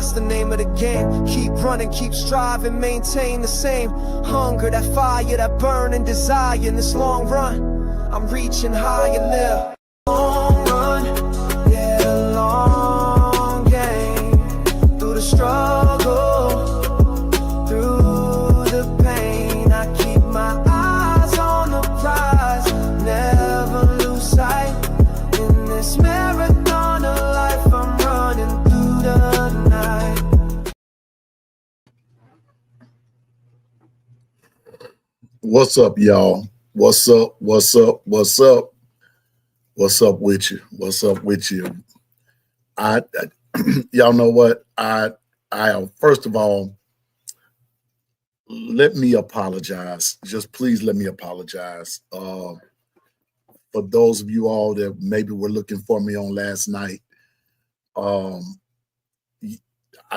that's the name of the game. Keep running, keep striving, maintain the same hunger, that fire, that burning desire. In this long run, I'm reaching higher now. Long run, yeah, a long game. Through the struggle, through the pain, I keep my eyes on the prize. Never lose sight in this marathon of life. I'm running through the night. What's up, y'all? What's up? What's up? What's up? What's up with you? What's up with you? I y'all know what? I first of all, let me apologize. Just please let me apologize. For those of you all that maybe were looking for me on last night. I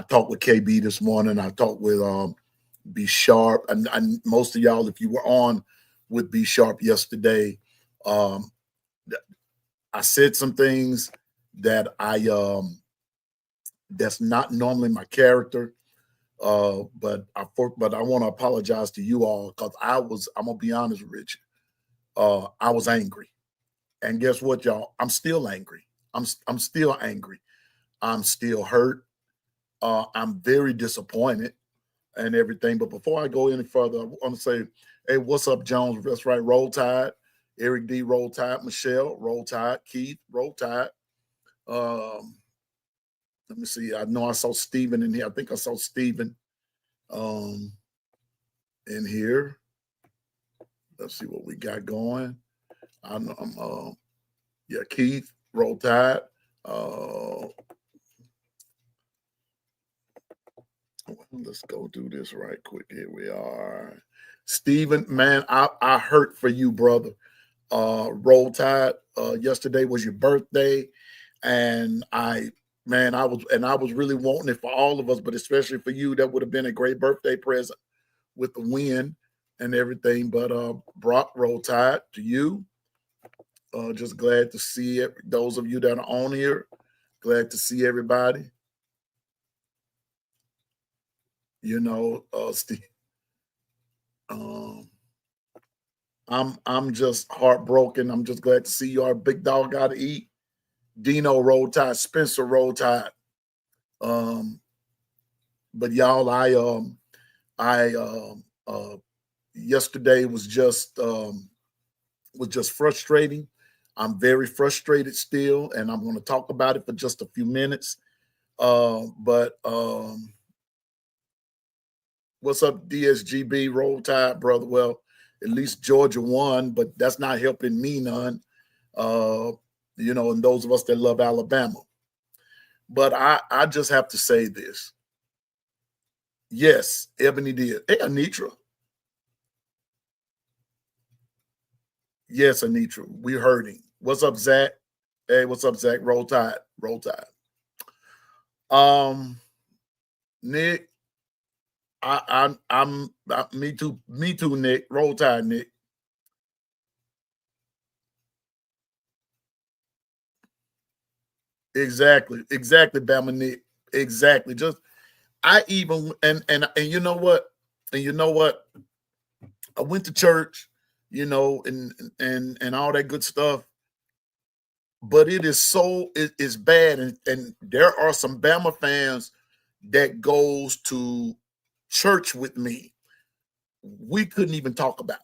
talked with KB this morning. I talked with B Sharp, and most of y'all, if you were on with B Sharp yesterday, I said some things that that's not normally my character, but I want to apologize to you all because I'm gonna be honest with you, I was angry, and guess what, y'all? I'm still angry. I'm still angry. I'm still hurt. I'm very disappointed and everything. But before I go any further, I want to say, hey, what's up, Jones? That's right. Roll Tide. Eric D, Roll Tide. Michelle, Roll Tide. Keith, Roll Tide. Let me see. I know I saw Steven in here. I think I saw Steven in here. Let's see what we got going. Yeah, Keith, Roll Tide. Let's go do this right quick. Here we are. Steven, man, I hurt for you, brother. Roll Tide. Yesterday was your birthday, and I was really wanting it for all of us, but especially for you. That would have been a great birthday present with the win and everything. But Brock, Roll Tide to you. Just glad to see it. Those of you that are on here, glad to see everybody. You know, Steve. I'm just heartbroken. I'm just glad to see you. Our big dog got to eat. Dino, Roll Tide. Spencer, Roll Tide. But y'all, yesterday was just frustrating. I'm very frustrated still, and I'm going to talk about it for just a few minutes. What's up, DSGB? Roll Tide, brother. Well, at least Georgia won, but that's not helping me none. And those of us that love Alabama. But I just have to say this. Yes, Ebony did. Hey, Anitra. Yes, Anitra. We're hurting. What's up, Zach? Hey, what's up, Zach? Roll Tide. Roll Tide. Nick. I'm me too, Nick. Roll Tide, Nick. Exactly, Bama Nick. Exactly. Just I even and you know what? I went to church, and all that good stuff. But it is bad, and there are some Bama fans that goes to church with me. We couldn't even talk about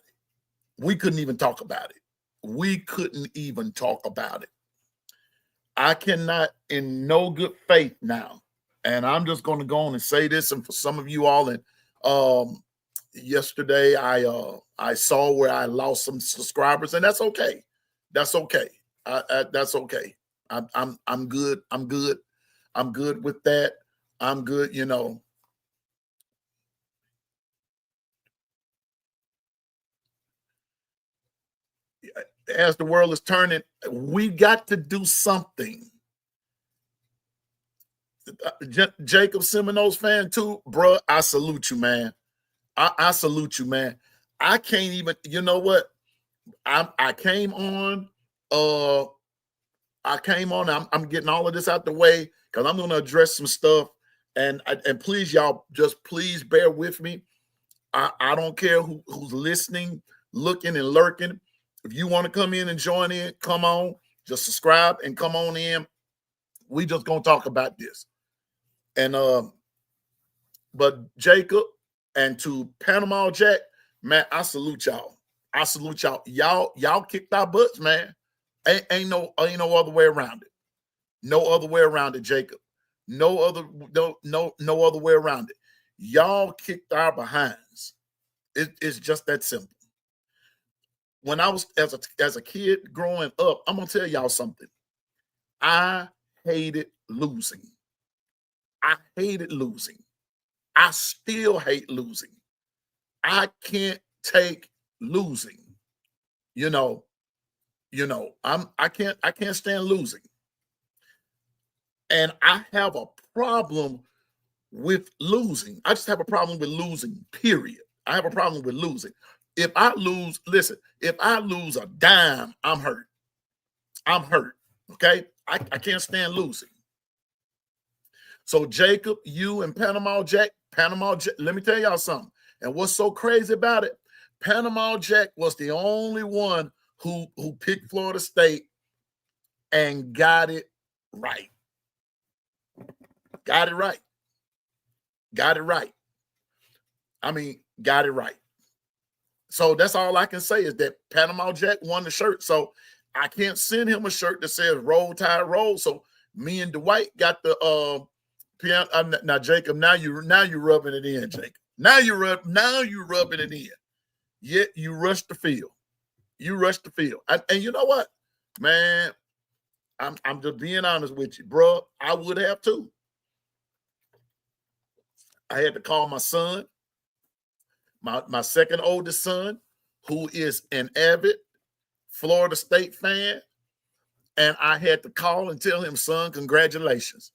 it. I cannot, in no good faith now, and I'm just going to go on and say this, and for some of you all, and yesterday I saw where I lost some subscribers, and that's okay. That's okay. That's okay. I'm good. I'm good with that. I'm good. As the world is turning, we got to do something. Jacob Seminoles fan too, bro. I salute you, man. I salute you, man. I can't even. You know what? I came on. I'm getting all of this out the way because I'm going to address some stuff And please, y'all, just please bear with me. I don't care who's listening, looking, and lurking. If you want to come in and join in, come on. Just subscribe and come on in. We just gonna talk about this. And but Jacob and to Panama Jack, man, I salute y'all. I salute y'all. Y'all kicked our butts, man. Ain't no other way around it. No other way around it, Jacob. No other way around it. Y'all kicked our behinds. It's just that simple. When I was as a kid growing up, I'm gonna tell y'all something. I hated losing. I hated losing. I still hate losing. I can't take losing. I can't stand losing. And I have a problem with losing. I just have a problem with losing, period. I have a problem with losing. If I lose, listen, if I lose a dime, I'm hurt. I'm hurt. Okay? I can't stand losing. So Jacob, you and Panama Jack, let me tell y'all something. And what's so crazy about it, Panama Jack was the only one who picked Florida State and got it right. Got it right. Got it right. I mean, got it right. So that's all I can say is that Panama Jack won the shirt. So I can't send him a shirt that says Roll Tide Roll. So me and Dwight got the piano. Now Jacob, now you rubbing it in, Jacob. Now you rubbing it in. Yet you rushed the field. You rushed the field. And you know what, man? I'm just being honest with you, bro. I would have too. I had to call my son, my second oldest son, who is an avid Florida State fan, and I had to call and tell him, son, congratulations.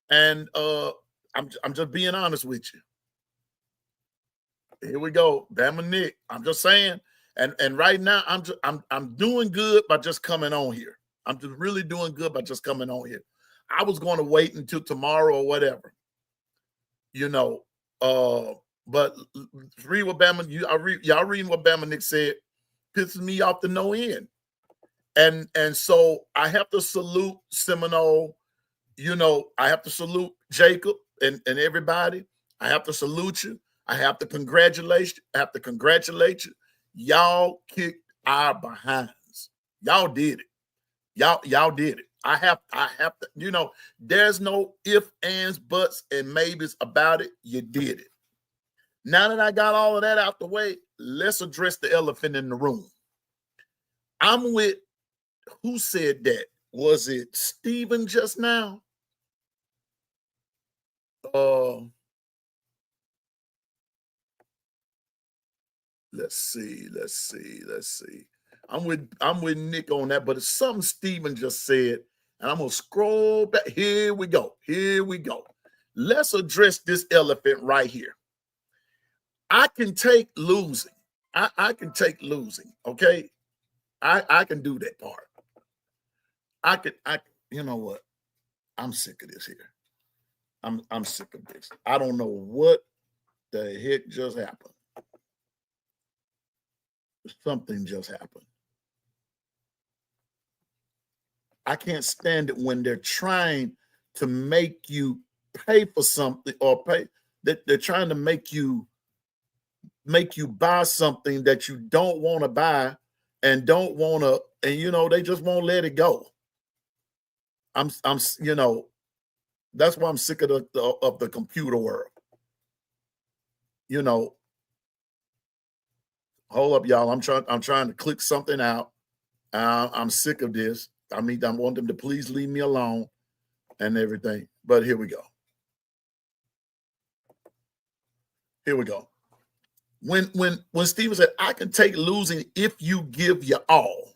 And I'm just being honest with you. Here we go, Bama Nick. I'm just saying, and right now I'm doing good by just coming on here. I'm just really doing good by just coming on here. I was going to wait until tomorrow or whatever, but read what Bama. Y'all reading what Bama Nick said pisses me off to no end, and so I have to salute Seminole. I have to salute Jacob and everybody. I have to salute you. I have to congratulate you. Y'all kicked our behinds. Y'all did it. Y'all did it. I have to, there's no ifs, ands, buts, and maybes about it. You did it. Now that I got all of that out the way, let's address the elephant in the room. I'm with, who said that? Was it Steven just now? Let's see. I'm with Nick on that, but it's something Steven just said, and I'm gonna scroll back. Here we go. Let's address this elephant right here. I can take losing. I can take losing. Okay, I can do that part. You know what? I'm sick of this here. I'm sick of this. I don't know what the heck just happened. Something just happened. I can't stand it when they're trying to make you pay for something, or pay that they're trying to make you buy something that you don't want to buy and don't want to, and they just won't let it go. I'm that's why I'm sick of the computer world. Hold up, y'all. I'm trying to click something out. I'm sick of this. I want them to please leave me alone and everything. But here we go. When Steven said, I can take losing if you give your all.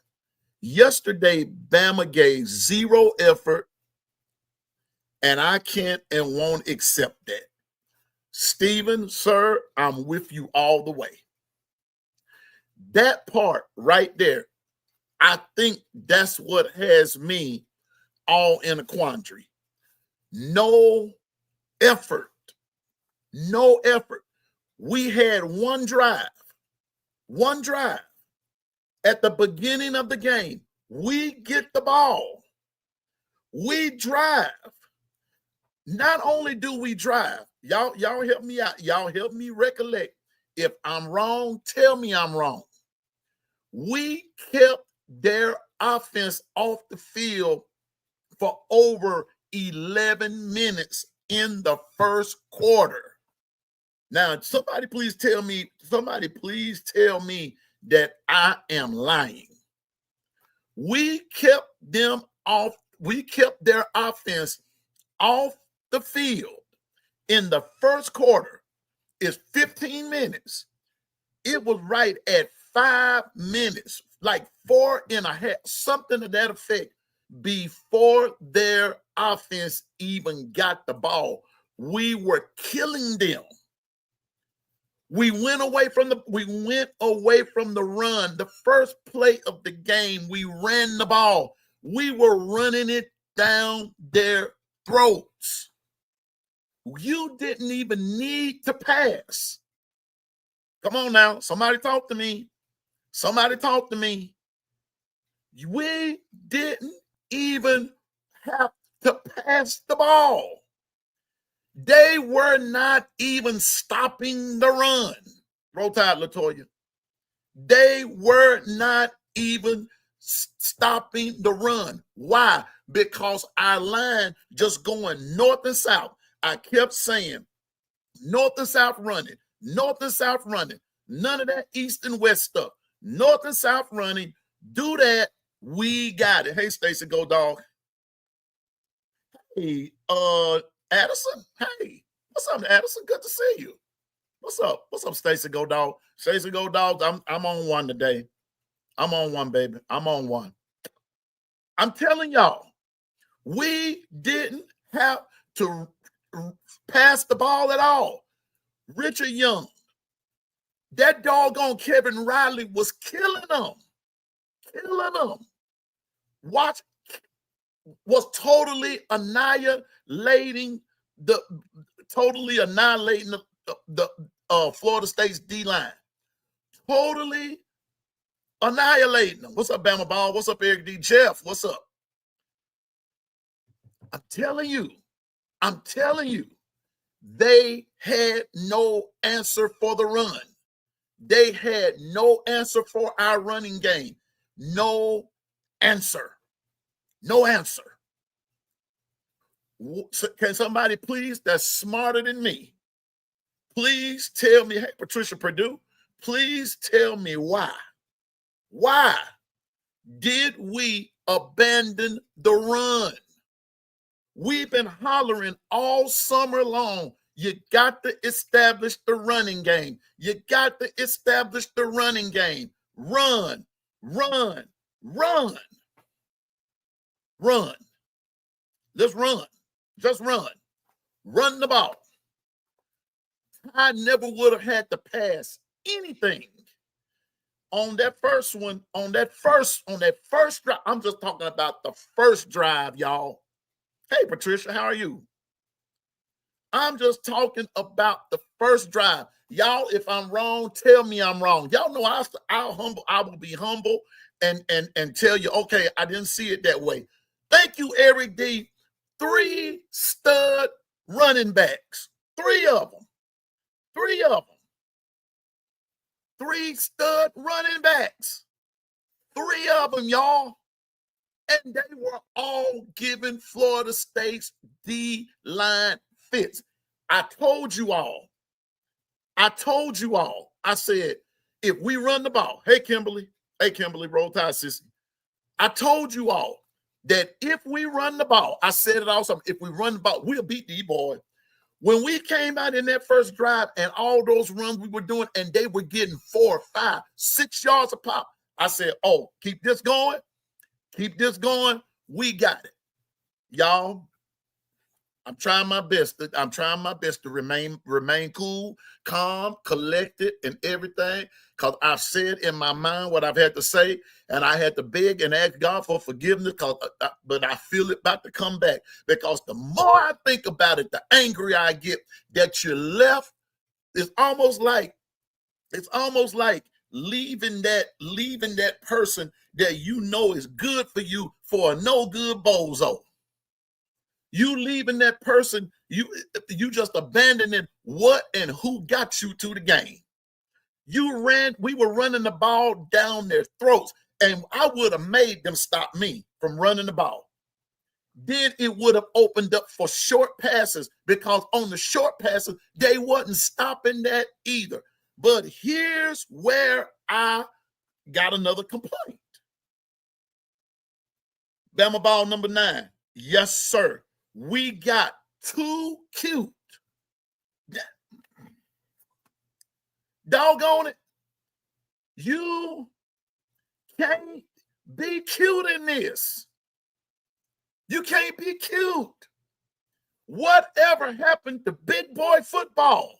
Yesterday, Bama gave zero effort, and I can't and won't accept that. Steven, sir, I'm with you all the way. That part right there, I think that's what has me all in a quandary. No effort. No effort. We had one drive at the beginning of the game. We get the ball. We drive. Not only do we drive, y'all help me out. Y'all help me recollect. If I'm wrong, tell me I'm wrong. We kept their offense off the field for over 11 minutes in the first quarter. Now, somebody please tell me that I am lying. We kept their offense off the field in the first quarter. It's 15 minutes. It was right at 5 minutes, like 4.5, something to that effect, before their offense even got the ball. We were killing them. We went away from the run. The first play of the game, we ran the ball. We were running it down their throats. You didn't even need to pass. Come on now. Somebody talk to me. Somebody talk to me. We didn't even have to pass the ball. They were not even stopping the run. Roll Tide, LaToya. They were not even stopping the run. Why? Because our line just going north and south. I kept saying north and south running, north and south running. None of that east and west stuff. North and south running. Do that. We got it. Hey, Stacey, go dog. Hey, Addison. Hey, what's up, Addison? Good to see you. What's up? What's up, Stacey, go dog? Stacey, go dog. I'm on one today. I'm on one, baby. I'm on one. I'm telling y'all, we didn't have to pass the ball at all. Richard Young, that doggone Kevin Riley was killing them. Was totally annihilating the Florida State's D-line. Totally annihilating them. What's up, Bama Ball? What's up, Eric D. Jeff? What's up? I'm telling you, they had no answer for the run. They had no answer for our running game. No answer. No answer. Can somebody please, that's smarter than me, please tell me, hey, Patricia Purdue, please tell me why. Why did we abandon the run? We've been hollering all summer long. You got to establish the running game. You got to establish the running game. Run. Let's run. Just run. Run the ball. I never would have had to pass anything on that first one, on that first drive. I'm just talking about the first drive, y'all. Hey, Patricia, how are you? I'm just talking about the first drive. Y'all, if I'm wrong, tell me I'm wrong. Y'all know I will be humble and tell you, okay, I didn't see it that way. Thank you, Eric D. 3 stud running backs. 3 of them. 3 stud running backs. 3 of them, y'all. And they were all giving Florida State's D-line fits. I told you all. I said, if we run the ball, hey, Kimberly, Roll Tide, sissy. I told you all that if we run the ball, I said it also, if we run the ball, we'll beat these boys. When we came out in that first drive and all those runs we were doing, and they were getting 4, 5, 6 yards a pop, I said, oh, keep this going. We got it. Y'all, I'm trying my best. I'm trying my best to remain cool, calm, collected, and everything. Because I've said in my mind what I've had to say, and I had to beg and ask God for forgiveness. But I feel it about to come back. Because the more I think about it, the angrier I get that you left. It's almost like leaving that person that you know is good for you for a no good bozo. You leaving that person, you just abandoning what and who got you to the game. We were running the ball down their throats, and I would have made them stop me from running the ball. Then it would have opened up for short passes, because on the short passes, they wasn't stopping that either. But here's where I got another complaint. Bama ball number 9. Yes, sir. We got too cute. Doggone it. You can't be cute in this. You can't be cute. Whatever happened to big boy football?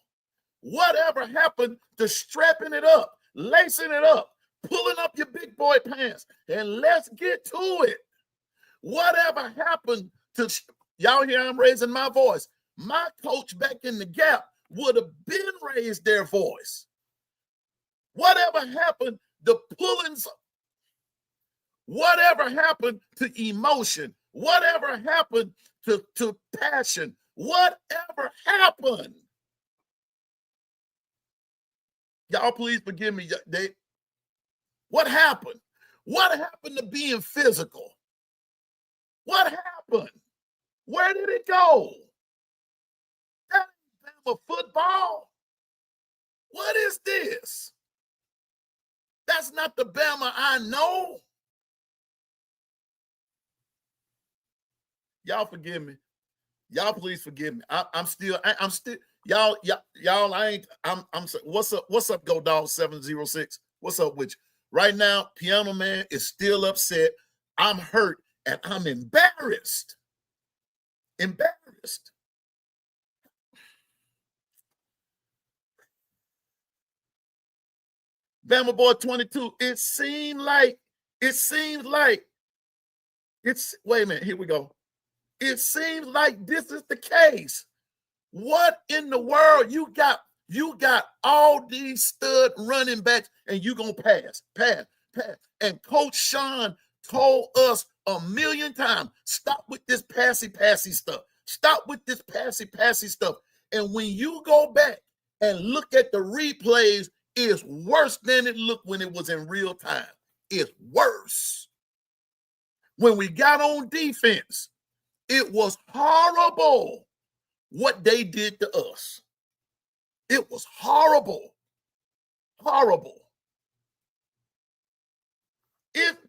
Whatever happened to strapping it up, lacing it up, pulling up your big boy pants, and let's get to it? Whatever happened to, y'all hear I'm raising my voice. My coach back in the Gap would have been raised their voice. Whatever happened to pullings? Whatever happened to emotion? Whatever happened to passion? Whatever happened? Y'all please forgive me. What happened? What happened to being physical? What happened? Where did it go? That ain't Bama football. What is this? That's not the Bama I know. Y'all forgive me. Y'all please forgive me. I'm still y'all I ain't I'm what's up Go Dog 706? What's up with you? Right now, Piano Man is still upset. I'm hurt and I'm embarrassed. Embarrassed. Bama Boy 22. It seems like wait a minute, here we go. It seems like this is the case. What in the world? You got all these stud running backs and you gonna pass. And Coach Sean told us a million times, stop with this passy stuff. Stop with this passy stuff. And when you go back and look at the replays, it's worse than it looked when it was in real time. It's worse. When we got on defense, it was horrible what they did to us. It was horrible. Horrible.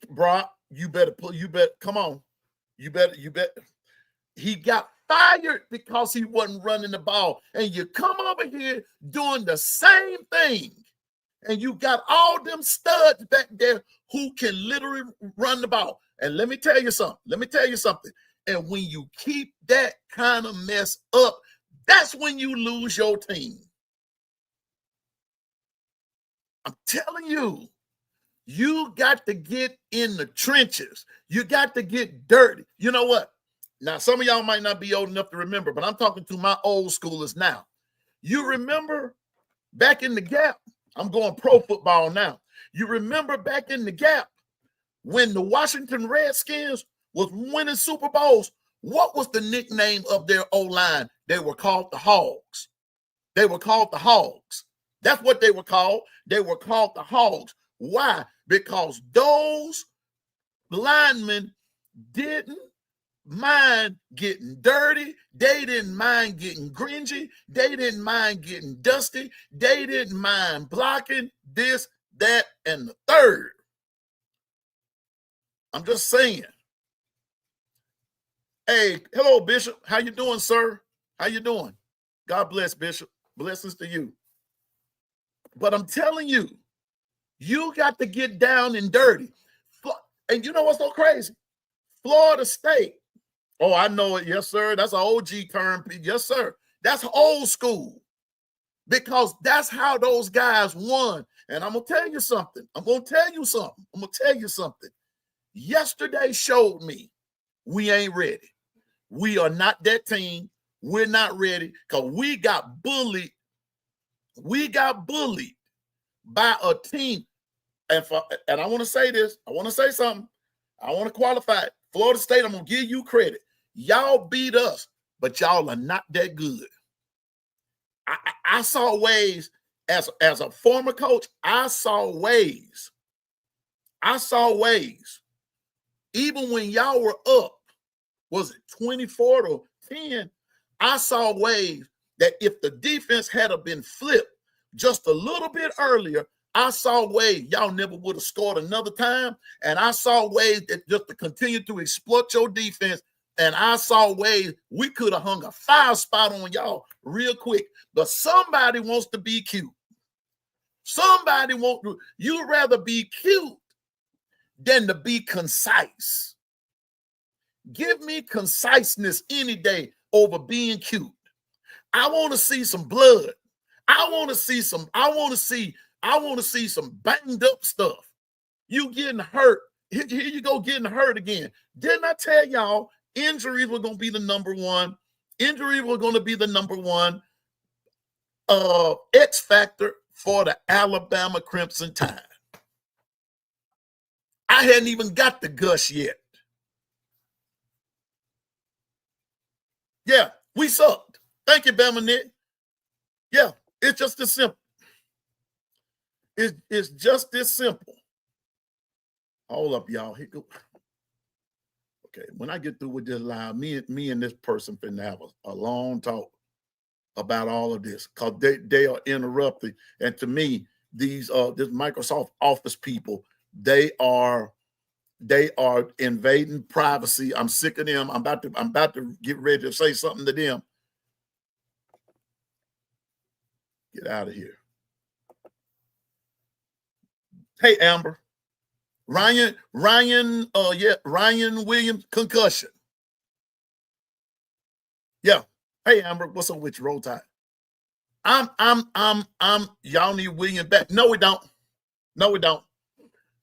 Brock, you better come on. You better. He got fired because he wasn't running the ball. And you come over here doing the same thing. And you got all them studs back there who can literally run the ball. And let me tell you something. And when you keep that kind of mess up, that's when you lose your team. I'm telling you, you got to get in the trenches. You got to get dirty. You know what? Now, some of y'all might not be old enough to remember, but I'm talking to my old schoolers now. You remember back in the Gap? I'm going pro football now. You remember back in the Gap when the Washington Redskins was winning Super Bowls? What was the nickname of their O-line? They were called the Hogs. They were called the Hogs. That's what they were called. They were called the Hogs. Why? Because those linemen didn't mind getting dirty. They didn't mind getting gringy. They didn't mind getting dusty. They didn't mind blocking this, that, and the third. I'm just saying. Hey, hello, Bishop. How you doing, sir? How you doing? God bless, Bishop. Blessings to you. But I'm telling you, you got to get down and dirty. And you know what's so crazy? Florida State, Oh, I know it. Yes, sir. That's an OG term. Yes, sir. That's old school because that's how those guys won. And I'm going to tell you something. Yesterday showed me we ain't ready. We are not that team. We're not ready because we got bullied. We got bullied by a team. And I want to say this. I want to say something. I want to qualify it. Florida State, I'm going to give you credit. Y'all beat us, but y'all are not that good. I saw ways as a former coach. I saw ways. Even when y'all were up, was it 24-10? I saw ways that if the defense had been flipped just a little bit earlier, I saw ways y'all never would have scored another time. And I saw ways that just to continue to exploit your defense. And I saw ways we could have hung a 5 spot on y'all real quick. But somebody wants to be cute. You'd rather be cute than to be concise. Give me conciseness any day over being cute. I want to see some blood. I want to see some banged up stuff. You getting hurt. Here you go getting hurt again. Didn't I tell y'all injuries were going to be the number one? Injuries were going to be the number one X factor for the Alabama Crimson Tide. I hadn't even got the gush yet. Yeah, we sucked. Thank you, Bama Nick. Yeah, it's just this simple. It's just this simple. Hold up, y'all. Here go. Okay, when I get through with this live, me and this person finna have a long talk about all of this because they are interrupting. And to me, these this Microsoft Office people, they are invading privacy. I'm sick of them. I'm about to get ready to say something to them. Get out of here. Hey, Amber. Ryan Williams, concussion. Yeah. Hey, Amber, what's up with your Roll Tide? Y'all need Williams back. No, we don't.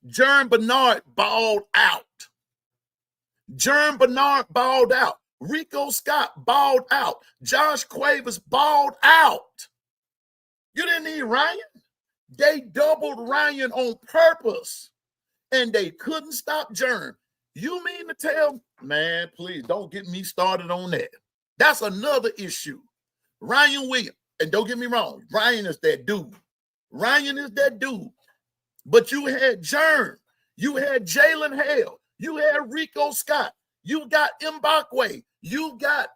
Jerm Bernard balled out. Rico Scott balled out. Josh Quavers balled out. You didn't need Ryan. They doubled Ryan on purpose, and they couldn't stop Jerm. You mean to tell, man, please don't get me started on that. That's another issue. Ryan Williams, and don't get me wrong, Ryan is that dude. But you had Jerm, you had Jalen Hale, you had Rico Scott, you got Mbakwe, you got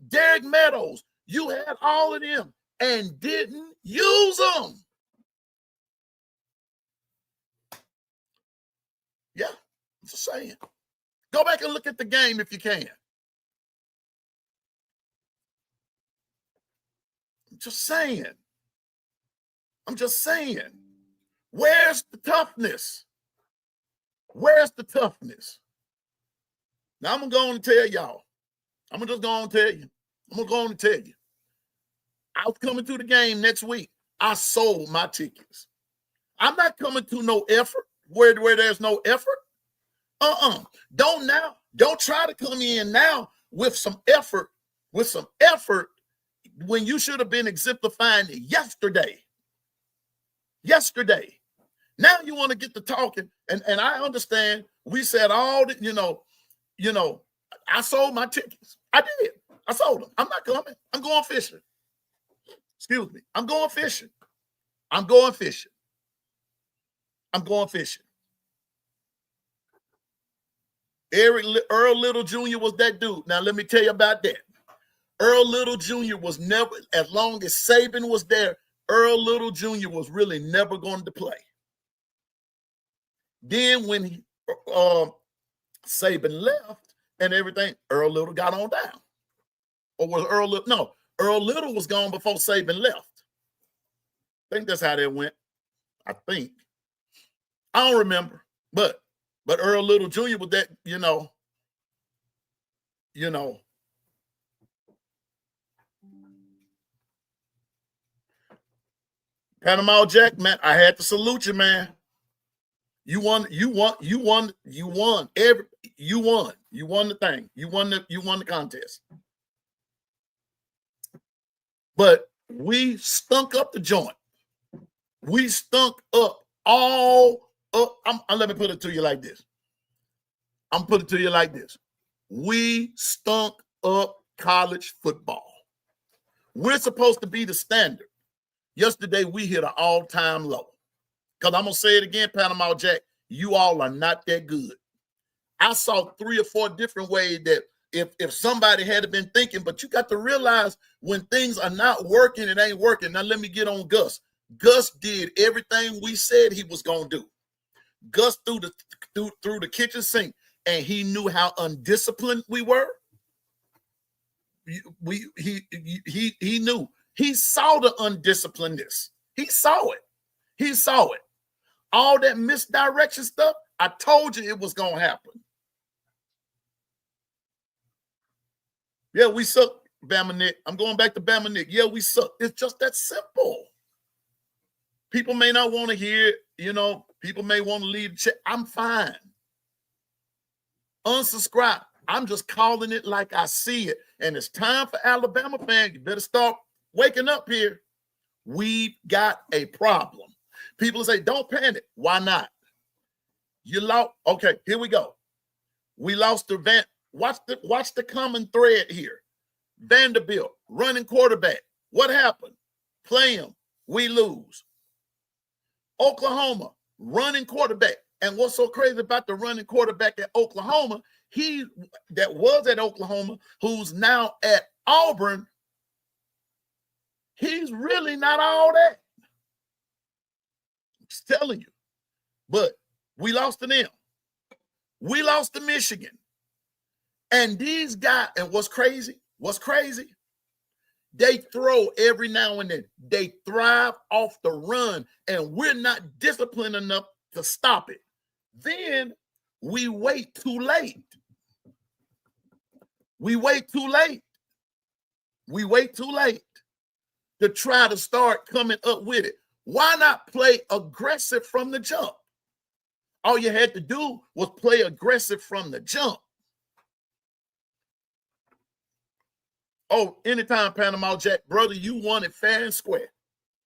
Derek Meadows, you had all of them and didn't use them. Yeah, I'm just saying. Go back and look at the game if you can. I'm just saying. Where's the toughness? Now I'm gonna go on and tell y'all. I'm gonna go on and tell you. I was coming to the game next week. I sold my tickets. I'm not coming to no effort where there's no effort. Don't try to come in now with some effort when you should have been exemplifying it yesterday. Now you want to get to talking, and I understand. We said all that, I sold my tickets. I did. I sold them. I'm not coming. I'm going fishing. Excuse me. I'm going fishing. Earl Little Jr. was that dude. Now let me tell you about that. Earl Little Jr. was never, as long as Saban was there, Earl Little Jr. was really never going to play. Then when Saban left and everything, Earl Little got on down. Or was Earl Little? No, Earl Little was gone before Saban left. I think that's how that went. I think. I don't remember. But Earl Little Jr. was that, you know, Panama Jack, man, I had to salute you, man. You won the thing. You won the contest. But we stunk up the joint. We stunk up all up. Let me put it to you like this. I'm put it to you like this. We stunk up college football. We're supposed to be the standard. Yesterday, we hit an all-time low. Because I'm going to say it again, Panama Jack, you all are not that good. I saw 3 or 4 different ways that if somebody had been thinking, but you got to realize when things are not working, it ain't working. Now, let me get on Gus. Gus did everything we said he was going to do. Gus threw the kitchen sink, and he knew how undisciplined we were. He knew. He saw the undisciplinedness. He saw it. He saw it. All that misdirection stuff, I told you it was going to happen. Yeah, we suck, Bama Nick. I'm going back to Bama Nick. Yeah, we suck. It's just that simple. People may not want to hear it. You know, people may want to leave the chat. I'm fine. Unsubscribe. I'm just calling it like I see it. And it's time for Alabama fans. You better start waking up here. We've got a problem. People say, don't panic. Why not? You lost. Okay, here we go. We lost the Van. Watch the common thread here. Vanderbilt, running quarterback. What happened? Play him. We lose. Oklahoma, running quarterback. And what's so crazy about the running quarterback at Oklahoma, he that was at Oklahoma, who's now at Auburn, he's really not all that. I'm just telling you. But we lost to them. We lost to Michigan. And these guys, and what's crazy? They throw every now and then. They thrive off the run, and we're not disciplined enough to stop it. Then we wait too late. We wait too late to try to start coming up with it. Why not play aggressive from the jump? All you had to do was play aggressive from the jump. Oh, anytime, Panama Jack, brother, you won it fair and square.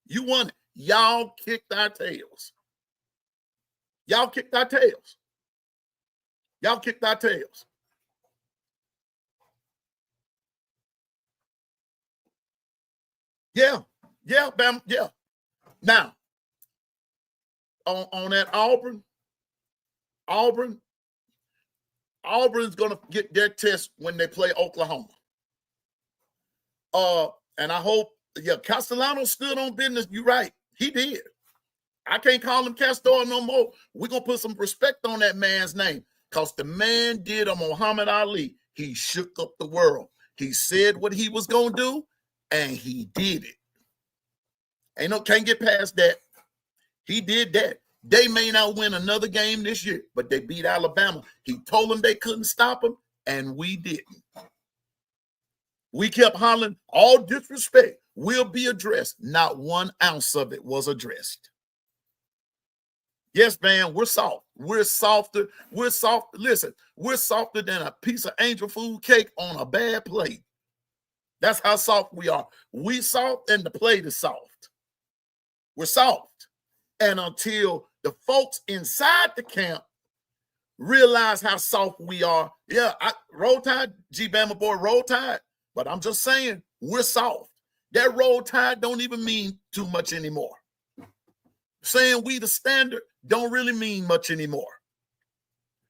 You won it. Y'all kicked our tails. Y'all kicked our tails. Y'all kicked our tails. Yeah, Bam, yeah. Now, on that Auburn's going to get their test when they play Oklahoma. And I hope, Castellano stood on business. You're right. He did. I can't call him Castor no more. We're going to put some respect on that man's name because the man did a Muhammad Ali. He shook up the world. He said what he was going to do, and he did it. Can't get past that. He did that. They may not win another game this year, but they beat Alabama. He told them they couldn't stop him, and we didn't. We kept hollering, all disrespect will be addressed. Not 1 ounce of it was addressed. Yes, man, we're soft. We're softer. We're soft. Listen, we're softer than a piece of angel food cake on a bad plate. That's how soft we are. We soft and the plate is soft. We're soft. And until the folks inside the camp realize how soft we are, roll tide, G-Bama boy, roll tide. But I'm just saying, we're soft. That roll tide don't even mean too much anymore. Saying we the standard don't really mean much anymore.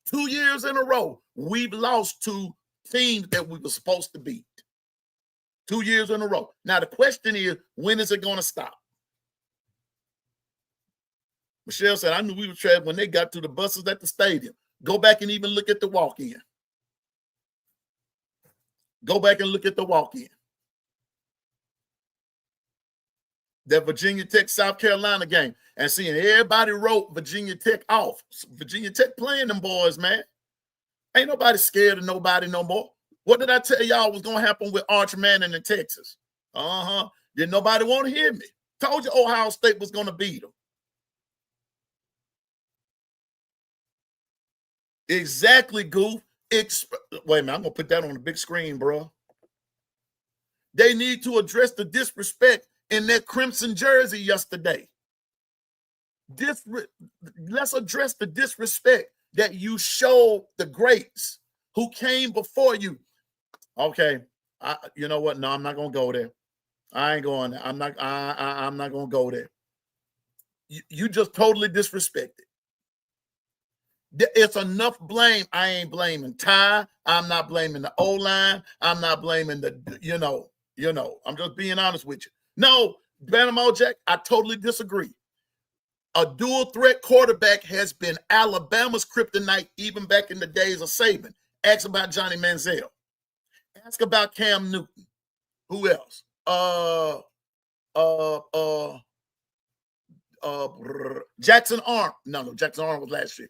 2 years in a row, we've lost to teams that we were supposed to beat. 2 years in a row. Now, the question is, when is it going to stop? Michelle said, I knew we were trapped when they got to the buses at the stadium. Go back and even look at the walk-in. Go back and look at the walk-in. That Virginia Tech, South Carolina game. And seeing everybody wrote Virginia Tech off. Virginia Tech playing them boys, man. Ain't nobody scared of nobody no more. What did I tell y'all was going to happen with Arch Manning in Texas? Didn't nobody want to hear me. Told you Ohio State was going to beat them. Exactly, Goof. Wait a minute, I'm going to put that on the big screen, bro. They need to address the disrespect in that crimson jersey yesterday. Let's address the disrespect that you showed the greats who came before you. Okay, you know what? No, I'm not going to go there. I ain't going there. I'm not going to go there. You just totally disrespected. It's enough blame. I ain't blaming Ty. I'm not blaming the O-line. I'm not blaming the, I'm just being honest with you. No, Panama Jack, I totally disagree. A dual threat quarterback has been Alabama's kryptonite even back in the days of Saban. Ask about Johnny Manziel. Ask about Cam Newton. Who else? Jackson Arnold. No, Jackson Arnold was last year.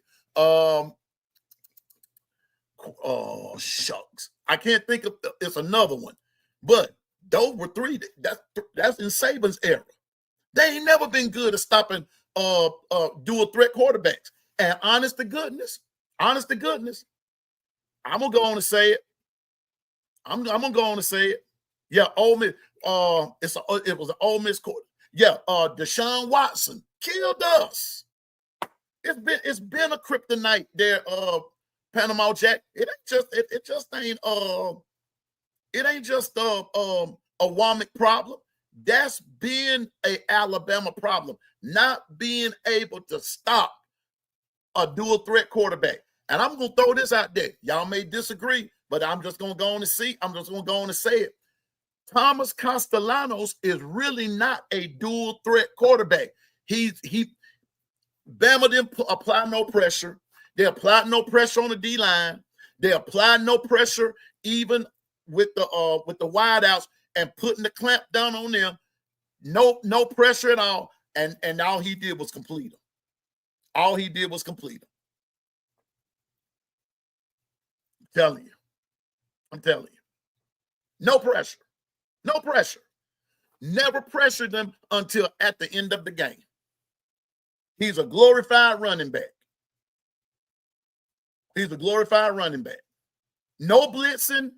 Shucks. I can't think of it's another one. But those were three. That's in Saban's era. They ain't never been good at stopping dual threat quarterbacks. And honest to goodness, I'm gonna go on and say it. I'm gonna go on and say it. Yeah, Ole Miss. It was an Ole Miss quarter. Yeah, Deshaun Watson killed us. It's been a kryptonite there, Panama Jack. It ain't just a Womack problem. That's been a Alabama problem, not being able to stop a dual threat quarterback. And I'm gonna throw this out there. Y'all may disagree, but I'm just gonna go on and see. I'm just gonna go on and say it. Thomas Castellanos is really not a dual threat quarterback. Bama didn't apply no pressure. They applied no pressure on the D-line. They applied no pressure even with the wideouts and putting the clamp down on them. No pressure at all. And all he did was complete them. All he did was complete them. I'm telling you. No pressure. No pressure. Never pressured them until at the end of the game. He's a glorified running back. No blitzing.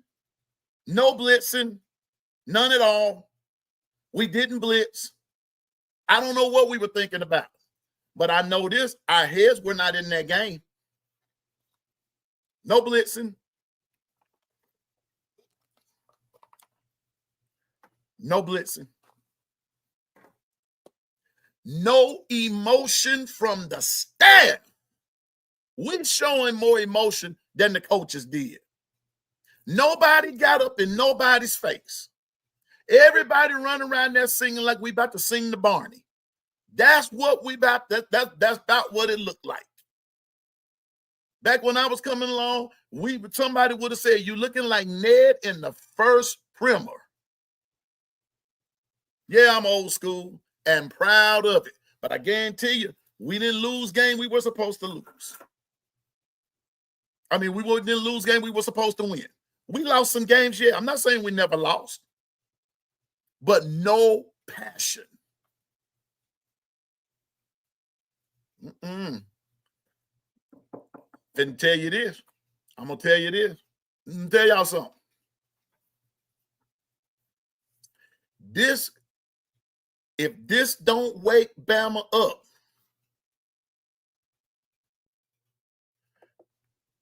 None at all. We didn't blitz. I don't know what we were thinking about. But I know this. Our heads were not in that game. No blitzing. No blitzing. No emotion from the staff. We're showing more emotion than the coaches did. Nobody got up in nobody's face. Everybody running around there singing like we about to sing the Barney. That's what we about. That's about what it looked like. Back when I was coming along, somebody would have said, "You looking like Ned in the first primer." Yeah, I'm old school and proud of it. But I guarantee you, we didn't lose game we were supposed to lose. I mean, we didn't lose game we were supposed to win. We lost some games, yeah. I'm not saying we never lost. But no passion. Didn't tell you this. I'm going to tell you this. I'm tell y'all something. If this don't wake Bama up,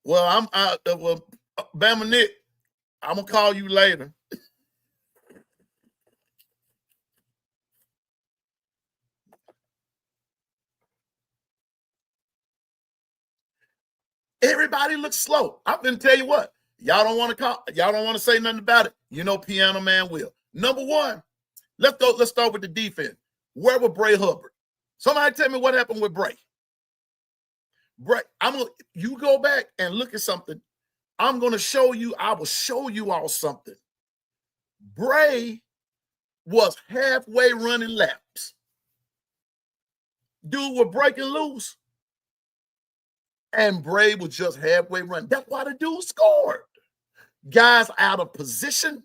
well, Bama Nick, I'm gonna call you later. Everybody looks slow. I'm gonna tell you what. Y'all don't want to call. Y'all don't want to say nothing about it. You know, Piano Man will. Number one. Let's start with the defense. Where was Bray Hubbard? Somebody tell me what happened with Bray. You go back and look at something. I will show you all something. Bray was halfway running laps. Dude was breaking loose. And Bray was just halfway running. That's why the dude scored. guys out of position.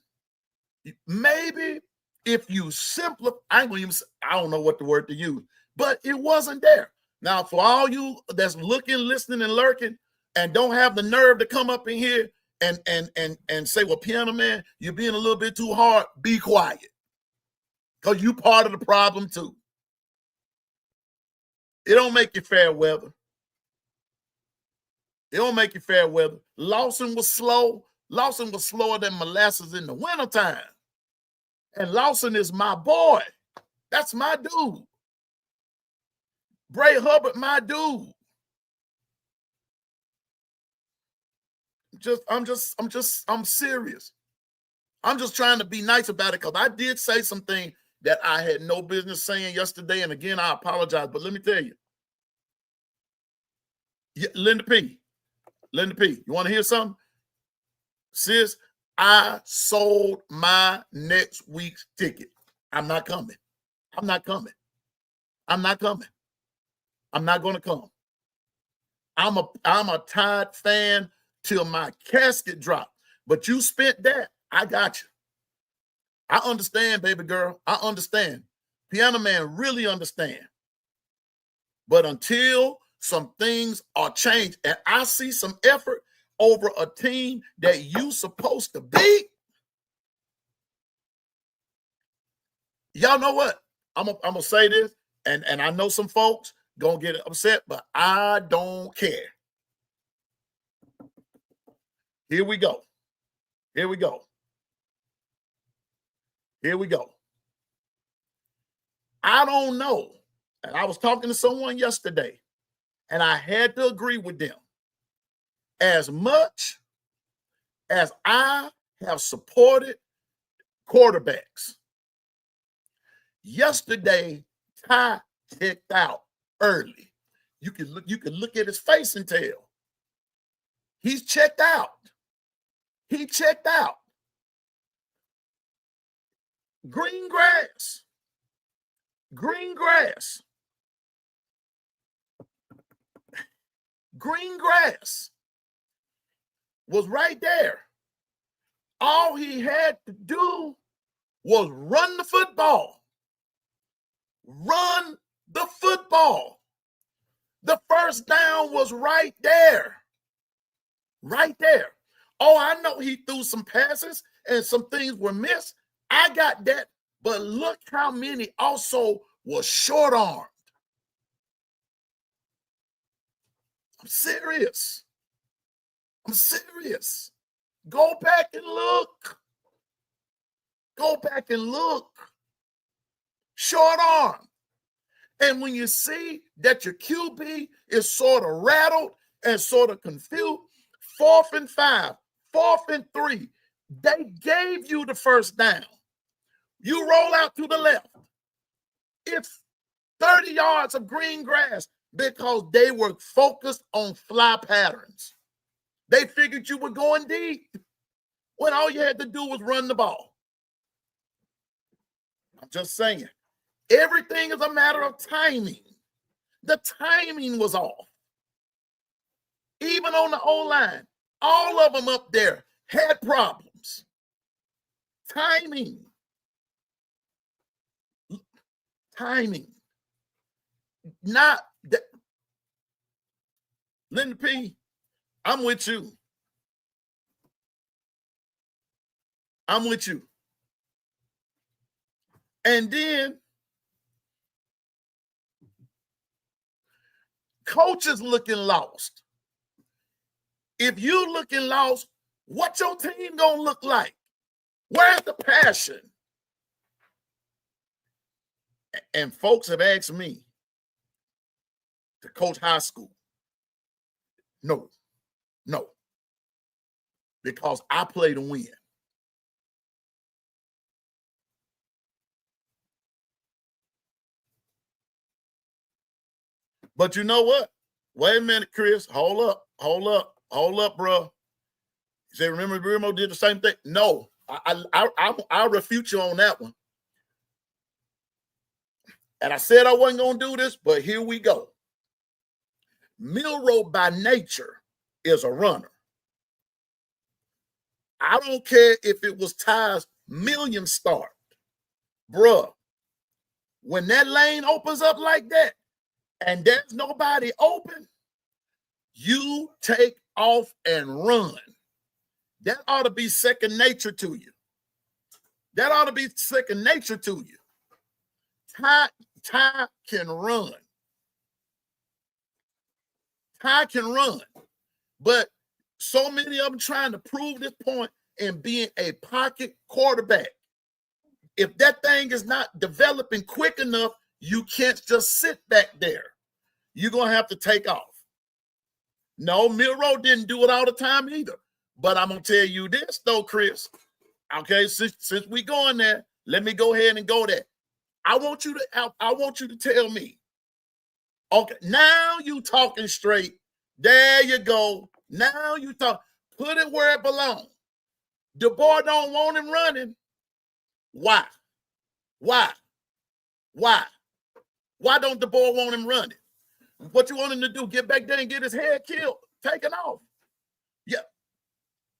Maybe if you simplify, I don't know what the word to use, but it wasn't there. Now, for all you that's looking, listening, and lurking, and don't have the nerve to come up in here and say, well, Piano Man, you're being a little bit too hard, be quiet. Because you part of the problem too. It don't make you fair weather. It don't make you fair weather. Lawson was slow. Lawson was slower than molasses in the wintertime. And Lawson is my boy. That's my dude. Bray Hubbard, my dude. I'm serious. I'm just trying to be nice about it because I did say something that I had no business saying yesterday. And again, I apologize. But let me tell you. Linda P, you want to hear something? Sis, I sold my next week's ticket. I'm not coming. I'm not coming. I'm not coming. I'm not going to come. I'm a Tide fan till my casket drop. But you spent that. I got you. I understand, baby girl. I understand. Piano Man really understand. But until some things are changed and I see some effort over a team that you supposed to beat, y'all know what? I'm gonna say this, and I know some folks gonna get upset, but I don't care. Here we go. Here we go. Here we go. I don't know. And I was talking to someone yesterday, and I had to agree with them. As much as I have supported quarterbacks, yesterday Ty checked out early. You can look at his face and tell. He's checked out. He checked out. Green grass. Green grass. Green grass was right there. All he had to do was run the football. Run the football. The first down was right there. Right there. Oh, I know he threw some passes and some things were missed. I got that. But look how many also was short-armed. I'm serious. I'm serious. Go back and look. Go back and look. Short arm. And when you see that your QB is sort of rattled and sort of confused, 4th and 5, 4th and 3, they gave you the first down. You roll out to the left. It's 30 yards of green grass because they were focused on fly patterns. They figured you were going deep when all you had to do was run the ball. I'm just saying, everything is a matter of timing. The timing was off. Even on the O-line, all of them up there had problems. Timing. Timing. Not that. Linda P, I'm with you. I'm with you. And then coaches looking lost. If you looking lost, what your team gonna look like? Where's the passion? And folks have asked me to coach high school. No. Because I play to win. But you know what? Wait a minute, Chris. Hold up, bro. You say, remember Remo did the same thing? No, I'll refute you on that one. And I said I wasn't going to do this, but here we go. Milroe by nature is a runner. I don't care if it was Ty's million start. Bruh, when that lane opens up like that and there's nobody open, you take off and run. That ought to be second nature to you. That ought to be second nature to you. Ty can run. Ty can run. But so many of them trying to prove this point in being a pocket quarterback. If that thing is not developing quick enough, you can't just sit back there. You're going to have to take off. No, Miro didn't do it all the time either. But I'm going to tell you this, though, Chris. Okay, since we going there, let me go ahead and go there. I want you to tell me. Okay, now you talking straight. There you go. Now you talk. Put it where it belongs. The boy don't want him running. Why? Why don't the boy want him running? What you want him to do? Get back there and get his head killed, taken off. Yeah.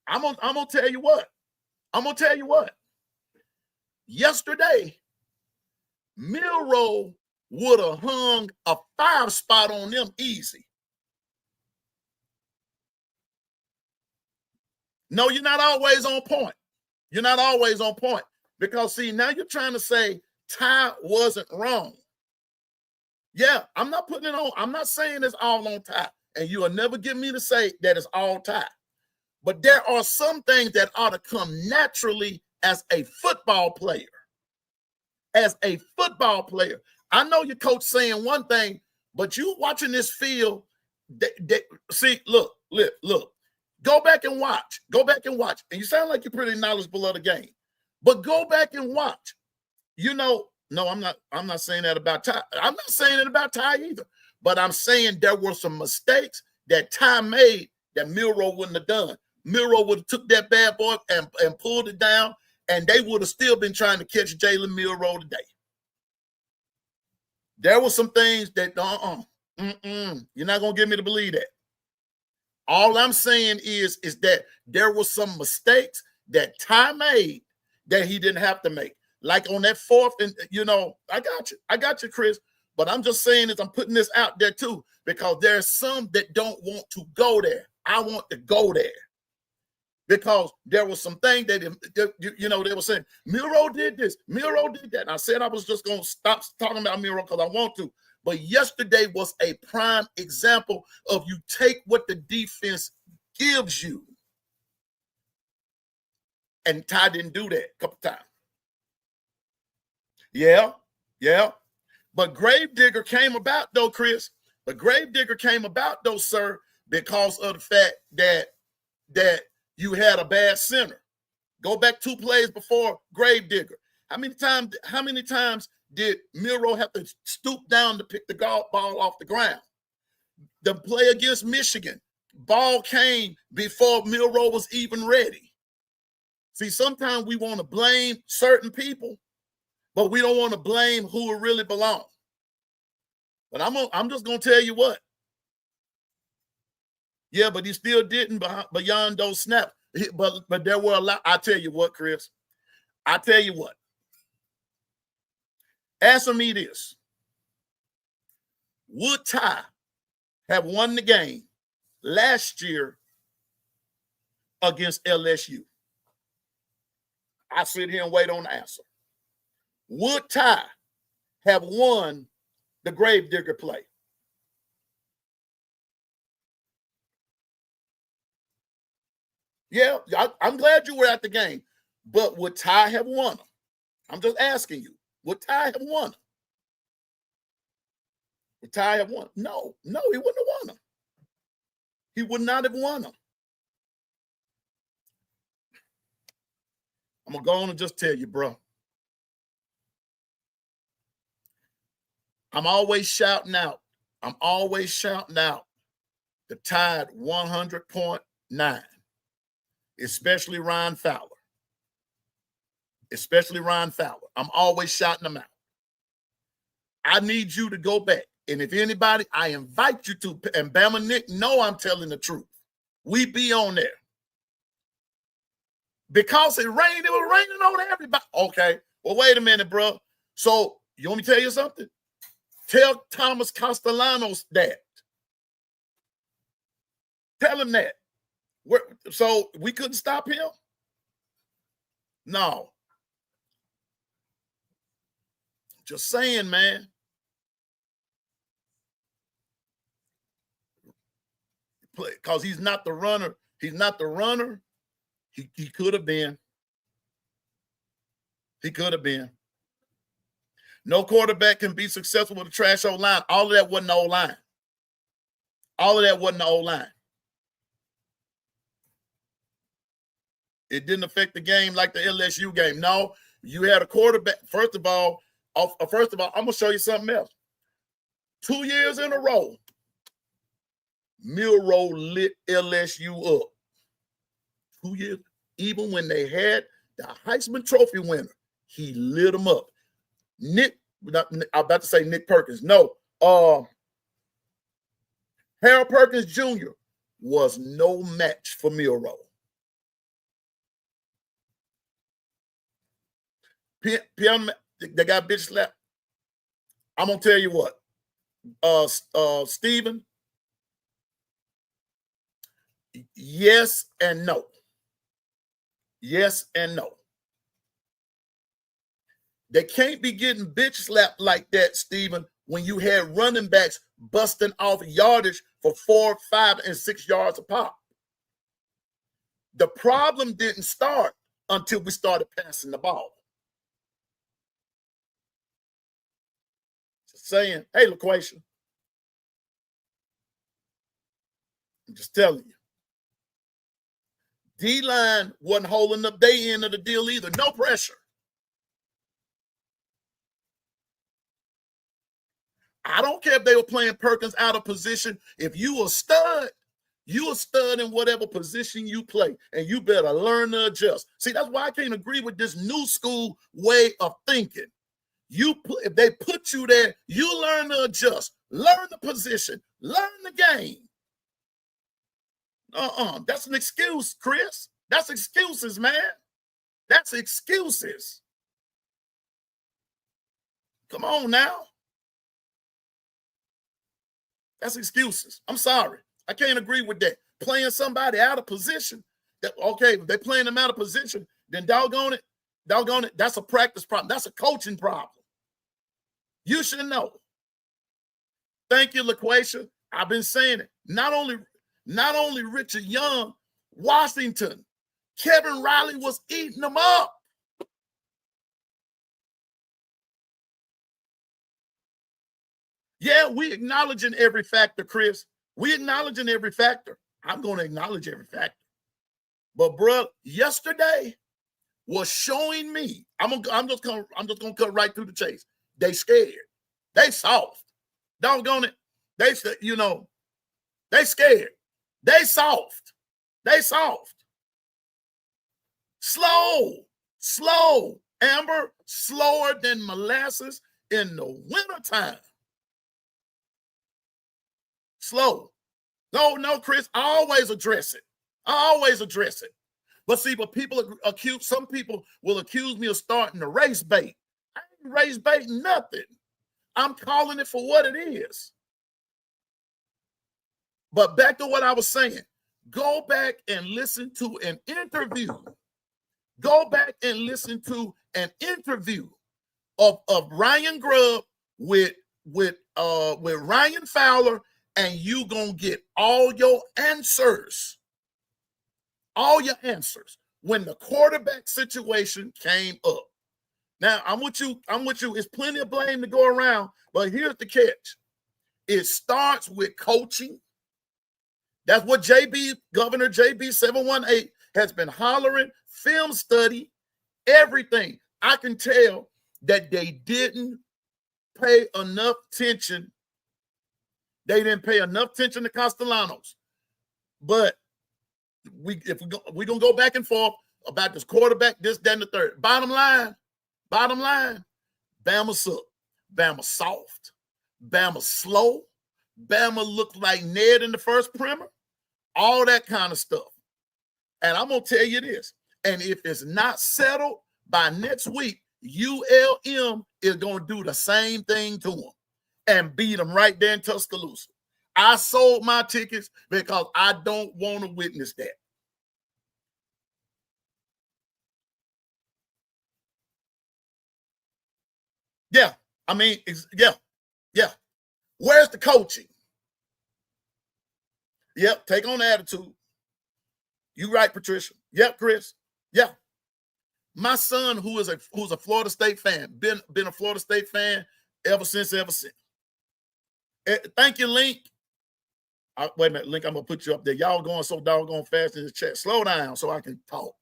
I'm gonna tell you what. Yesterday, Milroe would have hung a 5 spot on them easy. No, you're not always on point. You're not always on point. Because, see, now you're trying to say Ty wasn't wrong. Yeah, I'm not putting it on. I'm not saying it's all on Ty. And you will never get me to say that it's all Ty. But there are some things that ought to come naturally as a football player. As a football player. I know your coach saying one thing, but you watching this field, see, look. Go back and watch. And you sound like you're pretty knowledgeable of the game. But go back and watch. No, I'm not saying that about Ty. I'm not saying it about Ty either. But I'm saying there were some mistakes that Ty made that Milroe wouldn't have done. Milroe would have took that bad boy and pulled it down, and they would have still been trying to catch Jalen Milroe today. There were some things that, you're not going to get me to believe that. All I'm saying is that there were some mistakes that Ty made that he didn't have to make. Like on that fourth, and I got you, Chris. But I'm just saying is I'm putting this out there too, because there's some that don't want to go there. I want to go there. Because there was some things that, they were saying, Milroe did this, Milroe did that. And I said I was just going to stop talking about Milroe because I want to. But yesterday was a prime example of you take what the defense gives you. And Ty didn't do that a couple times. Yeah. But Gravedigger came about, though, Chris. But Gravedigger came about, though, sir, because of the fact that you had a bad center. Go back 2 plays before Gravedigger. How many times did Milroe have to stoop down to pick the ball off the ground? The play against Michigan, ball came before Milroe was even ready. See, sometimes we want to blame certain people, but we don't want to blame who it really belongs. But I'm just going to tell you what. Yeah, but he still didn't beyond those snaps. But there were a lot. I tell you what, Chris. I tell you what. Answer me this. Would Ty have won the game last year against LSU? I sit here and wait on the answer. Would Ty have won the Gravedigger play? Yeah, I'm glad you were at the game, but would Ty have won them? I'm just asking you. Would Ty have won them? Would Ty have won? No, he wouldn't have won them. He would not have won them. I'm going to go on and just tell you, bro. I'm always shouting out the Tide 100.9, especially Ryan Fowler. I'm always shouting them out. I need you to go back. And if anybody, I invite you to, and Bama Nick, know I'm telling the truth. We be on there. Because it rained, it was raining on everybody. Okay, well, wait a minute, bro. So you want me to tell you something? Tell Thomas Castellanos that. Tell him that. So we couldn't stop him? No. Just saying, man. Because he's not the runner. He's not the runner. He could have been. He could have been. No quarterback can be successful with a trash old line. All of that wasn't the old line. All of that wasn't the old line. It didn't affect the game like the LSU game. No, you had a quarterback. First of all, I'm going to show you something else. 2 years in a row, Milroe lit LSU up. 2 years, even when they had the Heisman Trophy winner, he lit them up. I'm about to say Nick Perkins. No, Harold Perkins Jr. was no match for Milroe. They got bitch slapped. I'm gonna tell you what, Stephen. Yes and no. Yes and no. They can't be getting bitch slapped like that, Stephen, when you had running backs busting off yardage for 4, 5, and 6 yards a pop. The problem didn't start until we started passing the ball. Just saying, hey, LaQuasia. I'm just telling you. D-line wasn't holding up their end of the deal either. No pressure. I don't care if they were playing Perkins out of position. If you a stud in whatever position you play, and you better learn to adjust. See, that's why I can't agree with this new school way of thinking. If they put you there, you learn to adjust, learn the position, learn the game. That's an excuse, Chris. That's excuses, man. That's excuses. Come on now. That's excuses. I'm sorry. I can't agree with that. Playing somebody out of position. Okay, if they're playing them out of position, then doggone it, that's a practice problem. That's a coaching problem. You should know. Thank you, LaQuasia. I've been saying it. Not only Richard Young, Washington, Kevin Riley was eating them up. Yeah, we acknowledging every factor, Chris. We acknowledging every factor. I'm going to acknowledge every factor. But, bro, yesterday was showing me. I'm just gonna cut right through the chase. They scared. They soft. Doggone it. They scared. They soft. They soft. Slow. Amber, slower than molasses in the wintertime. Slow. No, Chris, I always address it. But see, some people will accuse me of starting to race bait. I ain't race baiting nothing. I'm calling it for what it is. But back to what I was saying. Go back and listen to an interview. Of Ryan Grubb with Ryan Fowler, and you gonna get all your answers. All your answers when the quarterback situation came up. Now, I'm with you. It's plenty of blame to go around, but here's the catch. It starts with coaching. That's what Governor JB 718 has been hollering, film study, everything. I can tell that they didn't pay enough attention. They didn't pay enough attention to Castellanos. But we're going to go back and forth about this quarterback, this, that, and the third. Bottom line, Bama suck. Bama soft. Bama slow. Bama looked like Ned in the first primer. All that kind of stuff. And I'm going to tell you this. And if it's not settled by next week, ULM is going to do the same thing to them and beat them right there in Tuscaloosa. I sold my tickets because I don't want to witness that. Yeah, I mean, yeah. Where's the coaching? Yep, take on the attitude. You right, Patricia. Yep, Chris. Yeah. My son, who's a Florida State fan, been a Florida State fan ever since. Thank you, Link. Wait a minute, Link, I'm gonna put you up there. Y'all going so doggone fast in the chat. Slow down so I can talk.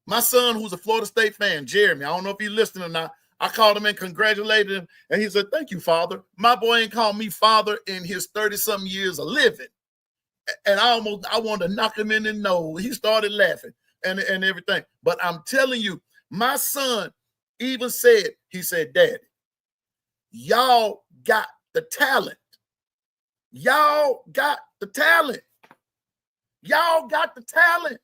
My son, who's a Florida State fan, Jeremy, I don't know if he's listening or not. I called him and congratulated him, and he said, "Thank you, Father." My boy ain't called me Father in his 30-something years of living. And I wanted to knock him in the nose. He started laughing and everything. But I'm telling you, my son even said, he said, "Daddy, y'all got the talent. Y'all got the talent. Y'all got the talent."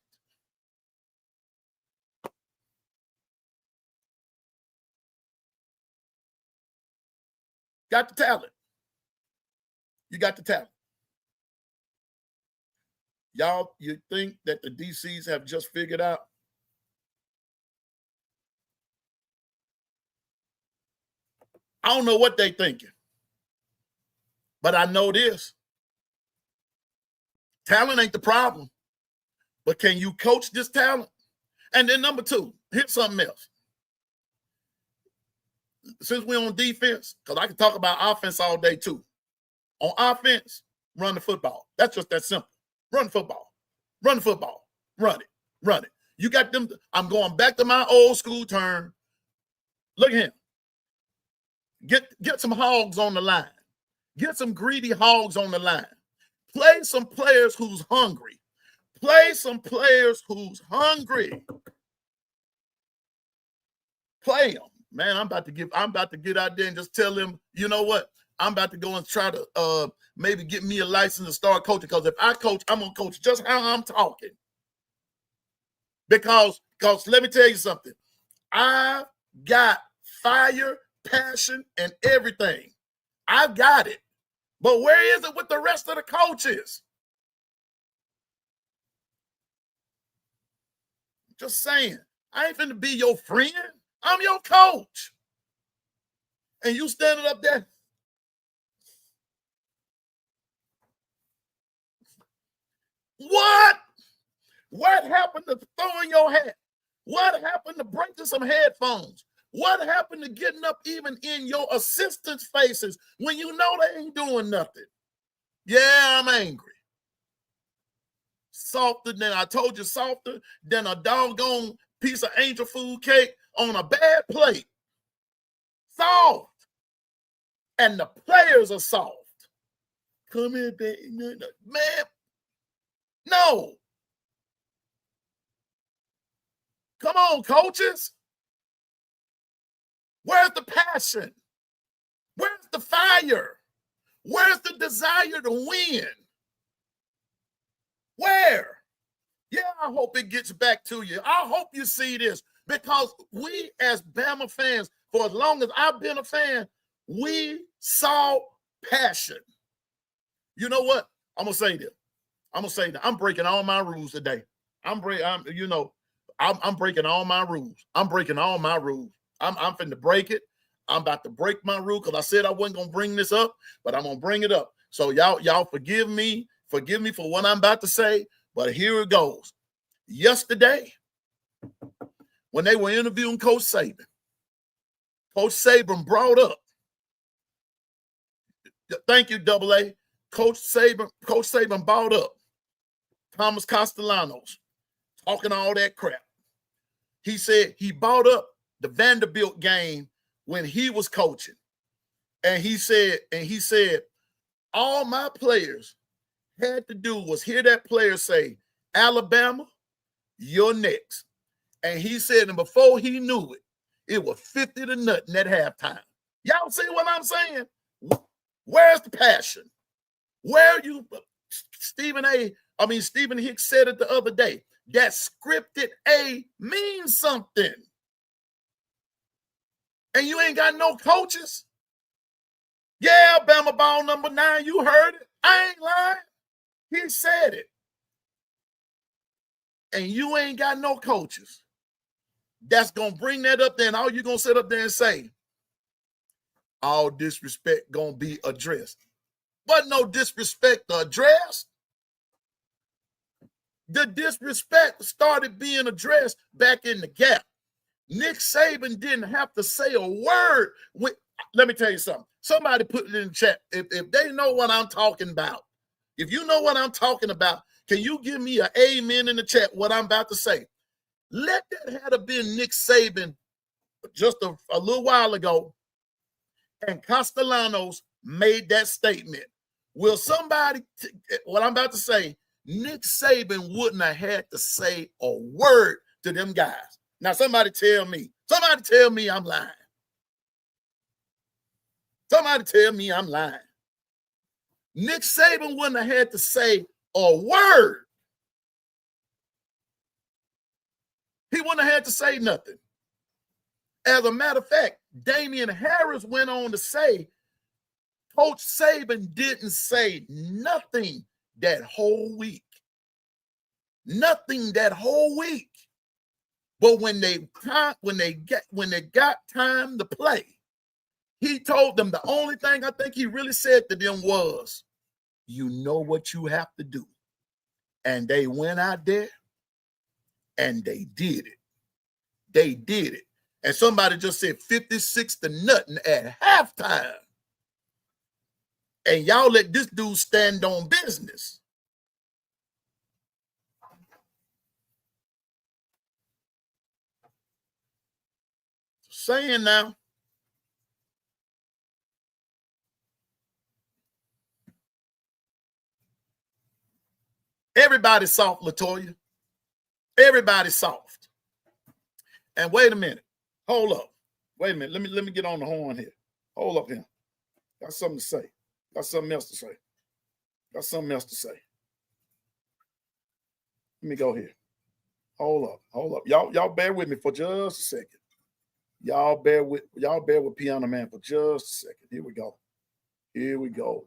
Got the talent. You got the talent. Y'all, you think that the DCs have just figured out? I don't know what they thinking. But I know this. Talent ain't the problem. But can you coach this talent? And then number two, here's something else. Since we're on defense, because I can talk about offense all day too. On offense, run the football. That's just that simple. Run the football. Run the football. Run it. Run it. You got them. I'm going back to my old school term. Look at him. Get some hogs on the line. Get some greedy hogs on the line. Play some players who's hungry. Play some players who's hungry. Play them. Man, I'm about to get out there and just tell them, you know what? I'm about to go and try to maybe get me a license to start coaching. Because if I coach, I'm gonna coach just how I'm talking. Because let me tell you something. I've got fire, passion, and everything. I've got it. But where is it with the rest of the coaches? Just saying. I ain't finna be your friend. I'm your coach. And you standing up there. What? What happened to throwing your hat? What happened to breaking some headphones? What happened to getting up even in your assistants' faces when you know they ain't doing nothing? Yeah, I'm angry. Softer than, I told you, softer than a doggone piece of angel food cake on a bad plate. Soft. And the players are soft. Come here, baby. Man. No. Come on, coaches. Where's the passion? Where's the fire? Where's the desire to win? Where? Yeah, I hope it gets back to you. I hope you see this, because we as Bama fans, for as long as I've been a fan, we saw passion. You know what? I'm gonna say this. I'm breaking all my rules today. I'm breaking all my rules. I'm breaking all my rules. I'm finna break it. I'm about to break my rule because I said I wasn't gonna bring this up, but I'm gonna bring it up. So y'all forgive me for what I'm about to say, but here it goes. Yesterday, when they were interviewing Coach Saban brought up, thank you, Double A. Coach Saban brought up Thomas Castellanos talking all that crap. He said he brought up the Vanderbilt game when he was coaching. And he said, all my players had to do was hear that player say, "Alabama, you're next." And he said, and before he knew it, it was 50-0 at halftime. Y'all see what I'm saying? Where's the passion? Where you, Stephen Hicks said it the other day. that scripted A means something. And you ain't got no coaches. Yeah, Bama ball number 9, you heard it. I ain't lying. He said it. And you ain't got no coaches that's going to bring that up there, and all you going to sit up there and say, all disrespect going to be addressed. But no disrespect addressed. The disrespect started being addressed back in the gap. Nick Saban didn't have to say a word. Let me tell you something. Somebody put it in the chat. If they know what I'm talking about, if you know what I'm talking about, can you give me an amen in the chat what I'm about to say? Let that have been Nick Saban just a little while ago, and Castellanos made that statement. Will somebody, what I'm about to say, Nick Saban wouldn't have had to say a word to them guys. Now, somebody tell me I'm lying. Somebody tell me I'm lying. Nick Saban wouldn't have had to say a word. He wouldn't have had to say nothing. As a matter of fact, Damian Harris went on to say, Coach Saban didn't say nothing that whole week. Nothing that whole week. But when they got time to play, he told them the only thing I think he really said to them was, you know what you have to do. And they went out there and they did it. They did it. And somebody just said 56-0 at halftime. And y'all let this dude stand on business. Saying now, everybody's soft, LaToya. Everybody's soft. And wait a minute. Hold up. Wait a minute. Let me get on the horn here. Hold up here. Got something to say. Got something else to say. Got something else to say. Let me go here. Hold up. Hold up. Y'all bear with me for just a second. Y'all bear with Piano Man for just a second. Here we go. Here we go.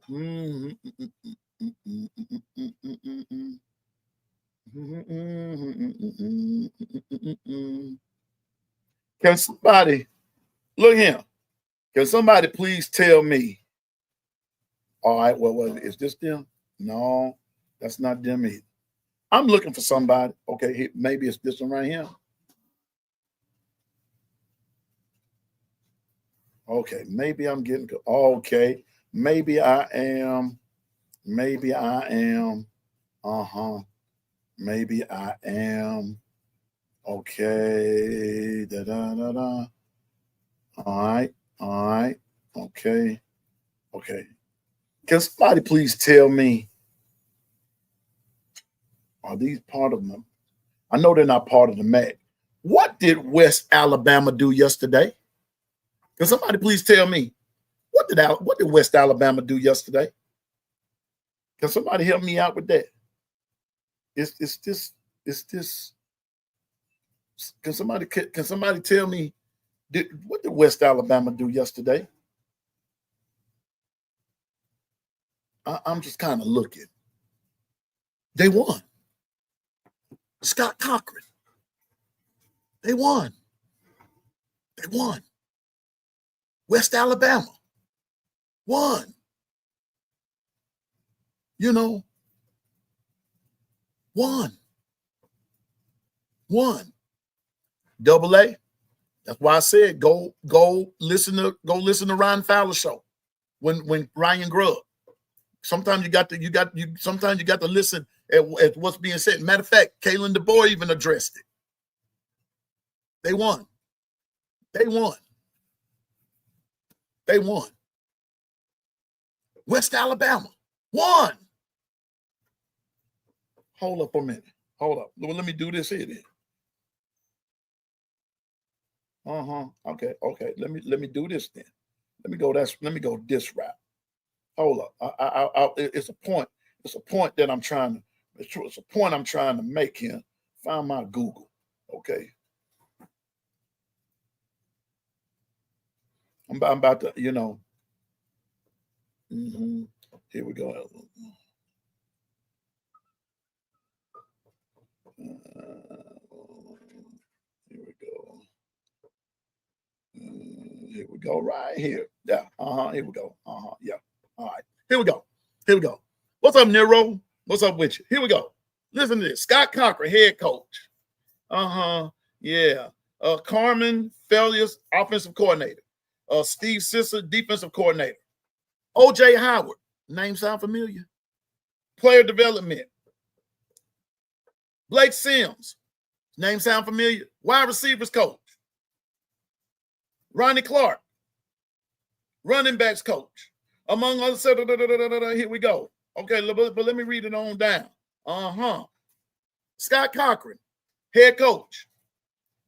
Can somebody look here? Can somebody please tell me? All right, well, is this them? No, that's not them either. I'm looking for somebody. Okay, maybe it's this one right here. Okay, maybe I'm getting okay. Maybe I am. Maybe I am. Maybe I am. Okay. Da da da da. All right. Okay. Can somebody please tell me? Are these part of them? I know they're not part of the MAC. What did West Alabama do yesterday? Can somebody please tell me what did West Alabama do yesterday? Can somebody help me out with that? Is this? Can somebody tell me what did West Alabama do yesterday? I'm just kind of looking. They won. Scott Cochran. They won. West Alabama won. Won. Double A. That's why I said go listen to Ryan Fowler show when Ryan Grubb. Sometimes you got to listen at what's being said. Matter of fact, Kalen DeBoer even addressed it. They won. West Alabama won. Hold up a minute. Hold up. Well, let me do this here then. Okay. Let me do this then. Let me go this route. Hold up. It's a point that I'm trying to make here Find my Google. Okay. I'm about to, Here we go. Here we go. Here we go. Right here. Yeah. Here we go. Yeah. All right. Here we go. Here we go. What's up, Nero? What's up with you? Here we go. Listen to this. Scott Cochran, head coach. Yeah. Carmen Felius, offensive coordinator. Steve Sisser, defensive coordinator. O.J. Howard, name sound familiar? Player development. Blake Sims, name sound familiar? Wide receivers coach. Ronnie Clark, running backs coach. Among others, here we go. Okay, but let me read it on down. Scott Cochran, head coach.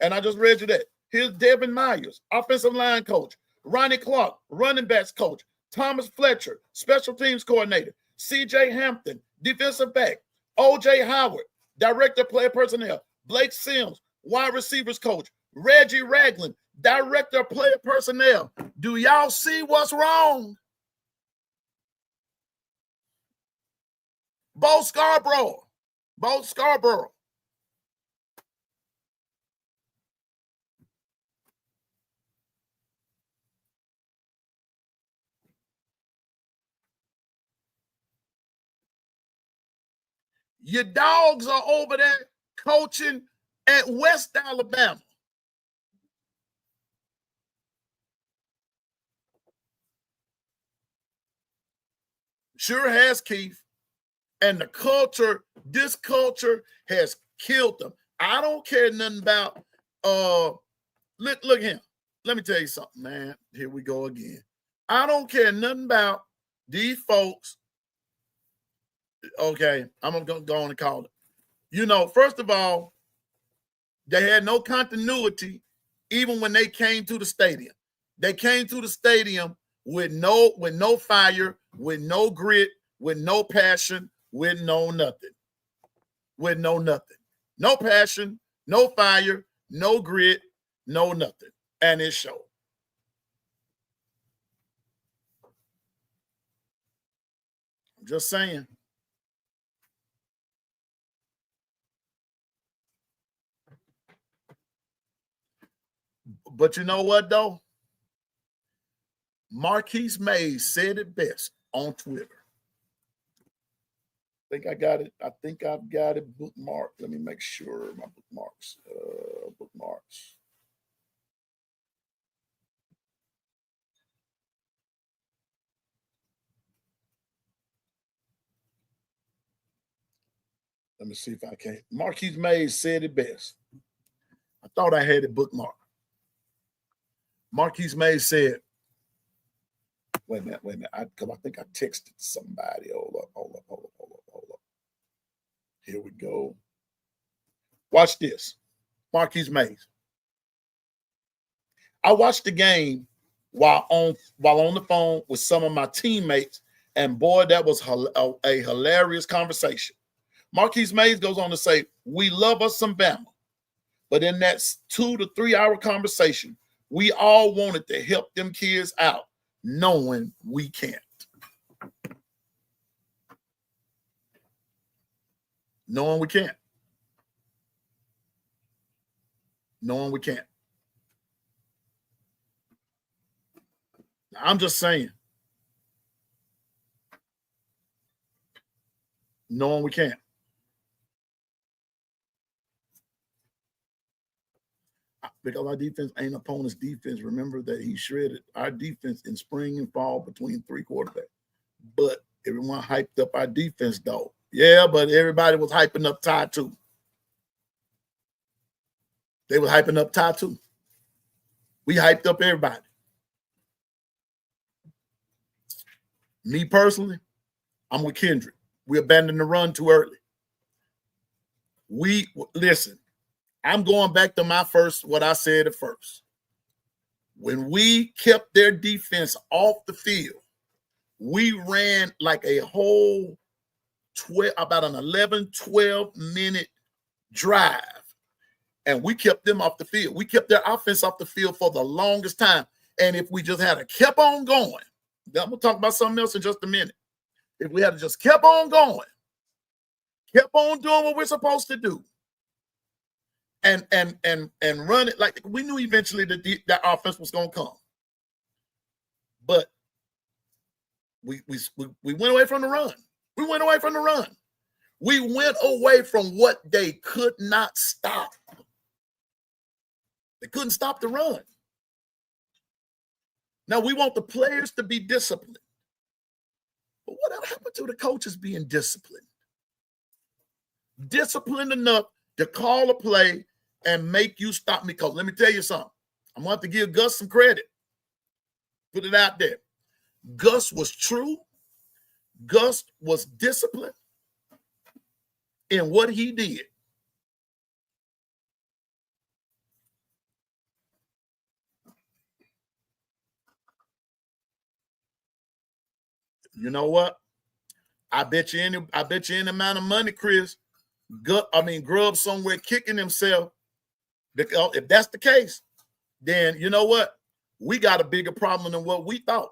And I just read you that. Here's Devin Myers, offensive line coach. Ronnie Clark, running backs coach. Thomas Fletcher, special teams coordinator. C.J. Hampton, defensive back. O.J. Howard, director of player personnel. Blake Sims, wide receivers coach. Reggie Ragland, director of player personnel. Do y'all see what's wrong? Bo Scarborough. Your dogs are over there coaching at West Alabama. Sure has, Keith. And this culture has killed them. I don't care nothing about look here. Let me tell you something, man. Here we go again. I don't care nothing about these folks. Okay, I'm gonna go on and call it. First of all, they had no continuity even when they came to the stadium. They came to the stadium with no fire, with no grit, with no passion, with no nothing. With no nothing. No passion, no fire, no grit, no nothing. And it showed. I'm just saying. But you know what, though? Marquise Mays said it best on Twitter. I think I've got it bookmarked. Let me make sure my bookmarks. Bookmarks. Let me see if I can. Marquise Mays said it best. I thought I had it bookmarked. Marquise Mays said, wait a minute. Because I think I texted somebody. Hold up. Here we go. Watch this. Marquise Mays. I watched the game while on the phone with some of my teammates, and boy, that was a hilarious conversation. Marquise Mays goes on to say, we love us some Bama. But in that 2 to 3 hour conversation, we all wanted to help them kids out, knowing we can't. Knowing we can't. Knowing we can't. I'm just saying. Knowing we can't. Because our defense ain't opponent's defense. Remember that he shredded our defense in spring and fall between 3 quarterbacks. But everyone hyped up our defense, though. Yeah, but everybody was hyping up Ty too. They were hyping up Ty too. We hyped up everybody. Me personally, I'm with Kendrick. We abandoned the run too early. Listen, I'm going back to what I said at first. When we kept their defense off the field, we ran like a whole about an 11, 12 minute drive, and we kept them off the field. We kept their offense off the field for the longest time. And if we just had kept on going, I'm gonna talk about something else in just a minute. If we had just kept on going, kept on doing what we're supposed to do, and run it, like we knew eventually that offense was gonna come. But we went away from the run. We went away from the run. We went away from what they could not stop. They couldn't stop the run. Now we want the players to be disciplined. But whatever happened to the coaches being disciplined? Disciplined enough to call a play and make you stop me. Because let me tell you something. I'm going to have to give Gus some credit. Put it out there. Gus was true. Gus was disciplined in what he did. You know what? I bet you any amount of money, Chris, Grub somewhere kicking himself. Because if that's the case, then you know what? We got a bigger problem than what we thought.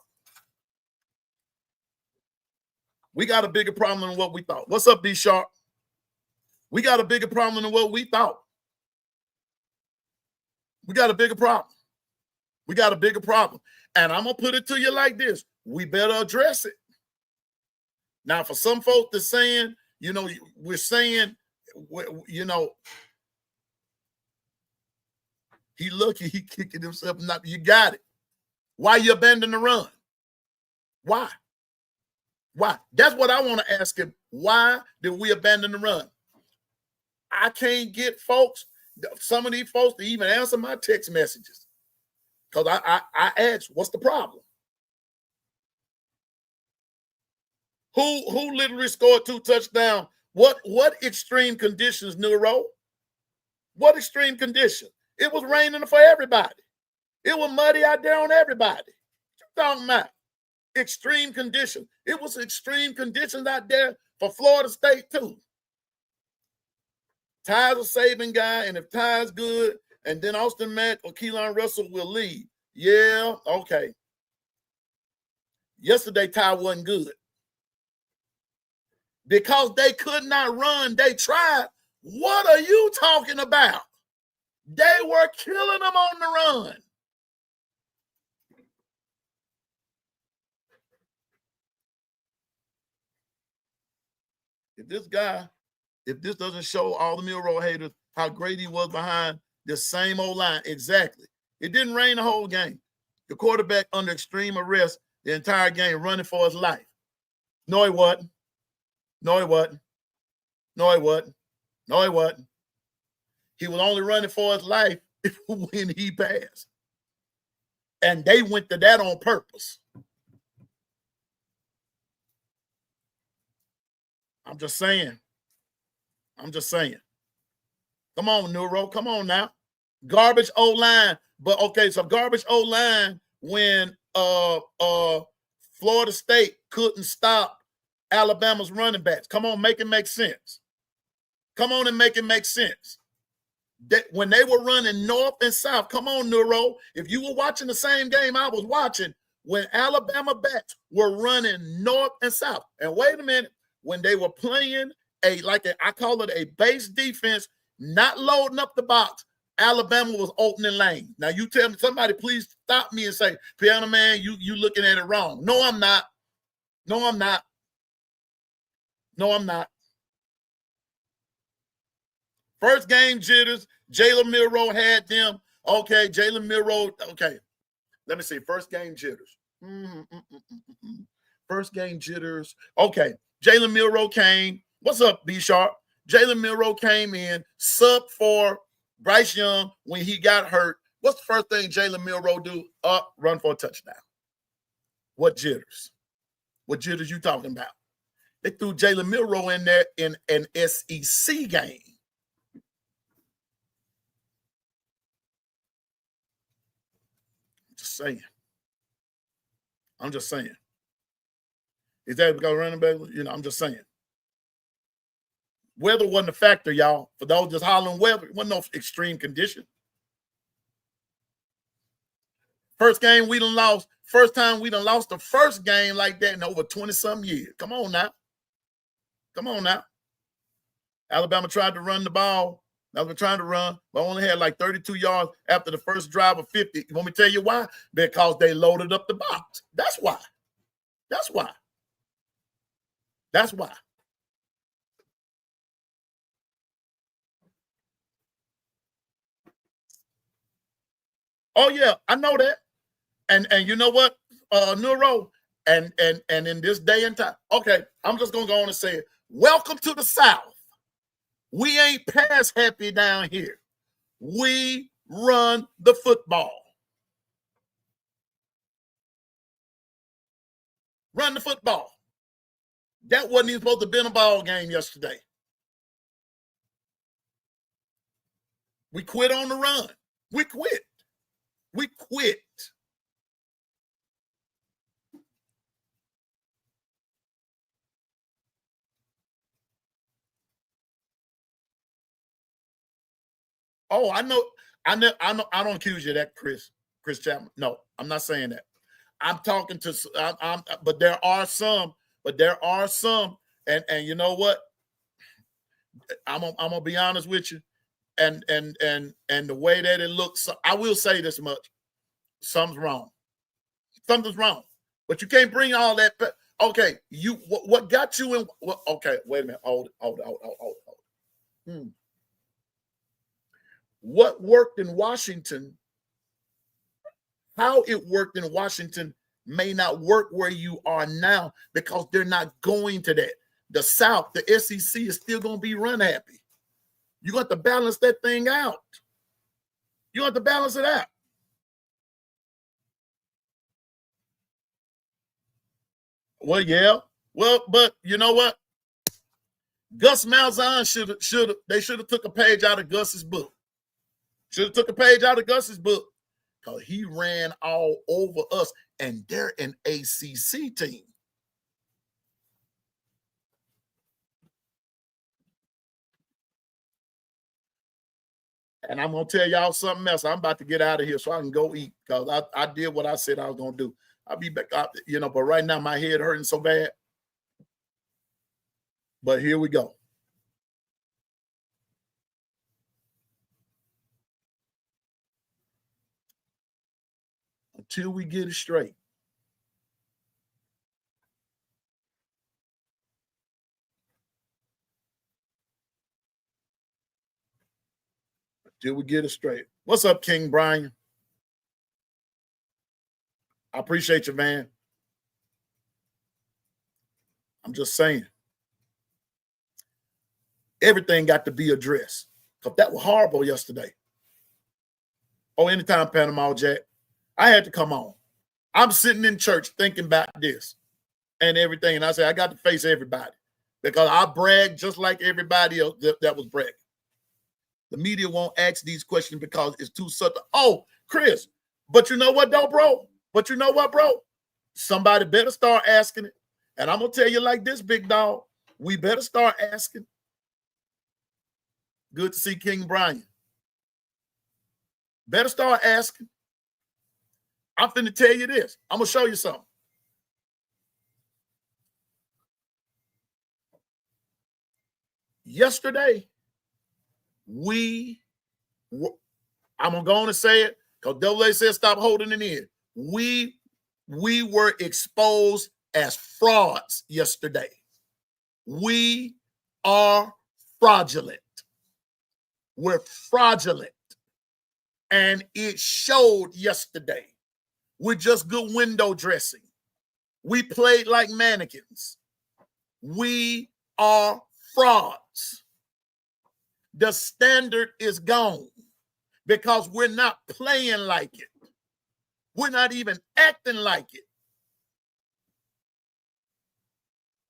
We got a bigger problem than what we thought. What's up, D Sharp? We got a bigger problem than what we thought. We got a bigger problem. We got a bigger problem. And I'm going to put it to you like this. We better address it. Now, for some folks that's saying, we're saying, he lucky he kicking himself. Not, you got it. Why you abandon the run? Why? Why? That's what I want to ask him. Why did we abandon the run? I can't get some of these folks to even answer my text messages. Because I asked, what's the problem? Who literally scored 2 touchdowns? What extreme conditions, Neuro? What extreme condition? It was raining for everybody. It was muddy out there on everybody. What you talking about? Extreme conditions. It was extreme conditions out there for Florida State too. Ty's a saving guy, and if Ty's good, and then Austin Mack or Keelan Russell will lead. Yeah, okay. Yesterday, Ty wasn't good. Because they could not run, they tried. What are you talking about? They were killing them on the run. If this doesn't show all the Milroe haters how great he was behind the same old line, exactly. It didn't rain the whole game. The quarterback under extreme arrest the entire game, running for his life. No, he wasn't. No, he wasn't. No, he wasn't. No, he wasn't. He was only running for his life when he passed. And they went to that on purpose. I'm just saying. Come on, Neuro. Come on now. Garbage O-line. But okay, so garbage O-line when Florida State couldn't stop Alabama's running backs. Come on, make it make sense. Come on and make it make sense. When they were running north and south, come on, Neuro. If you were watching the same game I was watching, when Alabama backs were running north and south. And wait a minute, when they were playing I call it a base defense, not loading up the box, Alabama was opening lanes. Now you tell me, somebody please stop me and say, Piano Man, you looking at it wrong. No, I'm not. No, I'm not. No, I'm not. First game jitters, Jalen Milroe had them. Okay, Jalen Milroe. Okay, let me see. First game jitters. First game jitters. Okay, Jalen Milroe came. What's up, B Sharp? Jalen Milroe came in, sub for Bryce Young when he got hurt. What's the first thing Jalen Milroe do? Run for a touchdown. What jitters? What jitters you talking about? They threw Jalen Milroe in there in an SEC game. I'm just saying. Is that because running back? I'm just saying. Weather wasn't a factor, y'all. For those just hollering weather, it wasn't no extreme condition. First game we done lost. First time we done lost the first game like that in over 20-some years. Come on now. Come on now. Alabama tried to run the ball. Alabama trying to run, but only had like 32 yards after the first drive of 50. You want me to tell you why? Because they loaded up the box. That's why. That's why. That's why. Oh, yeah, I know that. And you know what, Neuro? And in this day and time, okay, I'm just gonna go on and say it. Welcome to the South. We ain't pass happy down here. We run the football. Run the football. That wasn't even supposed to be in a ball game yesterday. We quit on the run. We quit. We quit. Oh, I know. I don't accuse you of that, Chris Chapman. No, I'm not saying that. I'm talking to. But there are some. And you know what? I'm gonna be honest with you. And the way that it looks, I will say this much: something's wrong. Something's wrong. But you can't bring all that. Okay, what got you in? Okay, wait a minute. Hold it. What worked in Washington, how it worked in Washington may not work where you are now because they're not going to that. The South, the SEC is still going to be run happy. You got to balance that thing out. You have to balance it out. Well, yeah. Well, but you know what? Gus Malzahn should have took a page out of Gus's book. Should have took a page out of Gus's book because he ran all over us, and they're an ACC team. And I'm going to tell y'all something else. I'm about to get out of here so I can go eat because I did what I said I was going to do. I'll be back, but right now my head hurting so bad. But here we go. Until we get it straight. Until we get it straight. What's up, King Brian? I appreciate you, man. I'm just saying. Everything got to be addressed. Because that was horrible yesterday. Oh, anytime, Panama Jack. I had to come on. I'm sitting in church thinking about this and everything. And I say, I got to face everybody because I brag just like everybody else that was bragging. The media won't ask these questions because it's too subtle. Oh, Chris, but you know what, though, bro? Somebody better start asking it. And I'm going to tell you like this, big dog. We better start asking. Good to see King Brian. Better start asking. I'm finna tell you this. I'm going to show you something. Yesterday, I'm going to go on and say it because AA said stop holding it in. We were exposed as frauds yesterday. We are fraudulent. We're fraudulent. And it showed yesterday. We're just good window dressing. We played like mannequins. We are frauds. The standard is gone because we're not playing like it. We're not even acting like it.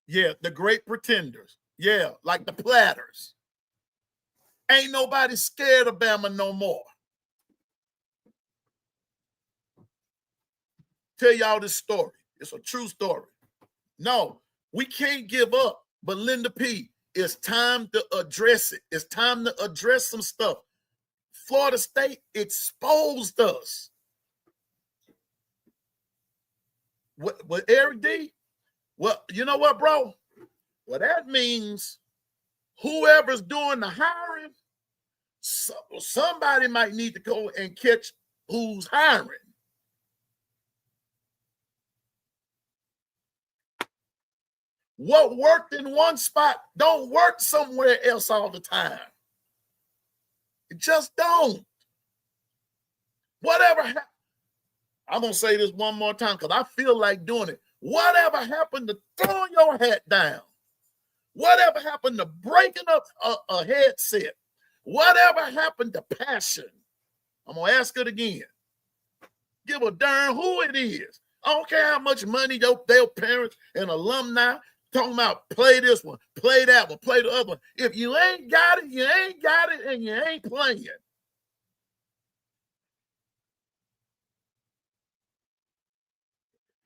Yeah, the great pretenders. Yeah, like the Platters. Ain't nobody scared of Bama no more. Tell y'all this story. It's a true story. No, we can't give up. But Linda P., It's time to address it. It's time to address some stuff. Florida State exposed us. What Eric D? Well, you know what, bro? Well, that means whoever's doing the hiring, somebody might need to go and catch who's hiring. What worked in one spot don't work somewhere else all the time. It just don't. Whatever happened, I'm going to say this one more time because I feel like doing it. Whatever happened to throwing your hat down? Whatever happened to breaking up a headset? Whatever happened to passion? I'm going to ask it again. Give a darn who it is. I don't care how much money their parents and alumni talking about play this one, play that one, play the other one. If you ain't got it, you ain't got it, and you ain't playing.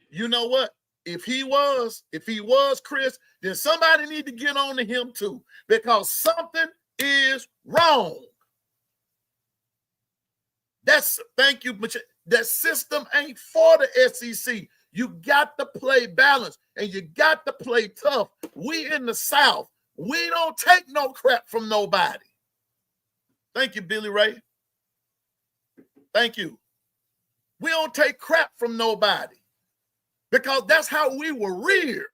You know what? If he was Chris, then somebody need to get on to him too, because something is wrong. Thank you, but that system ain't for the SEC. You got to play balance and you got to play tough. We in the South, we don't take no crap from nobody. Thank you, Billy Ray. Thank you. We don't take crap from nobody because that's how we were reared.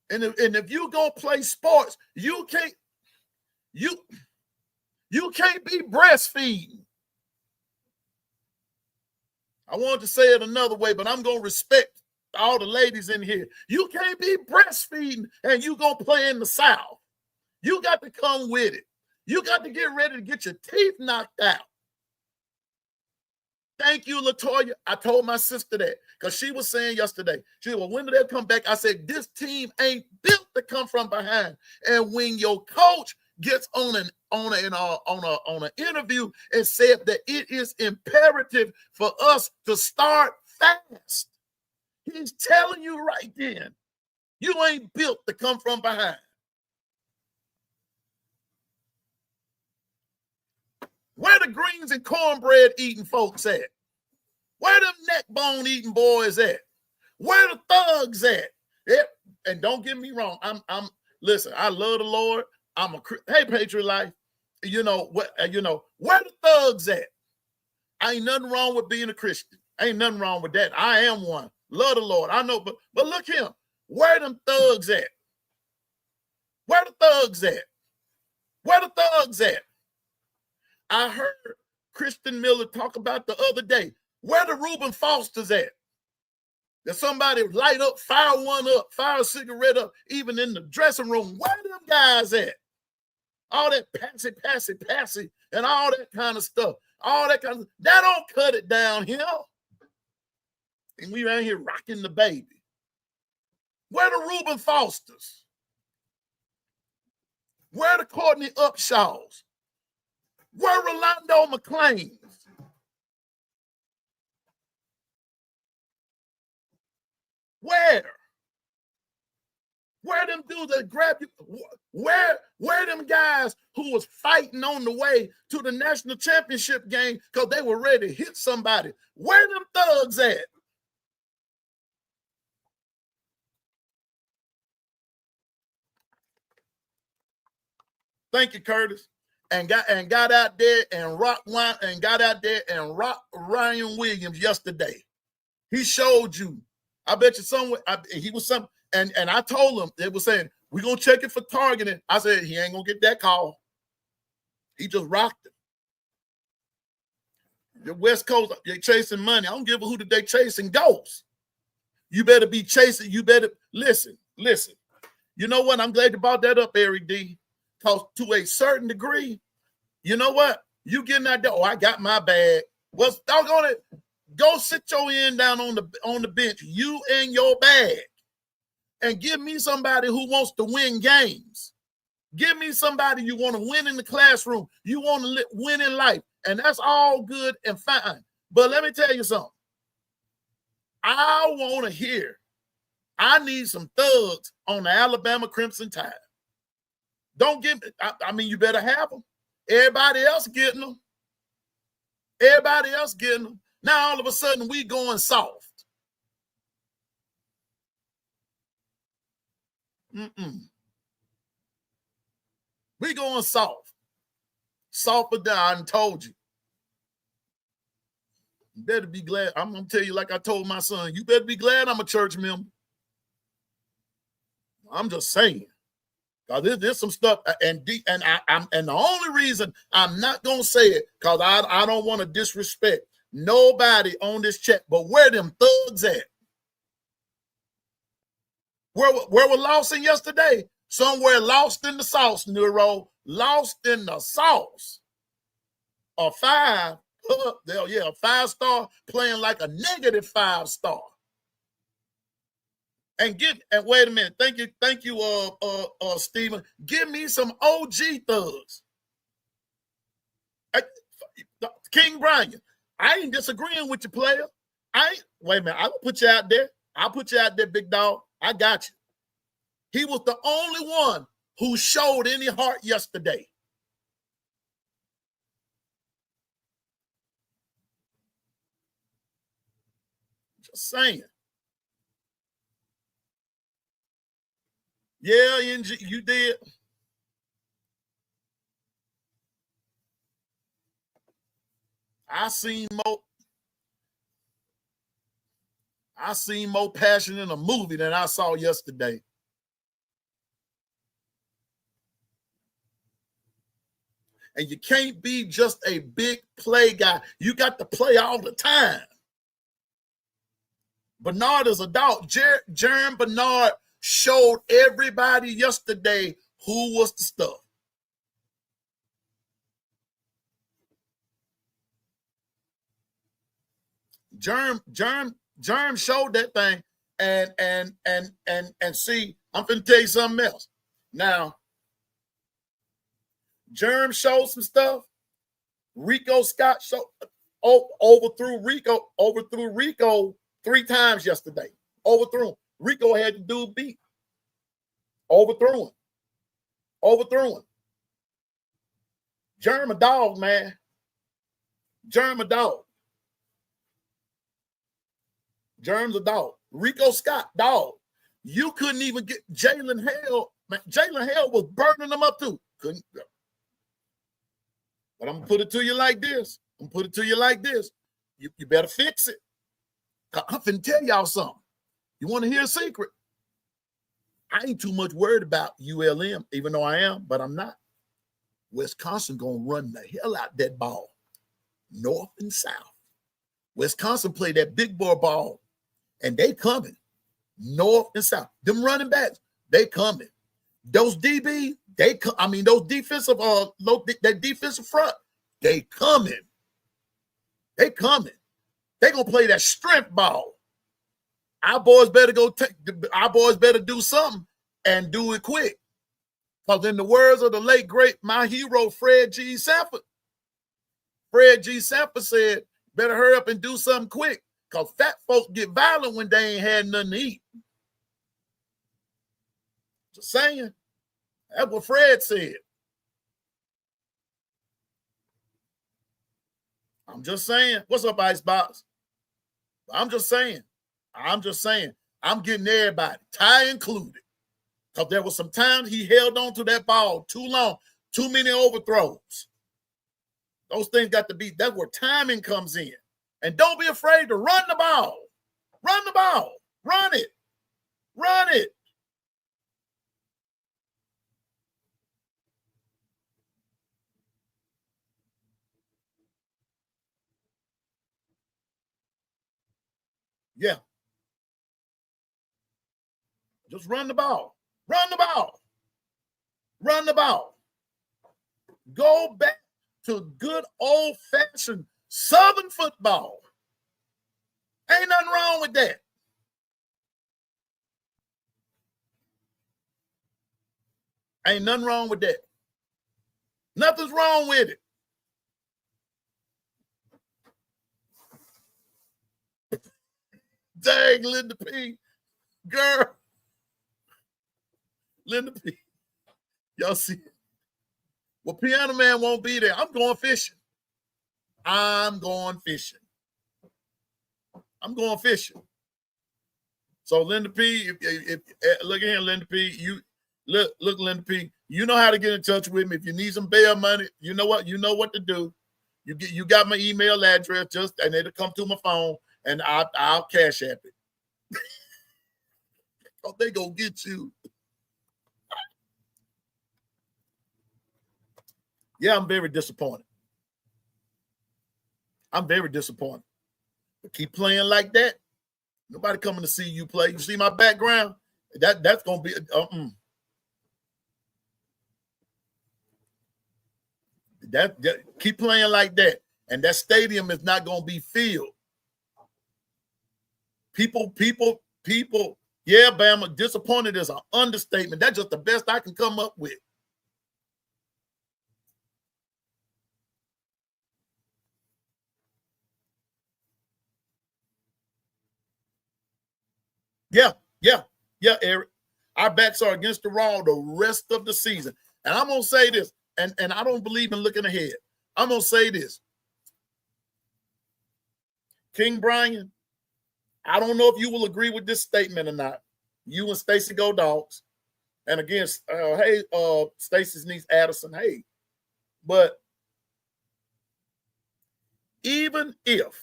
And if you go play sports, you can't be breastfeeding. I wanted to say it another way, but I'm going to respect all the ladies in here. You can't be breastfeeding and you going to play in the South. You got to come with it. You got to get ready to get your teeth knocked out. Thank you, LaToya. I told my sister that because she was saying yesterday, she said, well, when do they come back? I said, this team ain't built to come from behind. And when your coach gets on an interview and said that it is imperative for us to start fast, he's telling you right then, you ain't built to come from behind. Where the greens and cornbread eating folks at? Where them neck bone eating boys at? Where the thugs at? Yep. And don't get me wrong. Listen, I love the Lord. Hey, Patriot Life, where the thugs at? Ain't nothing wrong with being a Christian. Ain't nothing wrong with that. I am one. Love the Lord. I know, but look here. Where them thugs at? Where the thugs at? Where the thugs at? I heard Christian Miller talk about the other day. Where the Reuben Fosters at? That somebody light up, fire one up, fire a cigarette up, even in the dressing room. Where them guys at? All that passy, and all that kind of stuff. That don't cut it down here. And we around here rocking the baby. Where the Reuben Fosters? Where the Courtney Upshaws? Where Rolando McClains? Where them dudes that grab you? Where them guys who was fighting on the way to the national championship game because they were ready to hit somebody? Where them thugs at? Thank you, Curtis. And got out there and rocked Ryan Williams yesterday. He showed you. I bet you somewhere he was some, and I told him, they were saying, we're gonna check it for targeting. I said he ain't gonna get that call. He just rocked him. The West Coast, they chasing money. I don't give a who they chasing ghosts. You better be chasing, you better listen. You know what? I'm glad you brought that up, Eric D. Because to a certain degree, you know what? You getting out there, I got my bag. What's doggone it? Go sit your end down on the bench, you and your bag, and give me somebody who wants to win games. Give me somebody you want to win in the classroom. You want to win in life, and that's all good and fine. But let me tell you something. I want to hear I need some thugs on the Alabama Crimson Tide. Don't give me, I mean, you better have them. Everybody else getting them. Everybody else getting them. Now, all of a sudden, we going soft. We going soft. Softer down, I told you. You better be glad. I'm going to tell you like I told my son, you better be glad I'm a church member. I'm just saying. There's some stuff, and the only reason I'm not going to say it, because I don't want to disrespect nobody on this chat, but where them thugs at? Where were Lawson yesterday? Somewhere lost in the sauce, Neuro. Lost in the sauce. A 5, a 5-star playing like a negative 5-star. And wait a minute. Thank you, Stephen. Give me some OG thugs. King Brian, I ain't disagreeing with you, player. Wait a minute. I'll put you out there. I'll put you out there, big dog. I got you. He was the only one who showed any heart yesterday. Just saying. Yeah, you did. I seen more passion in a movie than I saw yesterday. And you can't be just a big play guy. You got to play all the time. Bernard is a dog. Jerm Bernard showed everybody yesterday who was the stuff. Germ showed that thing, and see, I'm finna tell you something else. Now, Germ showed some stuff. Rico Scott overthrew Rico 3 times yesterday. Overthrew him. Rico had the dude beat. Overthrew him. Germ a dog, man. Germ a dog. Germ's a dog. Rico Scott, dog. You couldn't even get Jalen Hale. Jalen Hale was burning them up too. Couldn't. But I'm going to put it to you like this. You better fix it. I'm finna tell y'all something. You want to hear a secret? I ain't too much worried about ULM, even though I am, but I'm not. Wisconsin going to run the hell out that ball, north and south. Wisconsin play that big boy ball, and they coming north and south. Them running backs, they coming. Those DB, those defensive, that defensive front, they coming. They coming. They gonna play that strength ball. Our boys better do something and do it quick. Because in the words of the late great, my hero, Fred G. Sanford said, better hurry up and do something quick. Because fat folks get violent when they ain't had nothing to eat. Just saying. That's what Fred said. I'm just saying. What's up, Icebox? I'm just saying. I'm getting everybody, Ty included. Because there was some time he held on to that ball too long, too many overthrows. Those things got to be, that's where timing comes in. And don't be afraid to run the ball. Run the ball. Run it. Run it. Yeah. Just run the ball. Run the ball. Run the ball. Go back to good old-fashioned Southern football. Ain't nothing wrong with that. Ain't nothing wrong with that. Nothing's wrong with it. Dang, Linda P. Girl, Linda P. Y'all see? Well, Piano Man won't be there. I'm going fishing. I'm going fishing. I'm going fishing. So Linda P, if look at here, Linda P, you look, Linda P, you know how to get in touch with me. If you need some bail money, you know what to do. You got my email address, and it'll come to my phone, and I'll cash app it. Oh, they gonna get you. Yeah, I'm very disappointed. I'm very disappointed. But keep playing like that. Nobody coming to see you play. You see my background? That's gonna be that keep playing like that, and that stadium is not gonna be filled. People. Yeah, Bama, disappointed is an understatement. That's just the best I can come up with. Yeah, Eric. Our backs are against the wall the rest of the season. And I'm going to say this, and I don't believe in looking ahead. I'm going to say this. King Brian, I don't know if you will agree with this statement or not. You and Stacy Go Dogs. And again, hey, Stacy's niece Addison, hey. But even if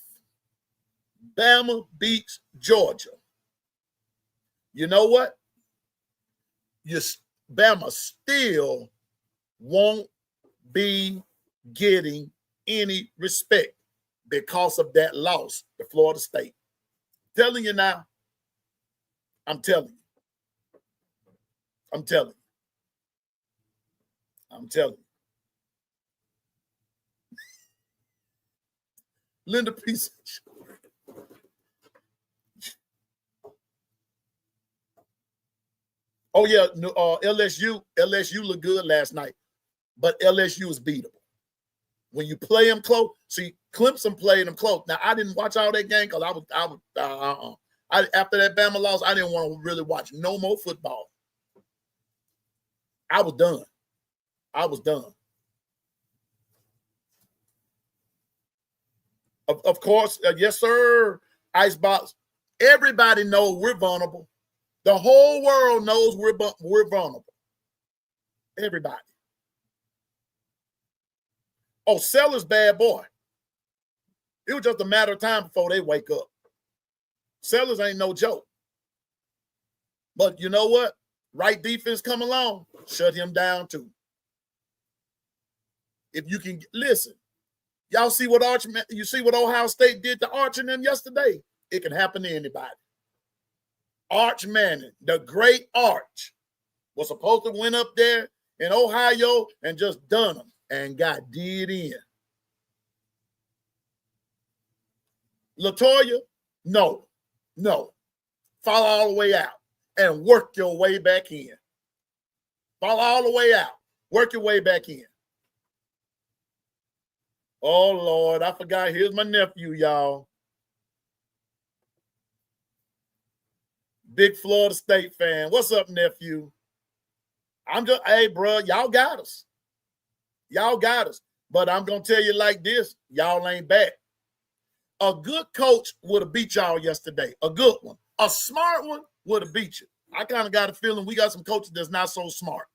Bama beats Georgia, you know what? Bama still won't be getting any respect because of that loss to Florida State. Telling you now. I'm telling you. Linda P. Oh, yeah, LSU looked good last night, but LSU is beatable. When you play them close, see, Clemson played them close. Now, I didn't watch all that game because after that Bama loss, I didn't want to really watch no more football. I was done. Of course, yes, sir, Icebox. Everybody knows we're vulnerable. The whole world knows we're vulnerable. Everybody. Oh, Sellers bad boy. It was just a matter of time before they wake up. Sellers ain't no joke. But you know what? Right defense come along, shut him down too. If you can listen, y'all see what you see what Ohio State did to Arch and them yesterday? It can happen to anybody. Arch Manning, the great Arch, was supposed to win up there in Ohio and just done them and got did in. LaToya, no. Follow all the way out and work your way back in. Follow all the way out. Work your way back in. Oh, Lord, I forgot. Here's my nephew, y'all. Big Florida State fan. What's up, nephew? Hey, bro, y'all got us. But I'm going to tell you like this. Y'all ain't bad. A good coach would have beat y'all yesterday. A good one. A smart one would have beat you. I kind of got a feeling we got some coaches that's not so smart.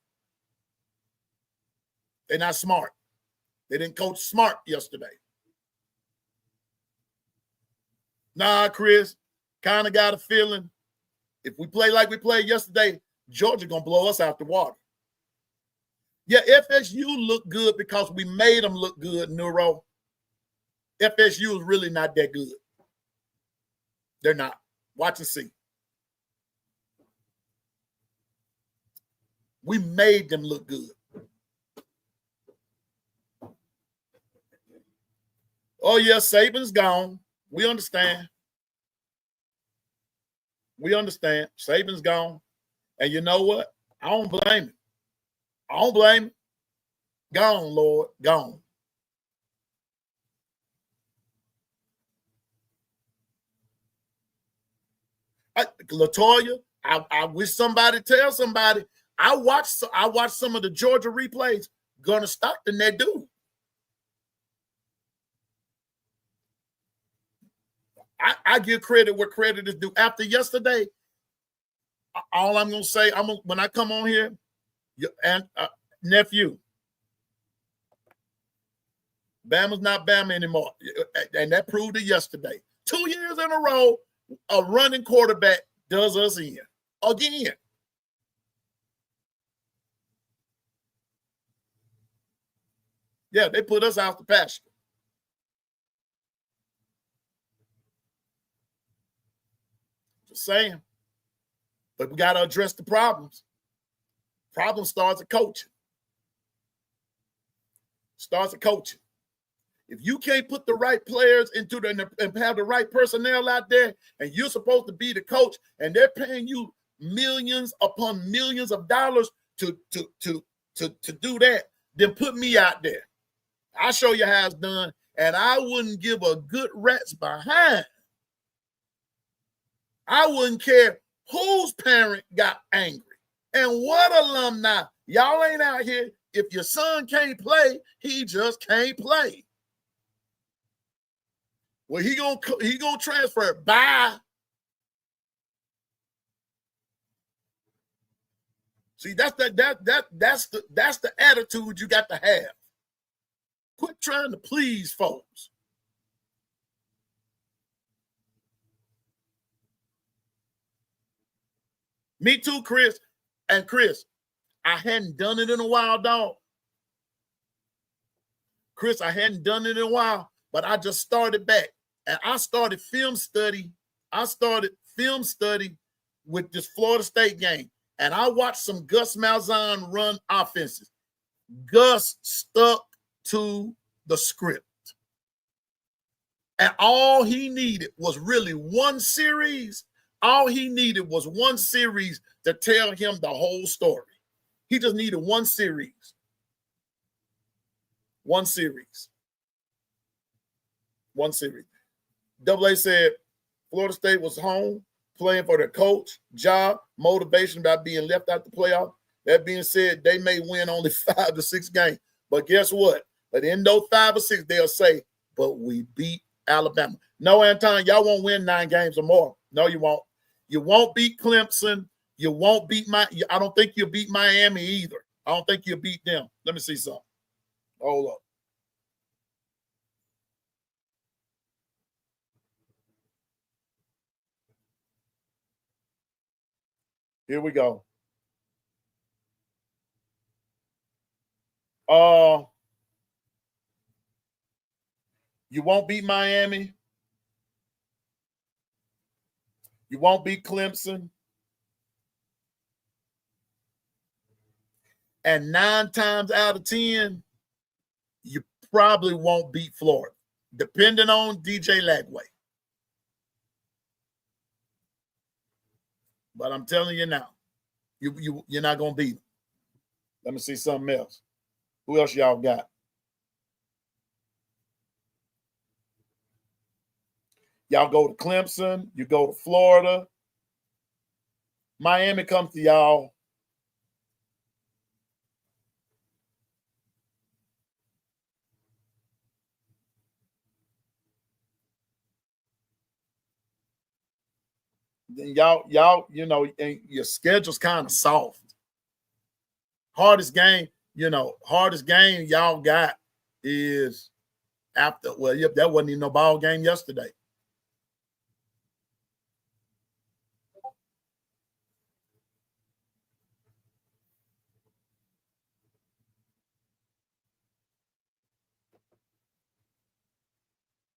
They're not smart. They didn't coach smart yesterday. Nah, Chris, kind of got a feeling if we play like we played yesterday, Georgia going to blow us out the water. Yeah, FSU looked good because we made them look good, Neuro. FSU is really not that good. They're not. Watch and see. We made them look good. Oh, yeah, Saban's gone. We understand. Saban's gone. And you know what? I don't blame him. Gone, Lord. Gone. LaToya, I wish somebody tell somebody. I watched some of the Georgia replays. Gunnar Stockton, that dude. I give credit where credit is due. After yesterday, all I'm gonna say, when I come on here, nephew, Bama's not Bama anymore, and that proved it yesterday. 2 years in a row, a running quarterback does us in again. Yeah, they put us out the pasture. Just saying. But we got to address the problems. Problem starts at coaching. Starts at coaching. If you can't put the right players into and have the right personnel out there, and you're supposed to be the coach, and they're paying you millions upon millions of dollars to do that, then put me out there. I'll show you how it's done, and I wouldn't give a good rat's behind. I wouldn't care whose parent got angry and what alumni. Y'all ain't out here. If your son can't play, he just can't play. Well, he gonna transfer. Bye. See, that's the attitude you got to have. Quit trying to please folks. Me too, Chris. And Chris, I hadn't done it in a while, dog. Chris, I hadn't done it in a while, but I just started back. And I started film study. With this Florida State game. And I watched some Gus Malzahn run offenses. Gus stuck to the script. And all he needed was really one series. All he needed was one series to tell him the whole story. He just needed one series. One series. One series. Double A said Florida State was home, playing for their coach, job, motivation by being left out the playoff. That being said, they may win only 5 to 6 games. But guess what? But in those 5 or 6, they'll say, but we beat Alabama. No, Anton, y'all won't win 9 games or more. No, you won't. You won't beat Clemson. You won't beat I don't think you'll beat Miami either. I don't think you'll beat them. Let me see something. Hold up. Here we go. You won't beat Miami. You won't beat Clemson. And 9 times out of 10, you probably won't beat Florida, depending on DJ Lagway. But I'm telling you now, you're not going to beat them. Let me see something else. Who else y'all got? Y'all go to Clemson. You go to Florida. Miami comes to y'all. Then y'all, your schedule's kind of soft. Hardest game y'all got is after. Well, yep, that wasn't even no ball game yesterday.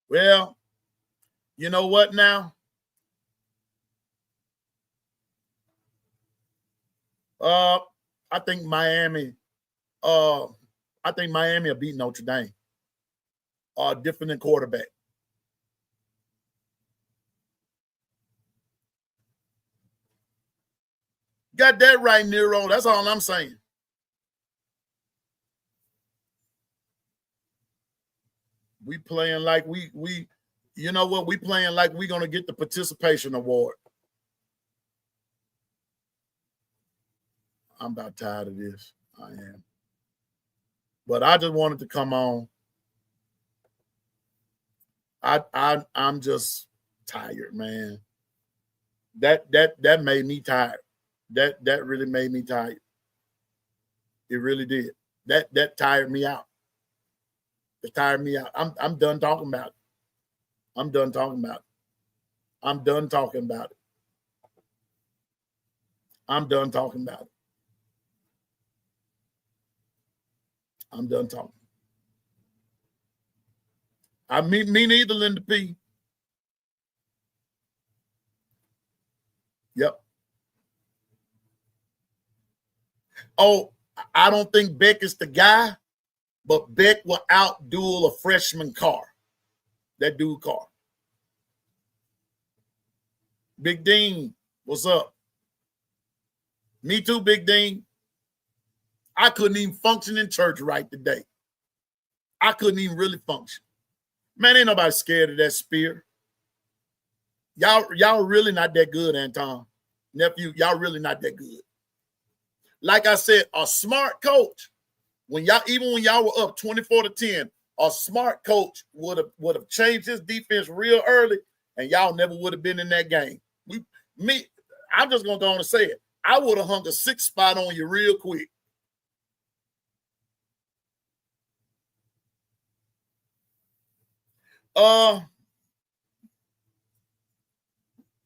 Well, you know what now? I think Miami will beat Notre Dame. Different than quarterback. Got that right, Nero. That's all I'm saying. We playing like we you know what? We playing like we're gonna get the participation award. I'm about tired of this. I am. But I just wanted to come on. I'm just tired, man. That made me tired. That really made me tired. It really did. That tired me out. It tired me out. I'm done talking about it. I'm done talking about it. I'm done talking about it. I'm done talking about it. I'm done talking. Me neither, Linda P. Yep. Oh, I don't think Beck is the guy, but Beck will outduel a freshman car. That dude car. Big Dean, what's up? Me too, Big Dean. I couldn't even function in church right today. I couldn't even really function. Man, ain't nobody scared of that spear. Y'all really not that good, Anton. Nephew, y'all really not that good. Like I said, a smart coach, when y'all were up 24-10, a smart coach would have changed his defense real early, and y'all never would have been in that game. I'm just gonna go on and say it. I would have hung a 6 spot on you real quick.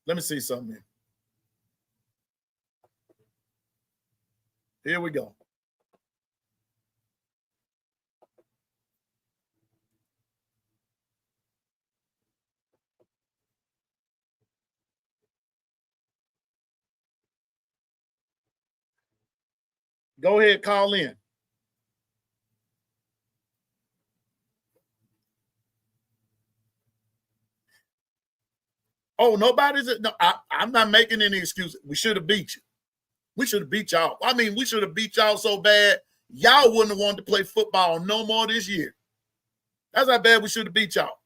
Let me see something here. Here we go. Go ahead, call in. Oh, nobody's. No, I'm not making any excuses. We should have beat you. We should have beat y'all. I mean, we should have beat y'all so bad, y'all wouldn't have wanted to play football no more this year. That's how bad we should have beat y'all.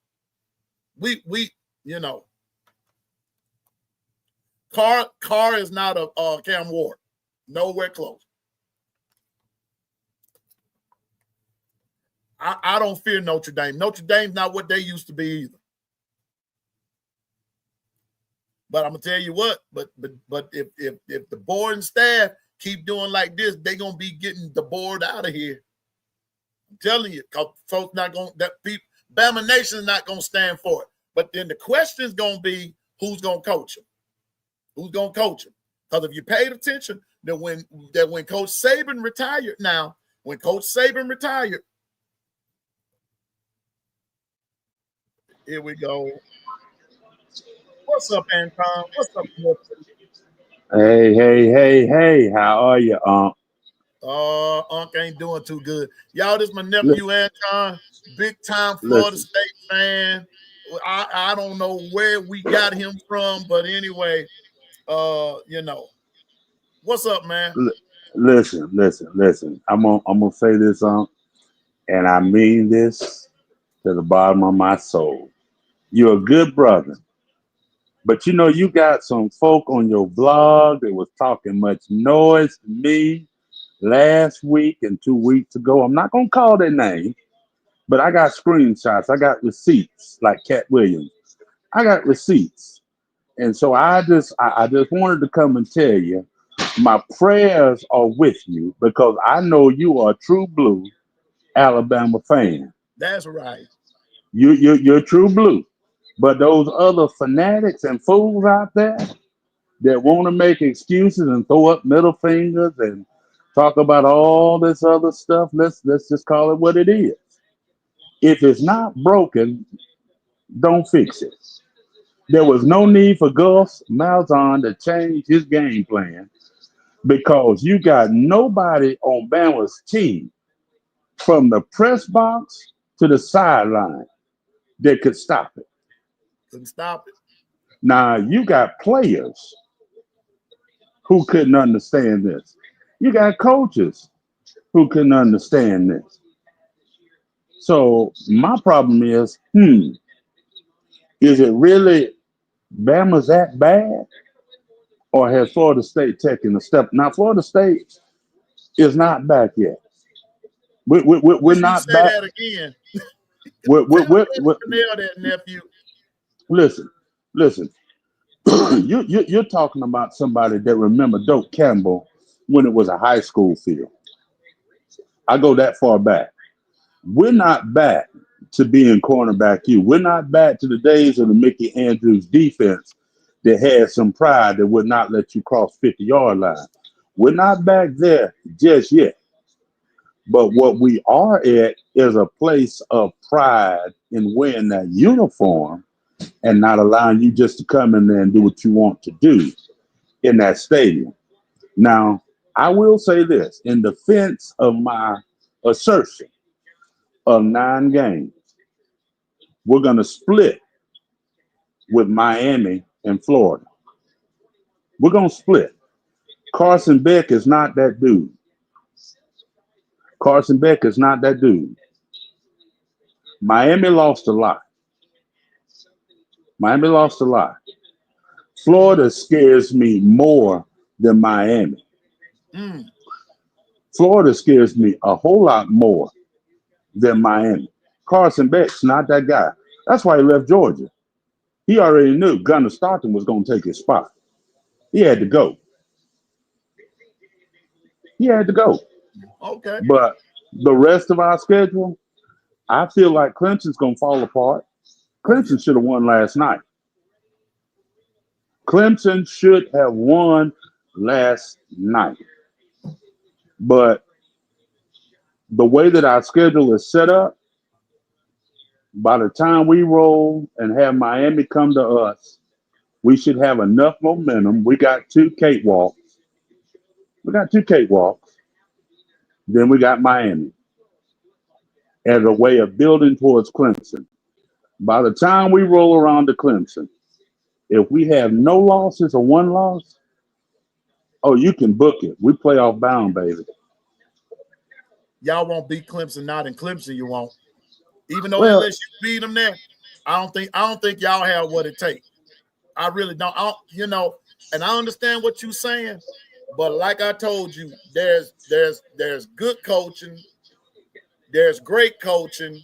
We, you know, Carr is not a Cam Ward. Nowhere close. I don't fear Notre Dame. Notre Dame's not what they used to be either. But I'm gonna tell you what. But if the board and staff keep doing like this, they're gonna be getting the board out of here. I'm telling you, because folks not gonna Bama Nation is not gonna stand for it. But then the question is gonna be who's gonna coach them? Who's gonna coach them? Because if you paid attention, that when Coach Saban retired, when Coach Saban retired, here we go. What's up, Anton? What's up, Milton? Hey, how are you, Unc ain't doing too good. Y'all, this my Li- nephew, Anton, big time Florida Listen, State fan. I don't know where we got him from, but anyway, what's up, man? li- listen. I'm gonna say this, and I mean this to the bottom of my soul. You're a good brother, but you got some folk on your blog that was talking much noise to me last week and 2 weeks ago. I'm not gonna call their name, but I got screenshots. I got receipts, like Cat Williams. I got receipts. And so I just wanted to come and tell you, my prayers are with you because I know you are a true blue Alabama fan. That's right. You're true blue. But those other fanatics and fools out there that want to make excuses and throw up middle fingers and talk about all this other stuff, let's just call it what it is. If it's not broken, don't fix it. There was no need for Gus Malzahn to change his game plan because you got nobody on Bama's team from the press box to the sideline that could stop it. Couldn't stop it. Now you got players who couldn't understand this. You got coaches who couldn't understand this. So my problem is it really Bama's that bad? Or has Florida State taken a step? Now, Florida State is not back yet. We're When you not say back. that again, We're, tell we're, Mr. we're, Fennell that, nephew. listen. You're talking about somebody that remember Doak Campbell when it was a high school field. I go that far back. We're not back to being cornerback you. We're not back to the days of the Mickey Andrews defense that had some pride that would not let you cross 50-yard line. We're not back there just yet. But what we are at is a place of pride in wearing that uniform and not allowing you just to come in there and do what you want to do in that stadium. Now, I will say this in defense of my assertion of 9 games, we're going to split with Miami and Florida. We're going to split. Carson Beck is not that dude. Carson Beck is not that dude. Miami lost a lot. Miami lost a lot. Florida scares me more than Miami. Mm. Florida scares me a whole lot more than Miami. Carson Beck's not that guy. That's why he left Georgia. He already knew Gunnar Stockton was going to take his spot. He had to go. He had to go. Okay. But the rest of our schedule, I feel like Clemson's going to fall apart. Clemson should have won last night. Clemson should have won last night. But the way that our schedule is set up, by the time we roll and have Miami come to us, we should have enough momentum. We got 2 cakewalks. Then we got Miami as a way of building towards Clemson. By the time we roll around to Clemson, if we have no losses or 1 loss, oh, you can book it. We playoff bound, baby. Y'all won't beat Clemson, not in Clemson. You won't. Even though Well, unless you beat them there, I don't think y'all have what it takes. I really don't. And I understand what you're saying, but like I told you, there's good coaching, there's great coaching,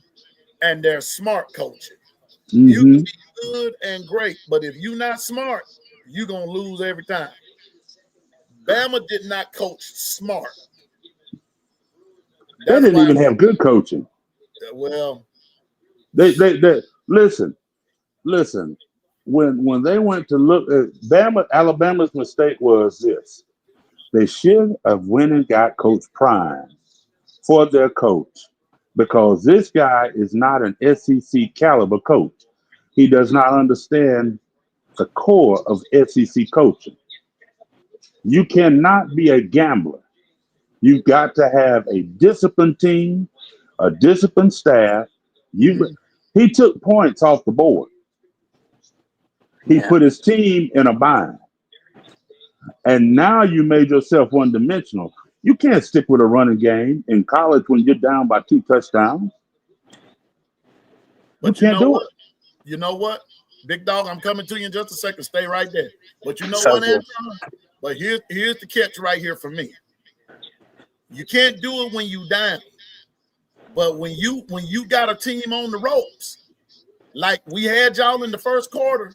and there's smart coaching. You can be good and great, but if you're not smart, you're gonna lose every time. Bama did not coach smart. They That's didn't why. even have good coaching. Well, They listen. When they went to look at Alabama's mistake was this. They should have went and got Coach Prime for their coach because this guy is not an SEC caliber coach. He does not understand the core of SEC coaching. You cannot be a gambler. You've got to have a disciplined team, a disciplined staff. He took points off the board. He put his team in a bind. And now you made yourself one-dimensional. You can't stick with a running game in college when you're down by 2 touchdowns. But you know what? You know what? Big dog, I'm coming to you in just a second. Stay right there. But you know what, Anton? But here's the catch right here for me. You can't do it when you down. But when you got a team on the ropes, like we had y'all in the first quarter,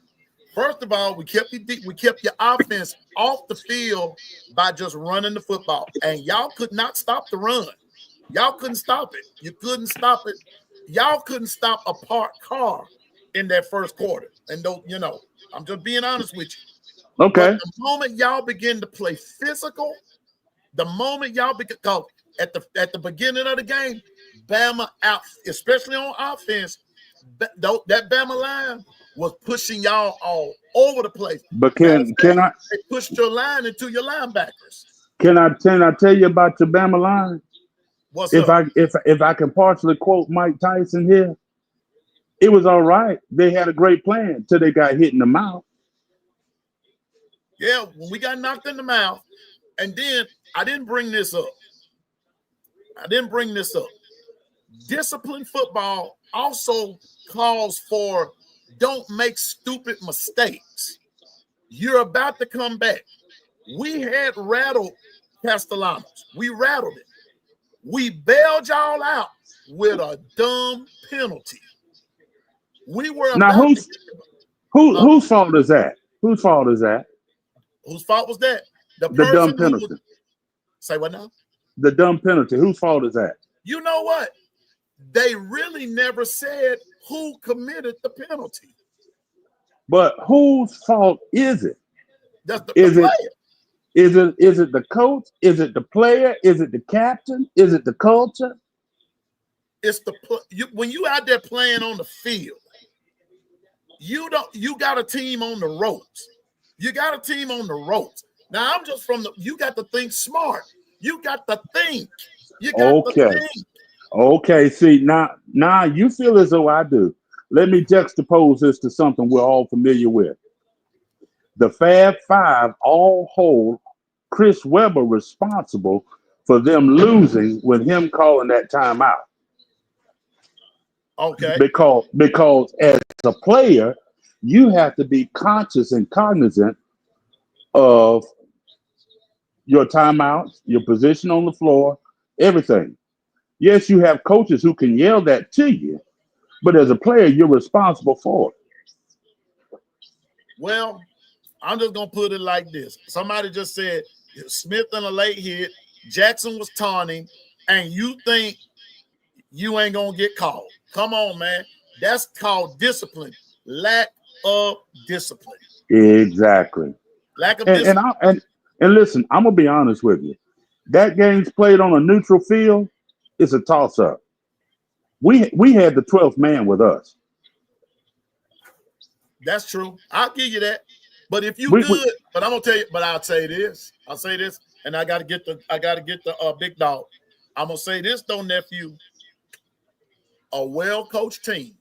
first of all, we kept your offense off the field by just running the football. And y'all could not stop the run. Y'all couldn't stop it. You couldn't stop it. Y'all couldn't stop a parked car in that first quarter. And don't, I'm just being honest with you. Okay. But the moment y'all begin to play physical, the moment y'all begin, because at the beginning of the game, Bama out, especially on offense, that Bama line was pushing y'all all over the place. But can I? They pushed your line into your linebackers. Can I tell you about your Bama line? What's up? If I can partially quote Mike Tyson here, it was all right. They had a great plan until they got hit in the mouth. Yeah, when we got knocked in the mouth, and then I didn't bring this up. Disciplined football also calls for don't make stupid mistakes. You're about to come back. We had rattled Castellanos. We rattled it. We bailed y'all out with a dumb penalty. We were Now, about to whose fault is that? Whose fault is that? whose fault was that? The The dumb person who penalty. was, say what now? The dumb penalty. Whose fault is that? You know what? They really never said who committed the penalty. But whose fault is it? That's the Is it player. is it the coach? Is it the player? Is it the captain? Is it the culture? It's when you out there playing on the field, you got a team on the ropes. You got a team on the ropes. Now I'm just you got to think smart. You got to think. You got to think. Okay. See, now you feel as though I do. Let me juxtapose this to something we're all familiar with. The Fab Five all hold Chris Webber responsible for them losing with him calling that timeout. Okay. Because as a player, you have to be conscious and cognizant of your timeouts, your position on the floor, everything. Yes, you have coaches who can yell that to you, but as a player, you're responsible for it. Well, I'm just going to put it like this. Somebody just said Smith in a late hit, Jackson was taunting, and you think you ain't going to get called. Come on, man. That's called discipline. Lack of discipline. Exactly. Lack of discipline. And listen, I'm going to be honest with you. That game's played on a neutral field. It's a toss-up. We had the 12th man with us. That's true. I'll give you that. But if you good, but I'm gonna tell you, but I'll say this. I'll say this, and I gotta get the big dog. I'm gonna say this though, nephew. A well-coached team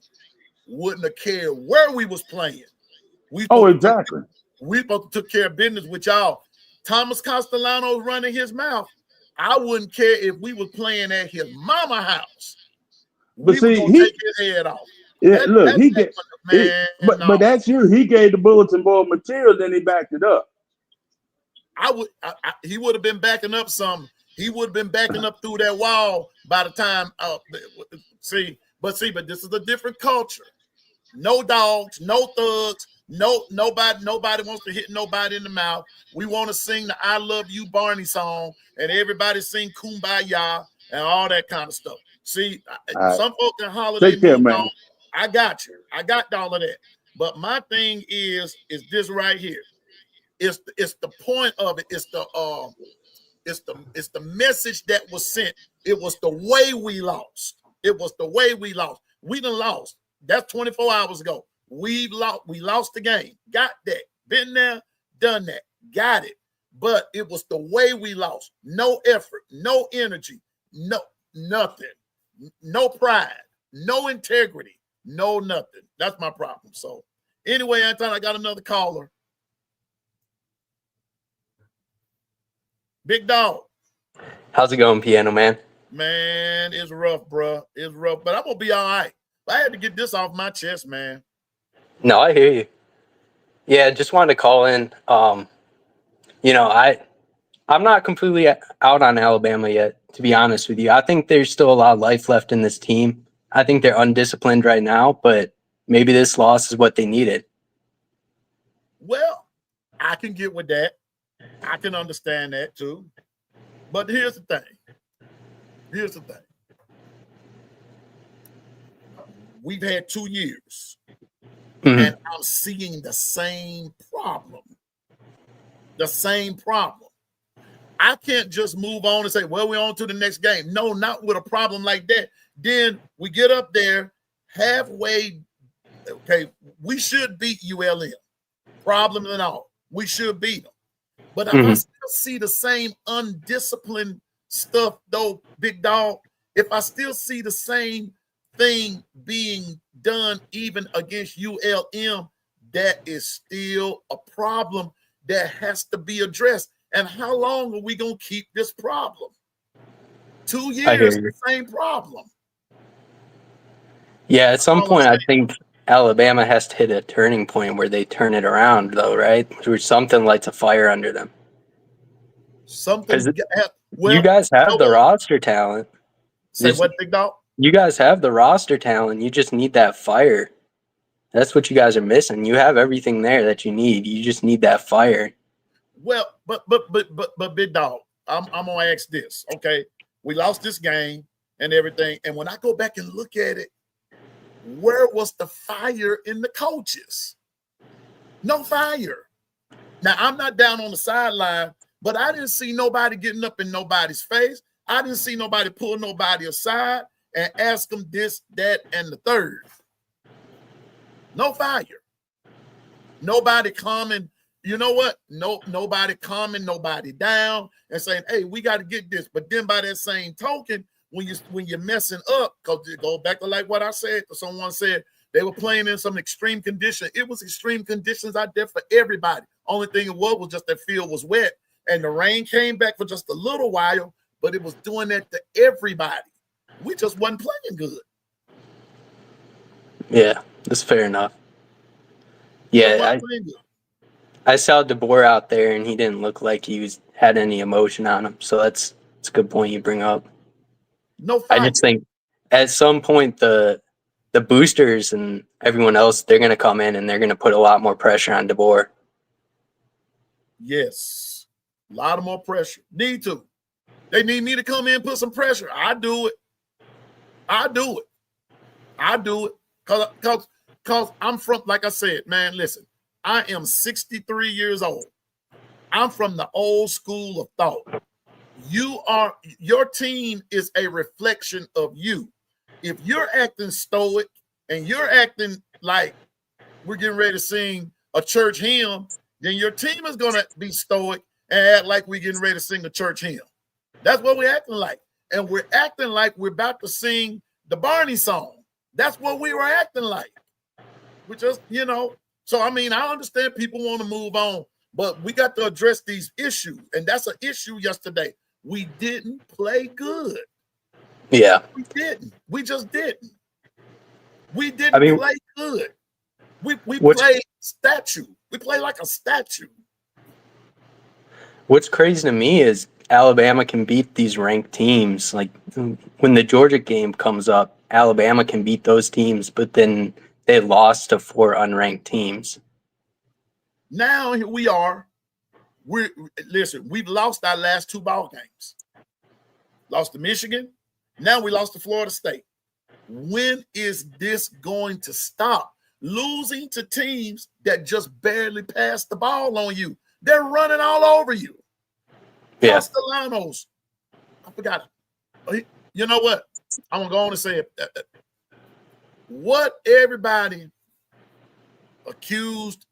wouldn't have cared where we was playing. Exactly. We both took care of business with y'all. Thomas Castellano running his mouth. I wouldn't care if we was playing at his mama house. But we were gonna take his head off. But that's you. He gave the bulletin board material, then he backed it up. He would have been backing up some. He would have been backing up through that wall by the time. But this is a different culture. No dogs, no thugs, nobody wants to hit nobody in the mouth. We want to sing the "I Love You" Barney song, and everybody sing "Kumbaya" and all that kind of stuff. See, some folks in holiday mood, man. I got you. I got all of that. But my thing is this right here. It's the point of it. It's the message that was sent. It was the way we lost. It was the way we lost. We done lost. That's 24 hours ago. We lost the game. Got that. Been there, done that. Got it. But it was the way we lost. No effort, no energy, no nothing. No pride, no integrity, no nothing. That's my problem. So anyway, Anton, I got another caller. Big dog. How's it going, Piano Man? Man, it's rough, bro. It's rough, but I'm going to be all right. I had to get this off my chest, man. No, I hear you. Yeah, just wanted to call in. I'm not completely out on Alabama yet, to be honest with you. I think there's still a lot of life left in this team. I think they're undisciplined right now, but maybe this loss is what they needed. Well, I can get with that. I can understand that too. But here's the thing. We've had 2 years, and I'm seeing the same problem. The same problem. I can't just move on and say, well, we're on to the next game. No, not with a problem like that. Then we get up there halfway. Okay, we should beat ULM. Problem and all. We should beat them. But if I still see the same undisciplined stuff, though, big dog, if I still see the same thing being done even against ULM, that is still a problem that has to be addressed. And how long are we going to keep this problem? 2 years, the same problem. Yeah, at some point, I think Alabama has to hit a turning point where they turn it around, though, right? Where something lights a fire under them. Something. You guys have the roster talent. Say what, big dog? You guys have the roster talent. You just need that fire. That's what you guys are missing. You have everything there that you need. You just need that fire. Well, but big dog, I'm gonna ask this. Okay, we lost this game and everything, and when I go back and look at it, where was the fire in the coaches? No fire. Now I'm not down on the sideline, but I didn't see nobody getting up in nobody's face. I didn't see nobody pull nobody aside and ask them this, that, and the third. No fire. Nobody coming. You know what? Nobody calming nobody down and saying, "Hey, we got to get this." But then by that same token, when you're messing up, because it go back to like what I said, someone said they were playing in some extreme condition. It was extreme conditions out there for everybody. Only thing it was just that field was wet, and the rain came back for just a little while, but it was doing that to everybody. We just wasn't playing good. Yeah, that's fair enough. Yeah, I saw DeBoer out there, and he didn't look like he had any emotion on him. So that's a good point you bring up. No fire. I just think at some point the boosters and everyone else, they're going to come in and they're going to put a lot more pressure on DeBoer. Yes, a lot of more pressure. Need to. They need me to come in and put some pressure. I do it. Because I'm from, like I said, man, listen, I am 63 years old. I'm from the old school of thought. Your team is a reflection of you. If you're acting stoic and you're acting like we're getting ready to sing a church hymn, then your team is going to be stoic and act like we're getting ready to sing a church hymn. That's what we're acting like. And we're acting like we're about to sing the Barney song. That's what we were acting like. We just, so I mean, I understand people want to move on, but we got to address these issues. And that's an issue yesterday. We didn't play good. Yeah. We didn't. We just didn't. We didn't play good. We played statue. We play like a statue. What's crazy to me is Alabama can beat these ranked teams. Like when the Georgia game comes up, Alabama can beat those teams, but then they lost to 4 unranked teams. Now here we are. We've lost our last 2 ball games. Lost to Michigan. Now we lost to Florida State. When is this going to stop? Losing to teams that just barely pass the ball on you. They're running all over you. Yeah. Castellanos. I forgot it. You know what? I'm going to go on and say it. What everybody accused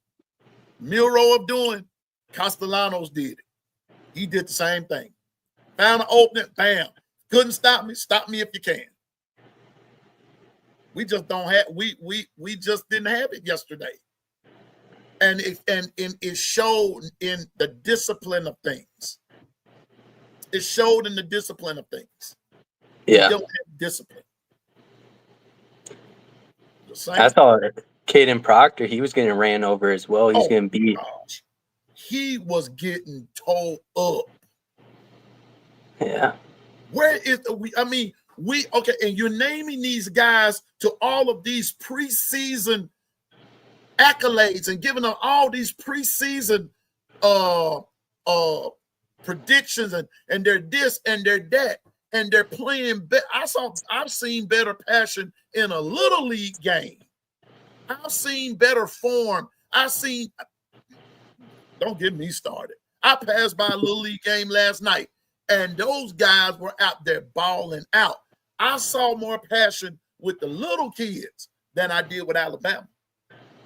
Milroe of doing, Castellanos did it. He did the same thing. Found an opening, bam. Couldn't stop me. Stop me if you can. We just don't have. We just didn't have it yesterday, and it showed in the discipline of things. It showed in the discipline of things. Yeah, we don't have discipline. I saw Caden Proctor. He was getting ran over as well. He's getting beat. Gosh. He was getting towed up. Yeah. Where is okay, and you're naming these guys to all of these preseason accolades and giving them all these preseason predictions and they're this and they're that and they're playing I've seen better passion in a little league game. I've seen better form. Don't get me started. I passed by a little league game last night and those guys were out there balling out. I saw more passion with the little kids than I did with Alabama.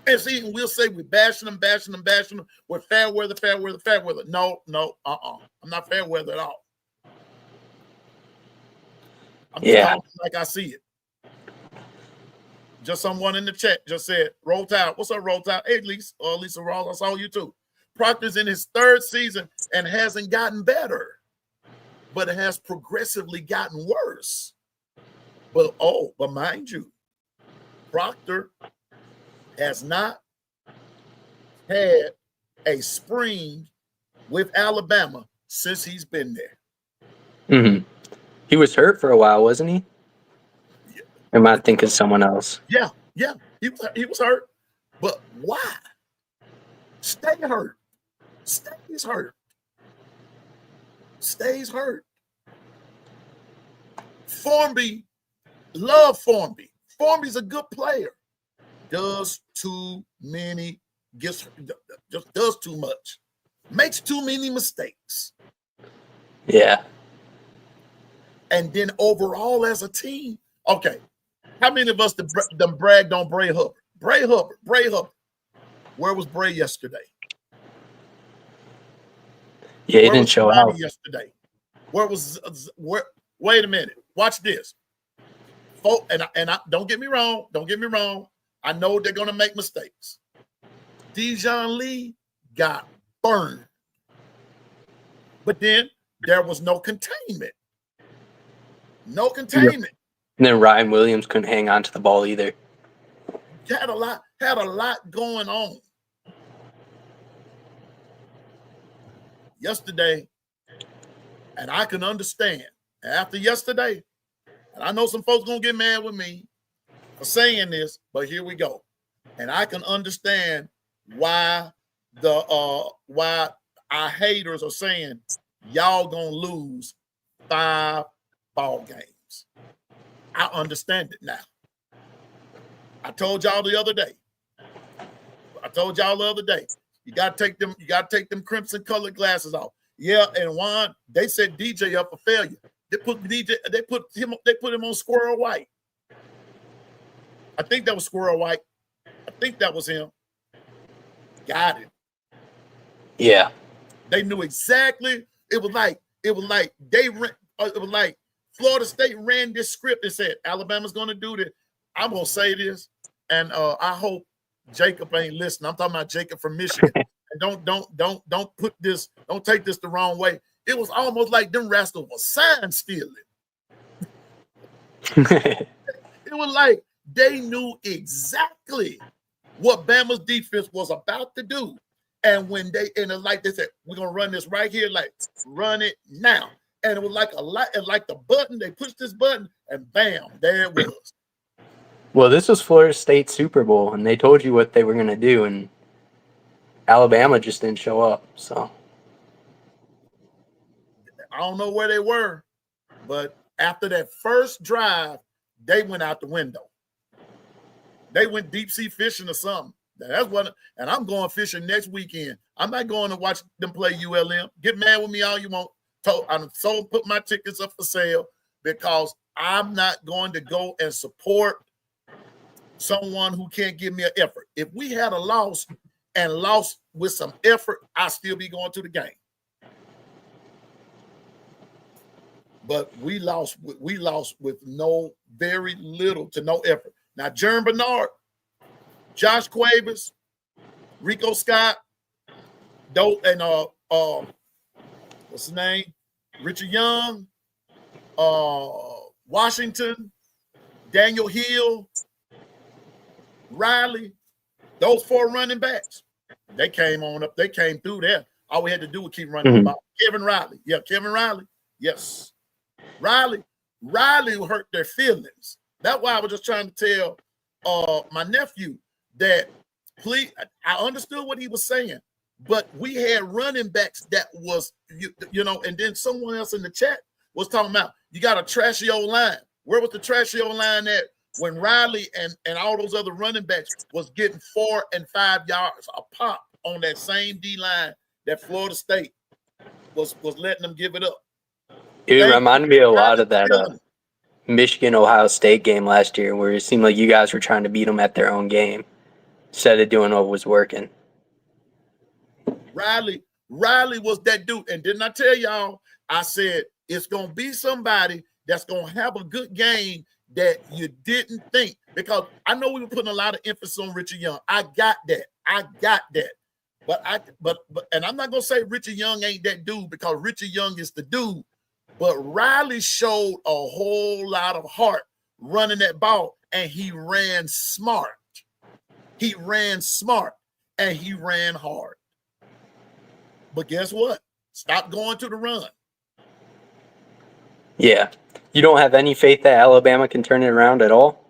And see, we'll say we're bashing them. We're fair weather. No, I'm not fair weather at all. I'm just talking like I see it. Just someone in the chat just said, Roll Tide. What's up, Roll Tide? Hey, Lisa Rawls, I saw you too. Proctor's in his 3rd season and hasn't gotten better, but it has progressively gotten worse. But mind you, Proctor has not had a spring with Alabama since he's been there. Mm-hmm. He was hurt for a while, wasn't he? Or am I thinking someone else? Yeah, he was hurt. But why? Stay hurt. Stays hurt. Stays hurt. Formby, love Formby. Formby's a good player. Does too many, just does too much. Makes too many mistakes. Yeah. And then overall as a team, okay, how many of us them bragged on Bray Hubbard? Bray Hubbard. Where was Bray yesterday? Yeah, he Where didn't was show Ronnie out. yesterday? Where? Wait a minute. Watch this. And I don't get me wrong. Don't get me wrong. I know they're gonna make mistakes. Dijon Lee got burned, but then there was no containment. No containment. And then Ryan Williams couldn't hang on to the ball either. Had a lot going on. Yesterday, and I can understand after yesterday, and I know some folks gonna get mad with me for saying this, but here we go. And I can understand why why our haters are saying y'all gonna lose 5 ball games. I understand it now. I told y'all the other day. You gotta take them crimson colored glasses off. Yeah, and Juan, they set DJ up for failure. They put him on Squirrel White. I think that was Squirrel White. I think that was him. Got it. Yeah. They knew exactly. It was like Florida State ran this script and said Alabama's going to do this. I'm going to say this, and I hope Jacob ain't listening. I'm talking about Jacob from Michigan. And don't put this. Don't take this the wrong way. It was almost like them rascals were sign stealing. It was like they knew exactly what Bama's defense was about to do. And when they said, we're gonna run this right here, like run it now. And it was like the button, they pushed this button, and bam, there it was. Well, this was Florida State Super Bowl, and they told you what they were gonna do, and Alabama just didn't show up. So I don't know where they were, but after that first drive, they went out the window. They went deep sea fishing or something. That's what, and I'm going fishing next weekend. I'm not going to watch them play ULM. Get mad with me all you want. I'm put my tickets up for sale because I'm not going to go and support someone who can't give me an effort. If we had a loss and lost with some effort, I'd still be going to the game. But we lost with very little to no effort. Now, Jerm Bernard, Josh Cuevas, Rico Scott, and what's his name? Richard Young, Washington, Daniel Hill, Riley, those 4 running backs, they came on up. They came through there. All we had to do was keep running the ball. Kevin Riley. Yeah, Kevin Riley. Yes. Riley hurt their feelings. That's why I was just trying to tell my nephew that I understood what he was saying, but we had running backs that was, and then someone else in the chat was talking about you got a trashy old line. Where was the trashy old line at when Riley and all those other running backs was getting 4 and 5 yards a pop on that same D line that Florida State was letting them give it up? it reminded me a lot of that Michigan-Ohio State game last year where it seemed like you guys were trying to beat them at their own game instead of doing what was working. Riley was that dude. And didn't I tell y'all, I said, it's going to be somebody that's going to have a good game that you didn't think. Because I know we were putting a lot of emphasis on Richard Young. I got that. But and I'm not going to say Richard Young ain't that dude because Richard Young is the dude. But Riley showed a whole lot of heart running that ball, and he ran smart. And he ran hard. But guess what? Stop going to the run. Yeah. You don't have any faith that Alabama can turn it around at all?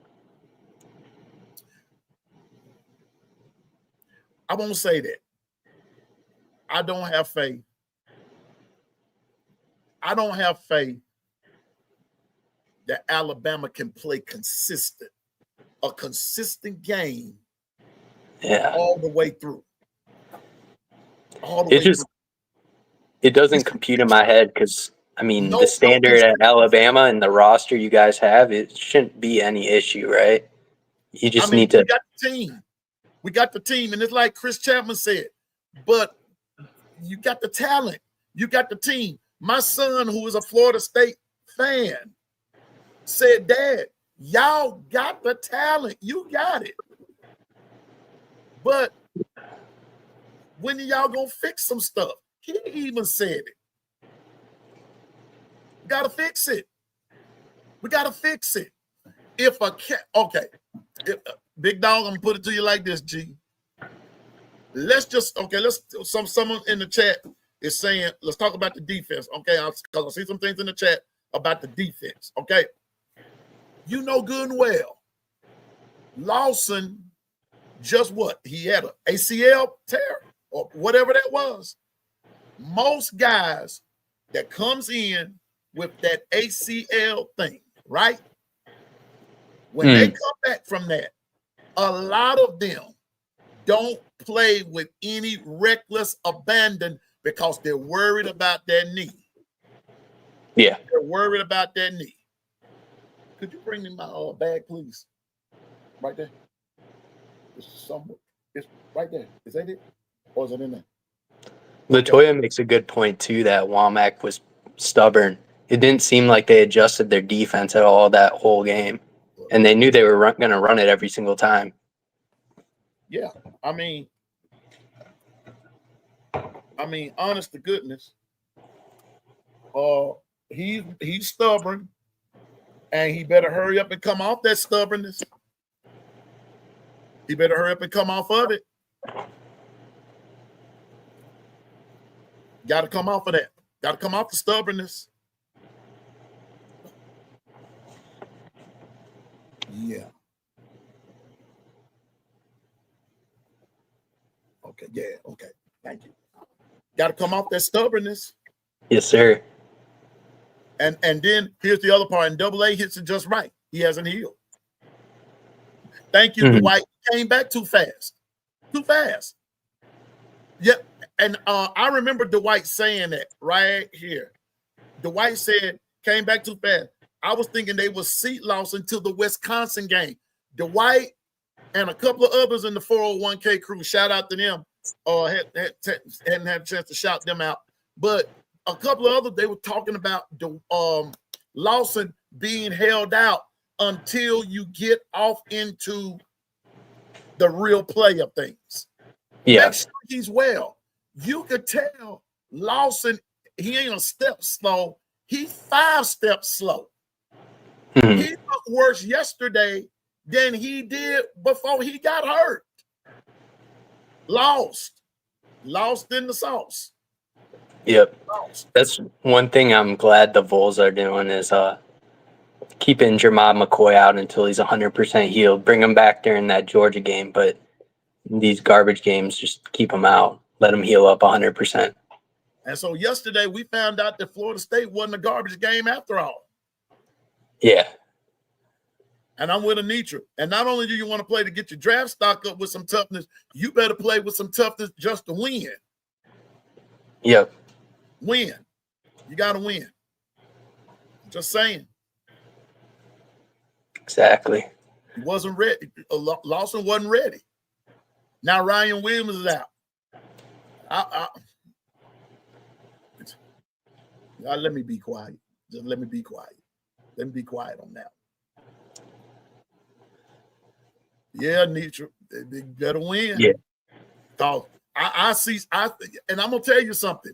I won't say that. I don't have faith. I don't have faith that Alabama can play a consistent game all the way through. It doesn't compute in my head because, I mean, No, the standard at Alabama and the roster you guys have, it shouldn't be any issue, right? You just need to. We got the team. We got the team. And it's like Chris Chapman said, but you got the talent. You got the team. My son, who is a Florida State fan, said, Dad, y'all got the talent. You got it. But when y'all gonna fix some stuff? He even said it. We gotta fix it. We gotta fix it. Big dog, I'm gonna put it to you like this, G. Someone in the chat is saying, let's talk about the defense. Okay, because I see some things in the chat about the defense. Okay. You know good and well, Lawson just what? He had an ACL tear or whatever that was. Most guys that comes in with that ACL thing, right? When they come back from that, a lot of them don't play with any reckless abandon because they're worried about their knee. Yeah. They're worried about their knee. Could you bring me my bag, please? Right there. It's right there. Is that it? Or is it in there? Latoya makes a good point, too, that Womack was stubborn. It didn't seem like they adjusted their defense at all that whole game. And they knew they were going to run it every single time. Yeah. I mean, honest to goodness, he's stubborn, and he better hurry up and come off that stubbornness. He better hurry up and come off of it. Got to come off of that. Got to come off the stubbornness. Yeah. Okay. Yeah. Okay. Thank you. Got to come off that stubbornness. Yes, sir. And then here's the other part. And Double A hits it just right. He hasn't healed. Thank you, Dwight. Came back too fast. Too fast. Yeah. And I remember Dwight saying that right here. Dwight said, came back too fast. I was thinking they would seat Lawson until the Wisconsin game. Dwight and a couple of others in the 401k crew, shout out to them. Hadn't had a chance to shout them out. But a couple of others, they were talking about Lawson being held out until you get off into the real play of things. Yeah. Make sure he's well. You could tell Lawson, he ain't a step slow. He's 5 steps slow. He looked worse yesterday than he did before he got hurt. Lost in the sauce. Yep. That's one thing I'm glad the Vols are doing is keeping Jermod McCoy out until he's 100% healed. Bring him back during that Georgia game, but these garbage games, just keep him out. Let him heal up 100%. And so yesterday we found out that Florida State wasn't a garbage game after all. Yeah. And I'm with Anitra. And not only do you want to play to get your draft stock up with some toughness, you better play with some toughness just to win. Yep. Win. You got to win. Just saying. Exactly. He wasn't ready. Lawson wasn't ready. Now Ryan Williams is out. Let me be quiet. Just let me be quiet. Let me be quiet on that. Yeah, Nietzsche, they better win. Yeah. Cause and I'm gonna tell you something.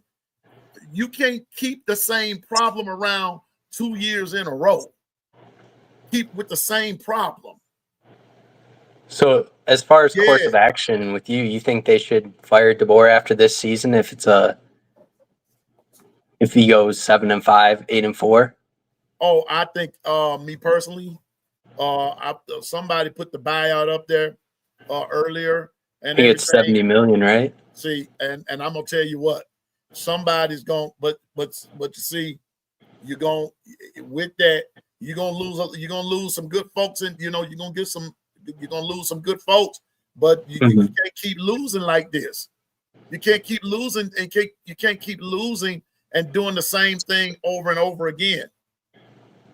You can't keep the same problem around 2 years in a row. Keep with the same problem. So, as far as course of action with you think they should fire DeBoer after this season if it's a if he goes 7-5, 8-4? Oh, I think me personally, somebody put the buyout up there earlier I and think it's everything. 70 million, right? See, and I'm gonna tell you what, somebody's going, but you see, you're going with that, you're gonna lose some good folks, and you're gonna lose some good folks, but you can't keep losing like this. You can't keep losing, and you can't keep losing and doing the same thing over and over again.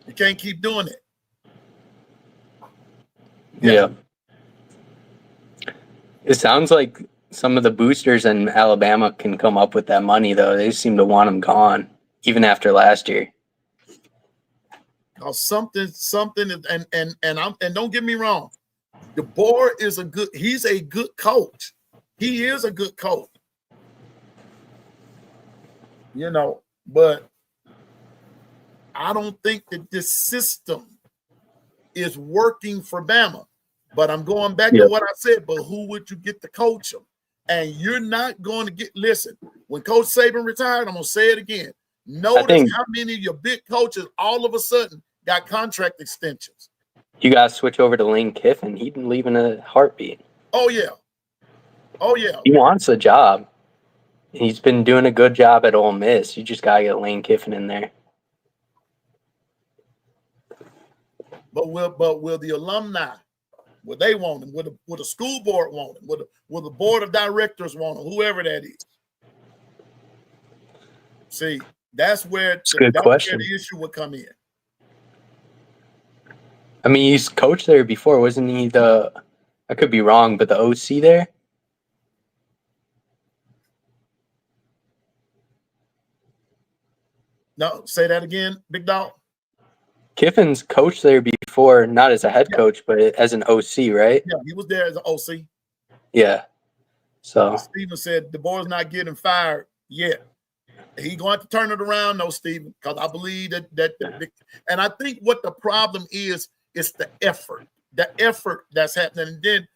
You can't keep doing it. Yeah. It sounds like some of the boosters in Alabama can come up with that money, though. They seem to want him gone, even after last year. Cause something, and don't get me wrong, DeBoer he's a good coach. He is a good coach. But I don't think that this system is working for Bama. But I'm going back to what I said, but who would you get to coach him? And you're not going to listen, when Coach Saban retired, I'm going to say it again. Notice how many of your big coaches all of a sudden got contract extensions. You got to switch over to Lane Kiffin. He'd leave in a heartbeat. Oh, yeah. He wants a job. He's been doing a good job at Ole Miss. You just got to get Lane Kiffin in there. But will the alumni, will they want him? Will the school board want him? Will the board of directors want him? Whoever that is. See, that's where the issue would come in. I mean, he's coached there before, wasn't he? I could be wrong, but the OC there. No, say that again, Big Dog. Kiffin's coached there before, not as a head coach, but as an OC, right? Yeah, he was there as an OC. Yeah. So Stephen said DeBoer's not getting fired yet. He's going to turn it around, though, Stephen, because I believe that and I think what the problem is the effort. The effort that's happening. And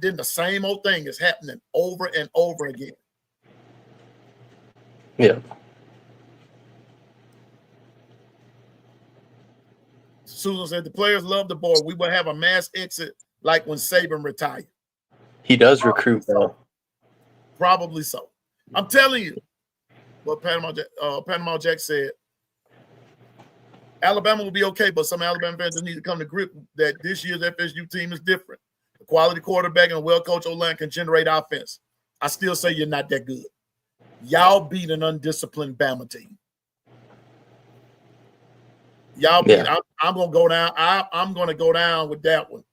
then the same old thing is happening over and over again. Yeah. Susan said the players love the board. We will have a mass exit like when Saban retired. He does recruit, though. Probably so. I'm telling you what Panama Jack said. Alabama will be okay, but some Alabama fans need to come to grip that this year's FSU team is different. A quality quarterback and a well-coached O-line can generate offense. I still say you're not that good. Y'all beat an undisciplined Bama team. Y'all beat. Yeah. I'm gonna go down. I'm gonna go down with that one.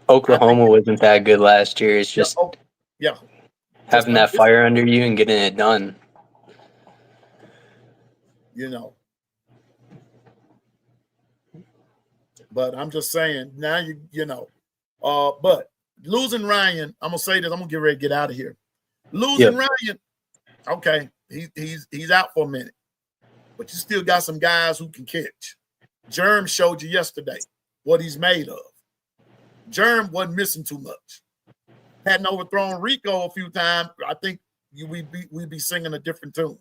Oklahoma wasn't that good last year. It's just having that fire under you and getting it done. But I'm just saying now but losing Ryan, I'm gonna say this, I'm gonna get ready to get out of here. Losing Ryan, okay, he's out for a minute, but you still got some guys who can catch. Germ showed you yesterday what he's made of. Germ wasn't missing too much. Hadn't overthrown Rico a few times, I think we'd be singing a different tune.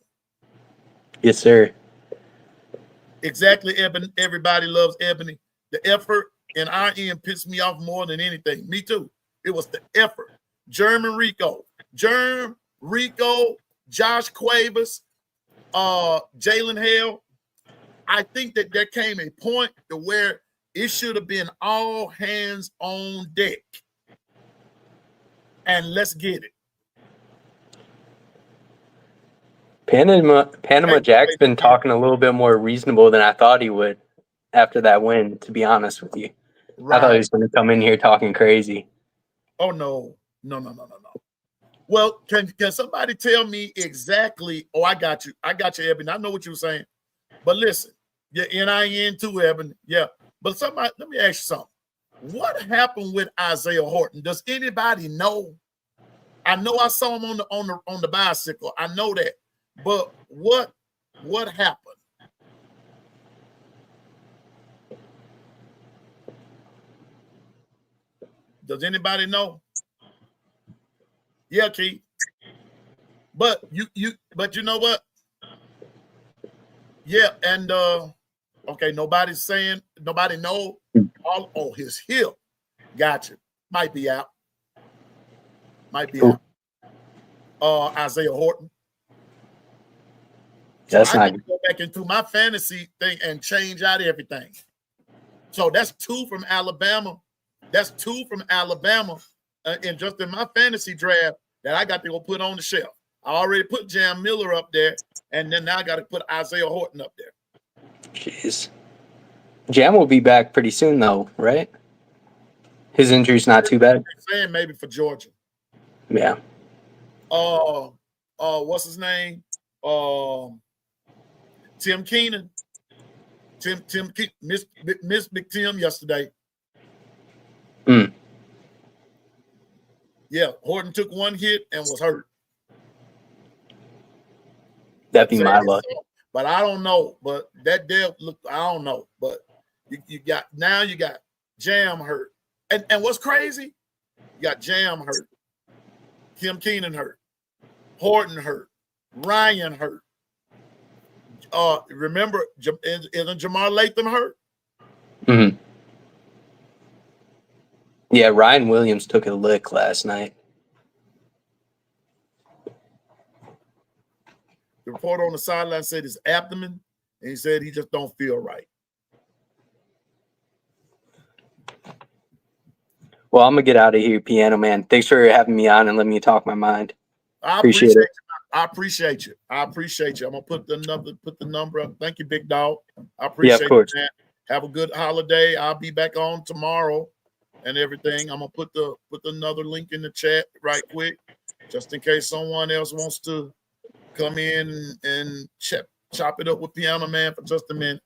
Yes, sir. Exactly, Ebony. Everybody loves Ebony. The effort in our end pissed me off more than anything. Me too. It was the effort. Germ and Rico. Germ, Rico, Josh Cuevas, Jalen Hale. I think that there came a point to where it should have been all hands on deck. And let's get it. Panama Jack's been talking a little bit more reasonable than I thought he would after that win, to be honest with you. Right. I thought he was going to come in here talking crazy. Oh, no. Well, can somebody tell me exactly? Oh, I got you. Eben. I know what you were saying. But listen, you're NIN too, Eben. Yeah. But somebody, let me ask you something. What happened with Isaiah Horton? Does anybody know? I know I saw him on the bicycle. I know that. But what happened? Does anybody know? Yeah, Keith. But you know what? Yeah, and okay, nobody know all his hip. Gotcha. Might be out. Ooh, Isaiah Horton. So that's I got not to go back into my fantasy thing and change out everything. So that's 2 from Alabama. That's 2 from Alabama, and just in my fantasy draft that I got to go put on the shelf. I already put Jam Miller up there, and then now I got to put Isaiah Horton up there. Jeez. Jam will be back pretty soon, though, right? His injury's not too bad. Saying maybe for Georgia. Yeah. What's his name? Tim Keenan. Tim Miss Big Tim yesterday. Mm. Yeah, Horton took 1 hit and was hurt. That'd be my luck. But I don't know. But that deal look, I don't know. But you got Jam hurt. And what's crazy? You got Jam hurt. Tim Keenan hurt. Horton hurt. Ryan hurt. Remember, isn't Jamar Latham hurt? Mm-hmm. Yeah, Ryan Williams took a lick last night. The reporter on the sideline said his abdomen, and he said he just don't feel right. Well, I'm gonna get out of here, Piano Man. Thanks for having me on and letting me talk my mind. I appreciate it. I appreciate you. I'm gonna put the number up. Thank you, big dog. I appreciate it, man. Have a good holiday. I'll be back on tomorrow and everything. I'm gonna put another link in the chat right quick, just in case someone else wants to come in and chop it up with Piano Man for just a minute.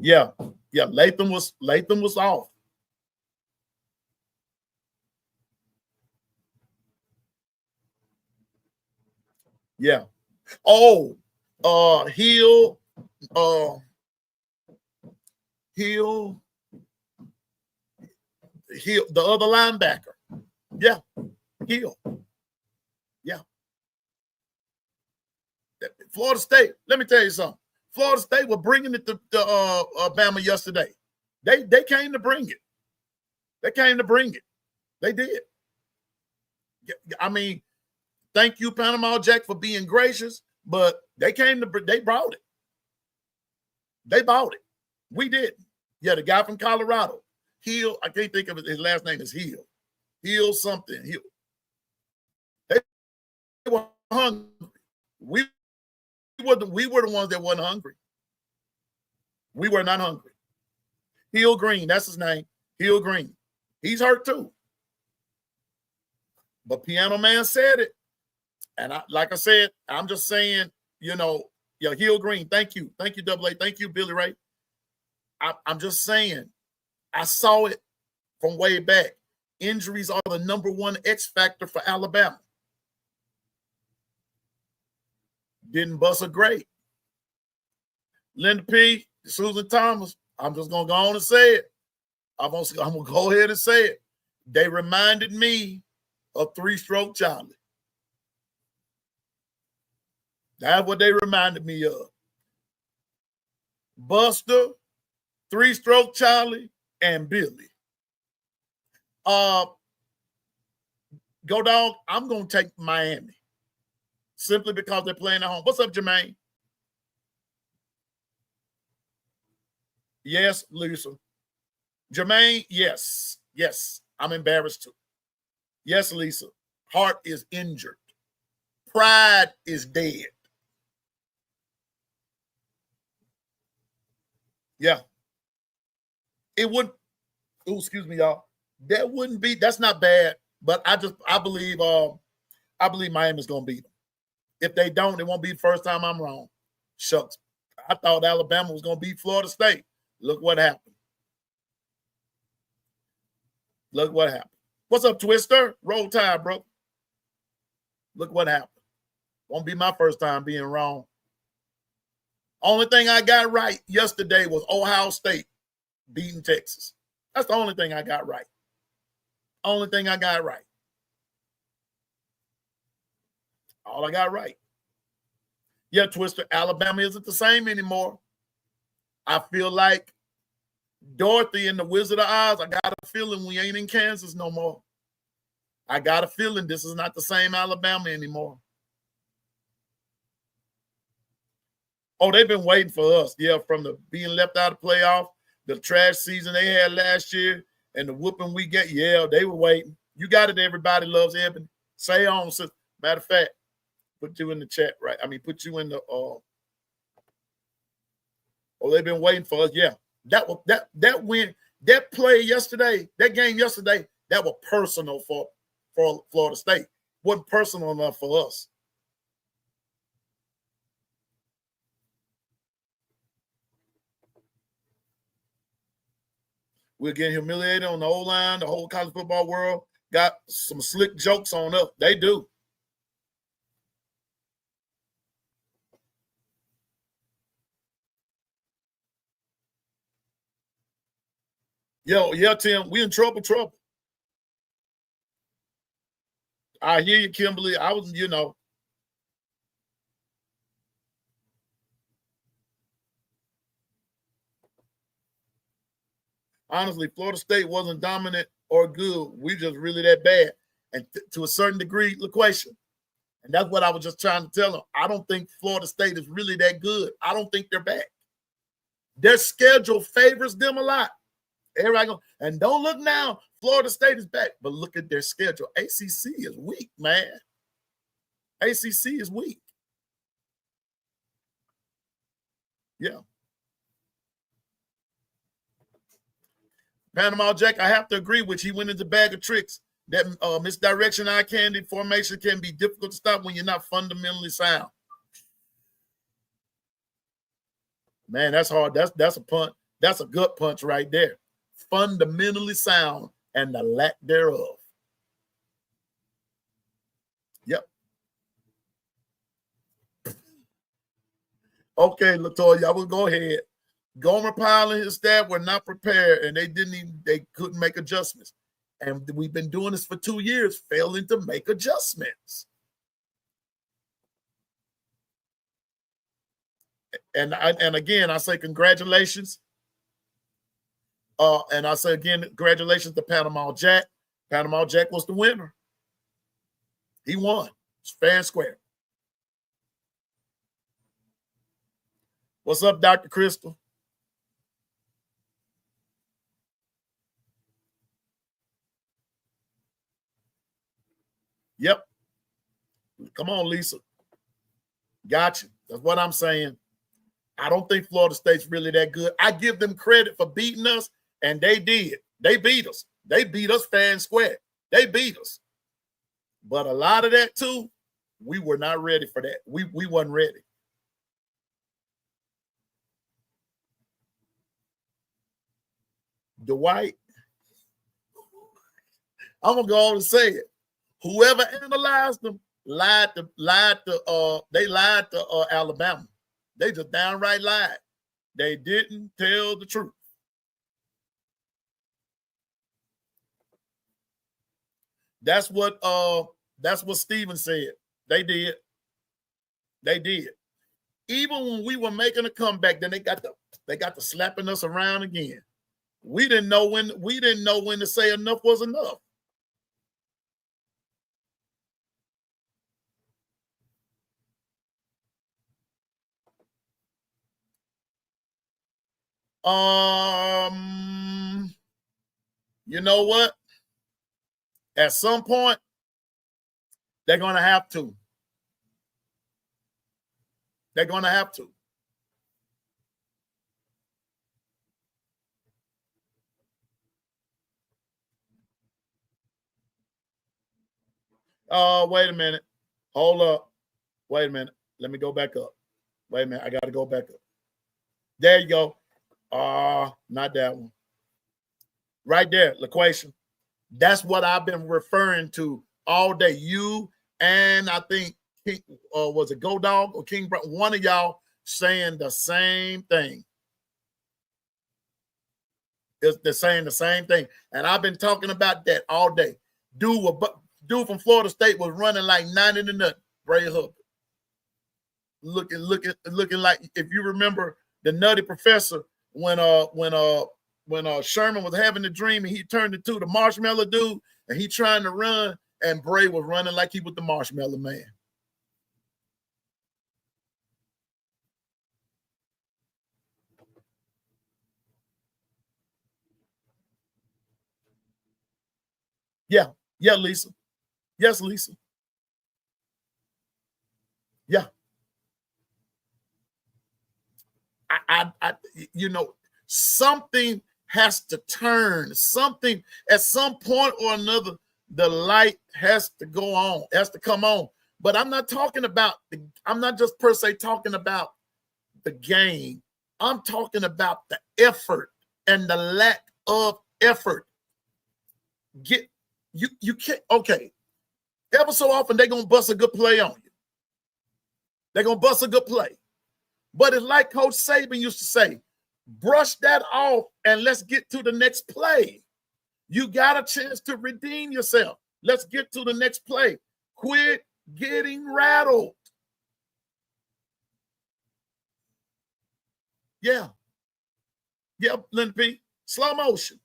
Yeah, Latham was off. Yeah. Oh, Hill, the other linebacker. Yeah, Hill. Yeah. Florida State. Let me tell you something. Florida State were bringing it to Bama yesterday. They came to bring it. They did. I mean, thank you, Panama Jack, for being gracious, but they brought it. They bought it. We didn't. Yeah, the guy from Colorado. Hill, I can't think of it. His last name is Hill. Hill something. Hill. They were hungry. We were the ones that wasn't hungry. We were not hungry. Hill Green, that's his name. Hill Green. He's hurt too. But Piano Man said it. And like I said, I'm just saying, Hill Green, thank you. Thank you, Double A. Thank you, Billy Ray. I'm just saying, I saw it from way back. Injuries are the number one X factor for Alabama. Didn't bust a great. Linda P., Susan Thomas, I'm just going to go on and say it. I'm going to go ahead and say it. They reminded me of Three-Stroke Charlie. That's what they reminded me of. Buster, Three-Stroke Charlie, and Billy. Go Dog, I'm going to take Miami. Simply because they're playing at home. What's up, Jermaine? Yes, Lisa. Jermaine, yes. Yes, I'm embarrassed too. Yes, Lisa. Heart is injured. Pride is dead. Yeah. It would, excuse me, y'all. That's not bad, but I believe Miami's gonna beat them. If they don't, it won't be the first time I'm wrong. Shucks. I thought Alabama was gonna beat Florida State. Look what happened. Look what happened. What's up, Twister? Roll Tide, bro. Look what happened. Won't be my first time being wrong. Only thing I got right yesterday was Ohio State beating Texas. That's the only thing I got right. Only thing I got right. All I got right. Yeah, Twister, Alabama isn't the same anymore. I feel like Dorothy and the Wizard of Oz, I got a feeling we ain't in Kansas no more. I got a feeling this is not the same Alabama anymore. Oh, they've been waiting for us. Yeah, from the being left out of the playoff, the trash season they had last year, and the whooping we get. Yeah, they were waiting. You got it. Everybody loves Ebony. Say on, sis. Matter of fact, put you in the chat, right? I mean, put you in the. Oh, they've been waiting for us. Yeah, that win, that play yesterday, that game yesterday, that was personal for Florida State. Wasn't personal enough for us. We're getting humiliated on the O-line. The whole college football world got some slick jokes on us. They do. Yo, yeah, Tim, we in trouble. I hear you, Kimberly. I was, honestly, Florida State wasn't dominant or good. We just really that bad. And to a certain degree, location. And that's what I was just trying to tell them. I don't think Florida State is really that good. I don't think they're back. Their schedule favors them a lot. Everybody go, and don't look now. Florida State is back, but look at their schedule. ACC is weak, man. ACC is weak. Yeah. Panama Jack, I have to agree with you. He went into bag of tricks. That misdirection, eye candy formation can be difficult to stop when you're not fundamentally sound. Man, that's hard. That's a punch. That's a gut punch right there. Fundamentally sound and the lack thereof. Yep. Okay, Latoya, I will go ahead. Gomer Pyle and his staff were not prepared, and they couldn't make adjustments. And we've been doing this for 2 years, failing to make adjustments. And again, I say congratulations. And I say again, congratulations to Panama Jack. Panama Jack was the winner. He won. It's fair and square. What's up, Dr. Crystal? Yep. Come on, Lisa. Gotcha. That's what I'm saying. I don't think Florida State's really that good. I give them credit for beating us, and they did. They beat us. They beat us fair and square. They beat us. But a lot of that, too, we were not ready for that. We wasn't ready. Dwight, I'm going to go on and say it. Whoever analyzed them lied to Alabama. They just downright lied. They didn't tell the truth. That's what Steven said. They did. They did. Even when we were making a comeback, then they got to slapping us around again. We didn't know when to say enough was enough. You know what? At some point, they're going to have to. They're going to have to. Wait a minute. Hold up. Wait a minute. Let me go back up. Wait a minute. I got to go back up. There you go. Not that one. Right there, LaQuation. That's what I've been referring to all day. You and I think was it Go Dog or King Brown? One of y'all saying the same thing. They're saying the same thing, and I've been talking about that all day. Dude from Florida State was running like 90 to nothing. Bray Hubbard. Looking like, if you remember the Nutty Professor when Sherman was having the dream and he turned into the Marshmallow Dude and he trying to run and Bray was running like he was the Marshmallow Man. Yeah, Lisa. Yes, Lisa. Yeah. I something has to turn. Something at some point or another, the light has to go on, has to come on. But I'm not talking about I'm not just per se talking about the game. I'm talking about the effort and the lack of effort. You can't, okay. Ever so often they're gonna bust a good play on you. They're gonna bust a good play. But it's like Coach Saban used to say, brush that off and let's get to the next play. You got a chance to redeem yourself. Let's get to the next play. Quit getting rattled. Yeah. Yeah, Lynn P. Slow motion.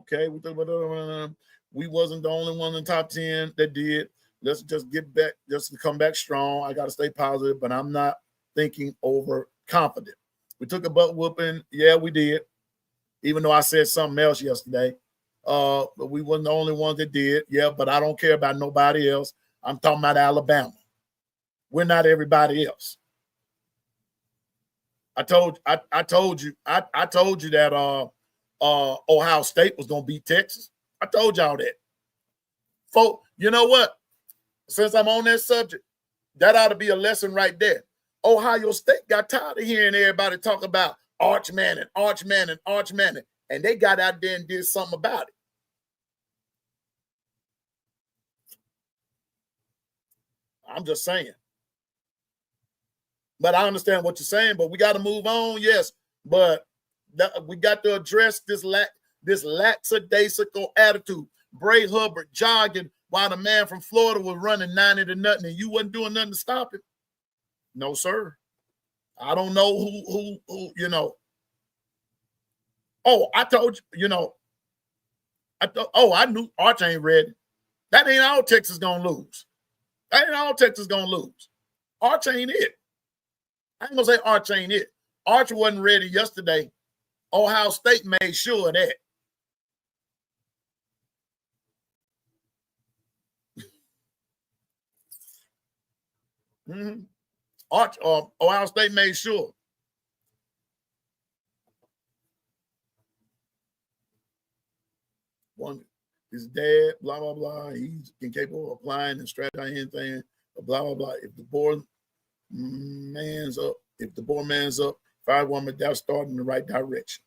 Okay, we wasn't the only one in the top 10 that did. Let's just get back, just to come back strong. I got to stay positive, but I'm not thinking overconfident. We took a butt whooping. Yeah, we did. Even though I said something else yesterday. But we wasn't the only ones that did. Yeah, but I don't care about nobody else. I'm talking about Alabama. We're not everybody else. I told you that Ohio State was going to beat Texas. I told y'all that. Folks, you know what? Since I'm on that subject, that ought to be a lesson right there. Ohio State got tired of hearing everybody talk about Arch Manning, and they got out there and did something about it. I'm just saying. But I understand what you're saying, but we got to move on, yes. But we got to address this lackadaisical attitude. Bray Hubbard jogging while the man from Florida was running 90 to nothing, and you wasn't doing nothing to stop it. No, sir. I don't know who you know. Oh, I told you, I knew Arch ain't ready. That ain't all Texas gonna lose. That ain't all Texas gonna lose. Arch ain't it. I ain't gonna say Arch ain't it. Arch wasn't ready yesterday. Ohio State made sure of that. Mm-hmm. Arch, Ohio State made sure. One, his dad, blah, blah, blah. He's incapable of applying and strategizing anything, blah, blah, blah. If the board man's up, fire woman, that's starting in the right direction.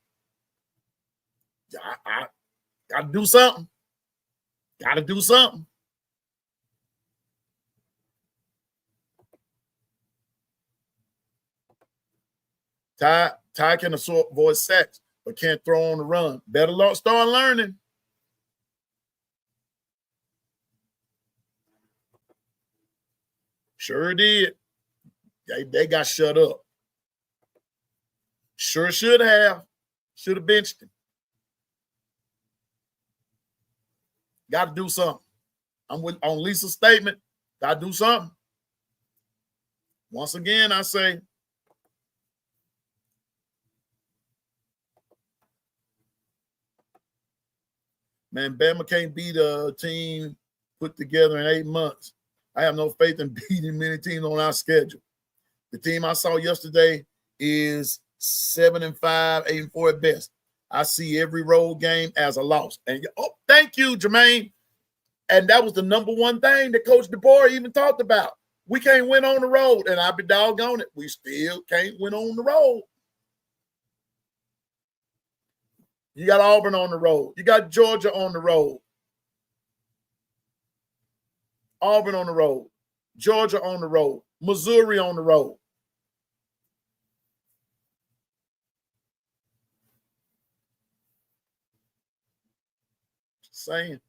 I got to do something. Got to do something. Ty can avoid sacks, but can't throw on the run. Better start learning. Sure did. They got shut up. Sure should have. Should have benched him. Got to do something. I'm on Lisa's statement. Got to do something. Once again, I say, man, Bama can't beat a team put together in 8 months. I have no faith in beating many teams on our schedule. The team I saw yesterday is 7-5, 8-4 at best. I see every road game as a loss. And thank you, Jermaine. And that was the number one thing that Coach DeBoer even talked about. We can't win on the road, and I'll be doggone it. We still can't win on the road. You got Auburn on the road. You got Georgia on the road. Auburn on the road, Georgia on the road, Missouri on the road. Just saying.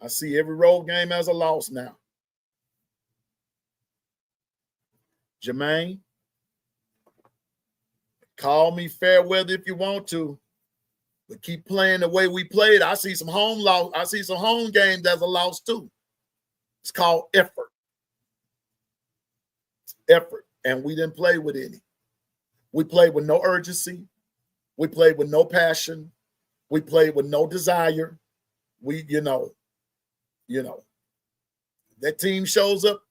I see every road game as a loss now. Jermaine, call me fair weather if you want to, but keep playing the way we played. I see some home loss. I see some home games as a loss too. It's called effort. Effort. And we didn't play with any. We played with no urgency. We played with no passion. We played with no desire. We, that team shows up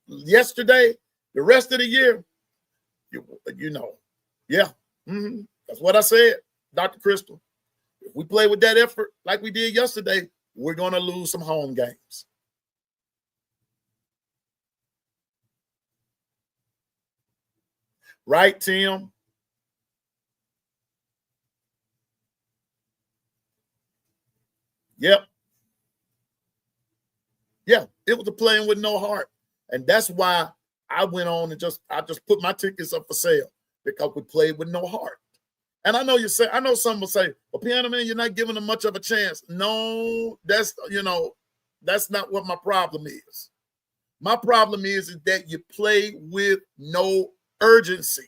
yesterday, the rest of the year, yeah. That's what I said, Dr. Crystal. If we play with that effort like we did yesterday, we're going to lose some home games. Right, Tim? Yep. Yeah, it was a playing with no heart. And that's why I went on and I just put my tickets up for sale, because we played with no heart. And I know I know some will say, well, Piano Man, you're not giving them much of a chance. No, that's not what my problem is. My problem is that you play with no urgency.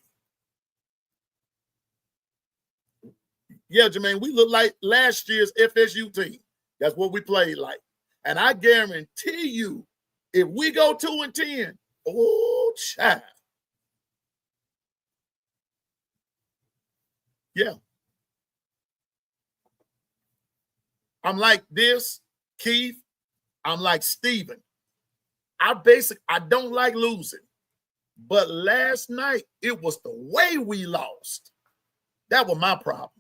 Yeah, Jermaine, we look like last year's FSU team. That's what we played like. And I guarantee you, if we go 2-10, oh, child. Yeah. I'm like this, Keith. I'm like Steven. I don't like losing. But last night, it was the way we lost. That was my problem.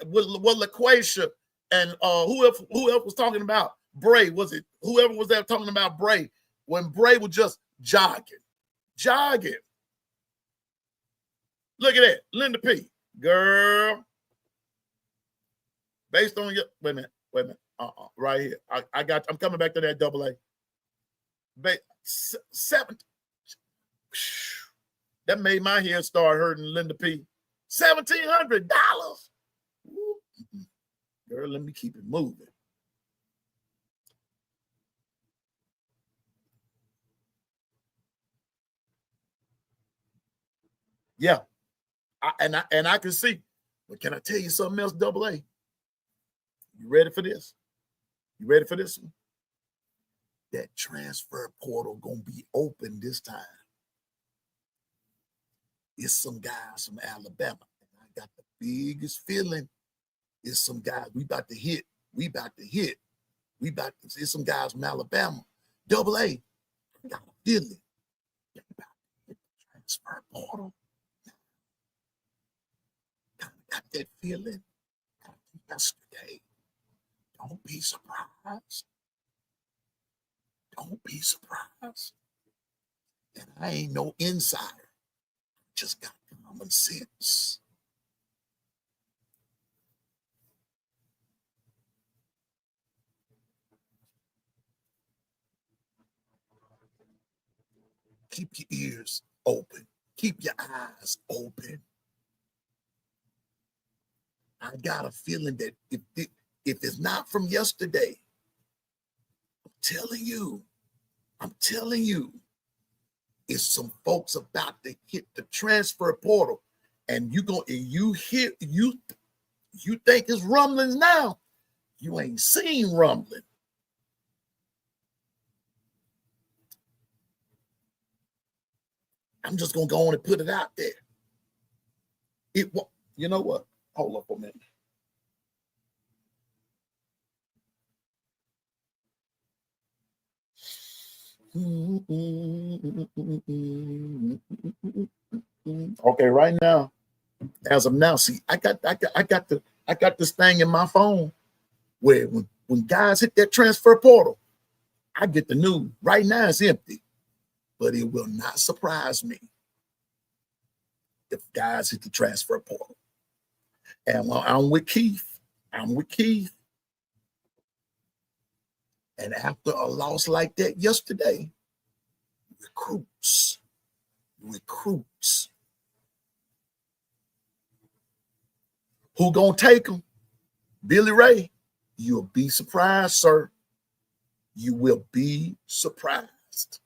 With LaQuasia and who else was talking about Bray? Was it whoever was there talking about Bray when Bray was just jogging? Look at that, Linda P. Girl, based on your wait a minute, right here. I'm coming back to that double A. Seven. That made my head start hurting, Linda P. $1,700. Girl, let me keep it moving. Yeah. I can see. But can I tell you something else, double A? You ready for this? You ready for this one? That transfer portal gonna be open this time. It's some guys from Alabama. And I got the biggest feeling. It's some guys we about to hit. It's some guys from Alabama. Double A. I got a feeling. They're about to hit the transfer portal. Got that feeling yesterday. Don't be surprised. And I ain't no insider. Just got common sense. Keep your ears open. Keep your eyes open. I got a feeling that if it's not from yesterday, I'm telling you, it's some folks about to hit the transfer portal, and you think it's rumblings now. You ain't seen rumbling. I'm just gonna go on and put it out there. You know what? Hold up a minute. Okay, right now, as of now, see, I got this thing in my phone where when guys hit that transfer portal, I get the news. Right now it's empty, but it will not surprise me if guys hit the transfer portal. And while I'm with Keith, I'm with Keith. And after a loss like that yesterday, recruits. Who gonna take them? Billy Ray. You'll be surprised, sir. You will be surprised.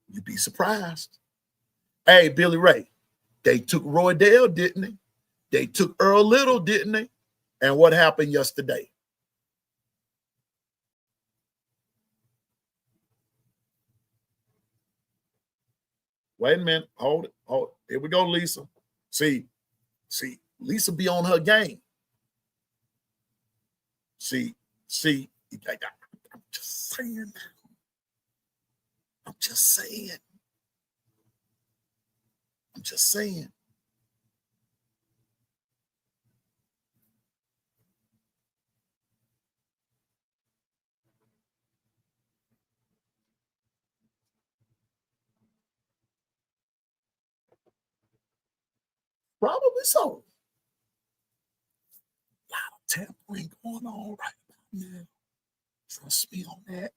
You'll be surprised. Hey, Billy Ray, they took Roy Dale, didn't they? They took Earl Little, didn't they? And what happened yesterday? Wait a minute. Hold it. Here we go, Lisa. See, Lisa be on her game. See, I'm just saying now. I'm just saying. Probably so. A lot of tampering going on right now. Trust me on that.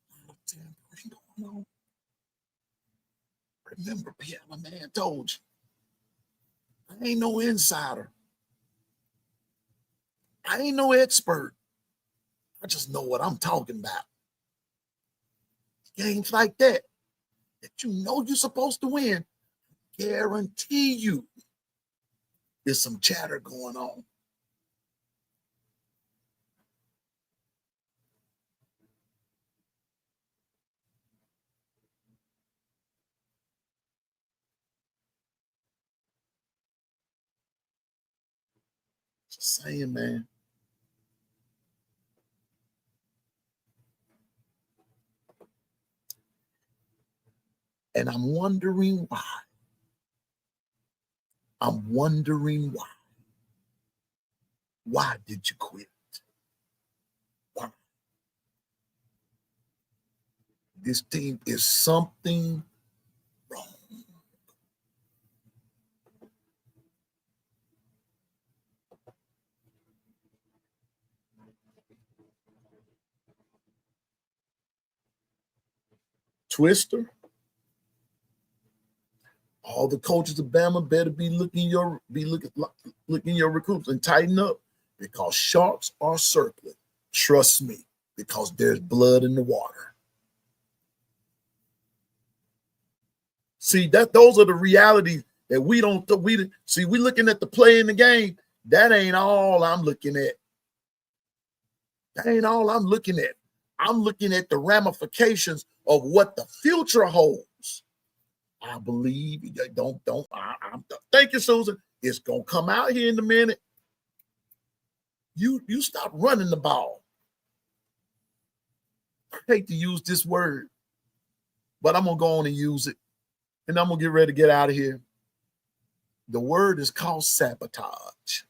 A lot of tampering going on. Remember, Piano Man told you, I ain't no insider. I ain't no expert. I just know what I'm talking about. Games like that you know you're supposed to win, guarantee you there's some chatter going on. Just saying, man. And I'm wondering why. Why did you quit? Why? This team is something wrong. Twister. All the coaches of Bama better be looking your recruits and tighten up, because sharks are circling. Trust me, because there's blood in the water. See, those are the realities that we see. We looking at the play in the game. That ain't all I'm looking at. I'm looking at the ramifications of what the future holds. I believe, thank you, Susan. It's gonna come out here in a minute. You stop running the ball. I hate to use this word, but I'm gonna go on and use it, and I'm gonna get ready to get out of here. The word is called sabotage.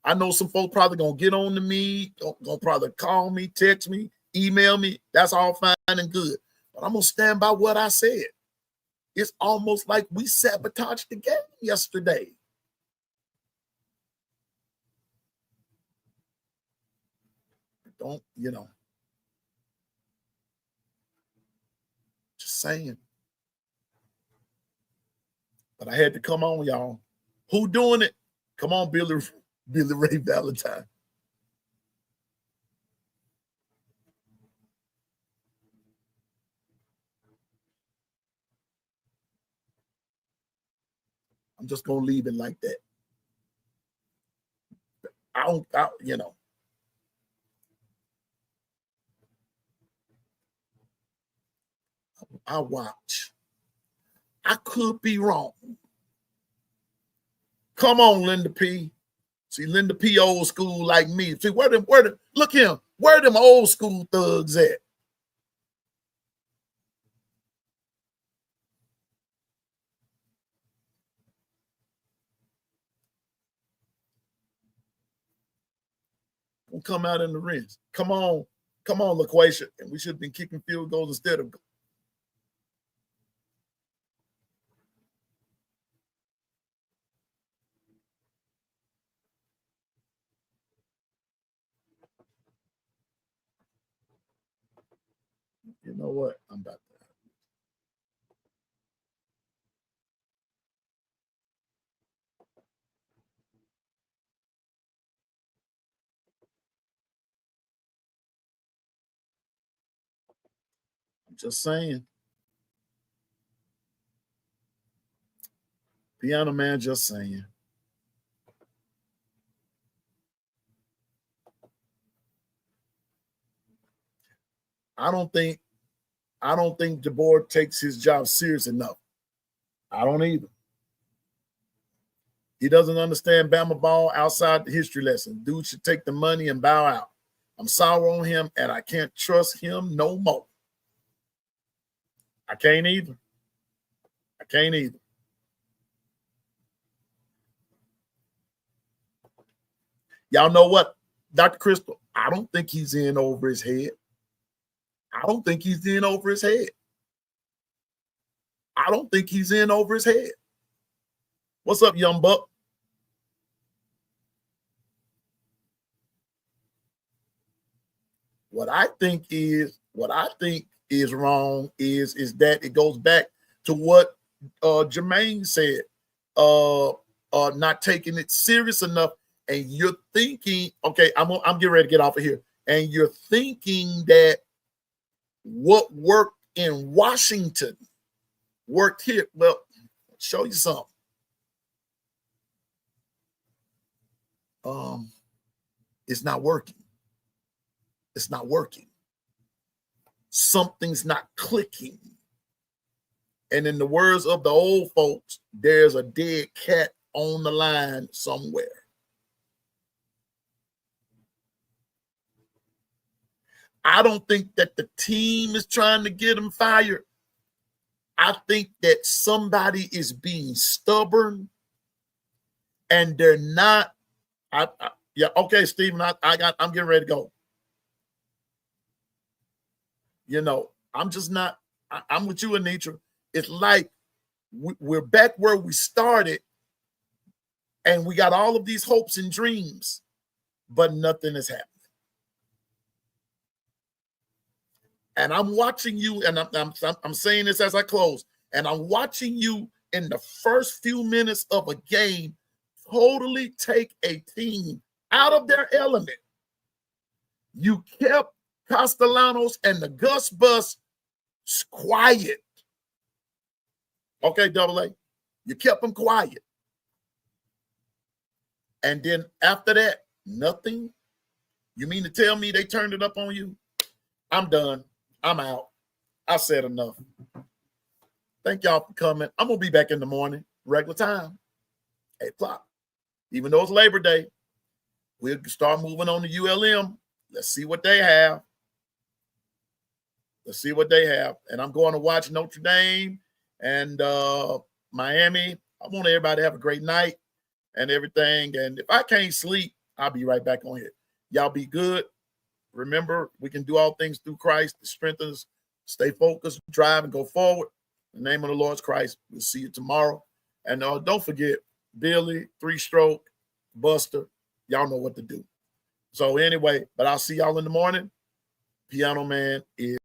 I know some folks probably gonna get on to me, gonna probably call me, text me, email me. That's all fine and good. But I'm gonna stand by what I said. It's almost like we sabotaged the game yesterday. Just saying. But I had to come on, y'all. Who doing it? Come on, Billy Ray Valentine. I'm just gonna leave it like that. I watch. I could be wrong. Come on, Linda P. See, Linda P. old school like me. See, where them old school thugs at? Don't come out in the rinse. Come on, LaQuasia. And we should have been kicking field goals instead of. know what? I'm about to. I'm just saying. Piano Man, just saying. I don't think DeBoer takes his job serious enough. I don't either. He doesn't understand Bama ball outside the history lesson. Dude should take the money and bow out. I'm sour on him, and I can't trust him no more. I can't either. I can't either. Y'all know what, Dr. Crystal? I don't think he's in over his head. I don't think he's in over his head. I don't think he's in over his head. What's up, young buck? What I think is wrong is that it goes back to what Jermaine said, not taking it serious enough. And you're thinking, okay, I'm getting ready to get off of here. And you're thinking that what worked in Washington worked here. Well, I'll show you something. It's not working. It's not working. Something's not clicking. And in the words of the old folks, there's a dead cat on the line somewhere. I don't think that the team is trying to get him fired. I think that somebody is being stubborn and they're not. Yeah, okay, Stephen, I'm getting ready to go. You know, I'm just not. I'm with you, Anitra. It's like we're back where we started, and we got all of these hopes and dreams, but nothing is happening. And I'm watching you, and I'm saying this as I close, and I'm watching you in the first few minutes of a game totally take a team out of their element. You kept Castellanos and the Gus Bus quiet. Okay, Double A. You kept them quiet. And then after that, nothing. You mean to tell me they turned it up on you? I'm done. I'm out. I said enough. Thank y'all for coming. I'm going to be back in the morning, regular time, 8 o'clock. Even though it's Labor Day, we'll start moving on to ULM. Let's see what they have. Let's see what they have. And I'm going to watch Notre Dame and Miami. I want everybody to have a great night and everything. And if I can't sleep, I'll be right back on here. Y'all be good. Remember, we can do all things through Christ to strengthen us. Stay focused, drive, and go forward. In the name of the Lord Christ, we'll see you tomorrow. And don't forget, Billy, 3-stroke, Buster, y'all know what to do. So anyway, but I'll see y'all in the morning. Piano Man is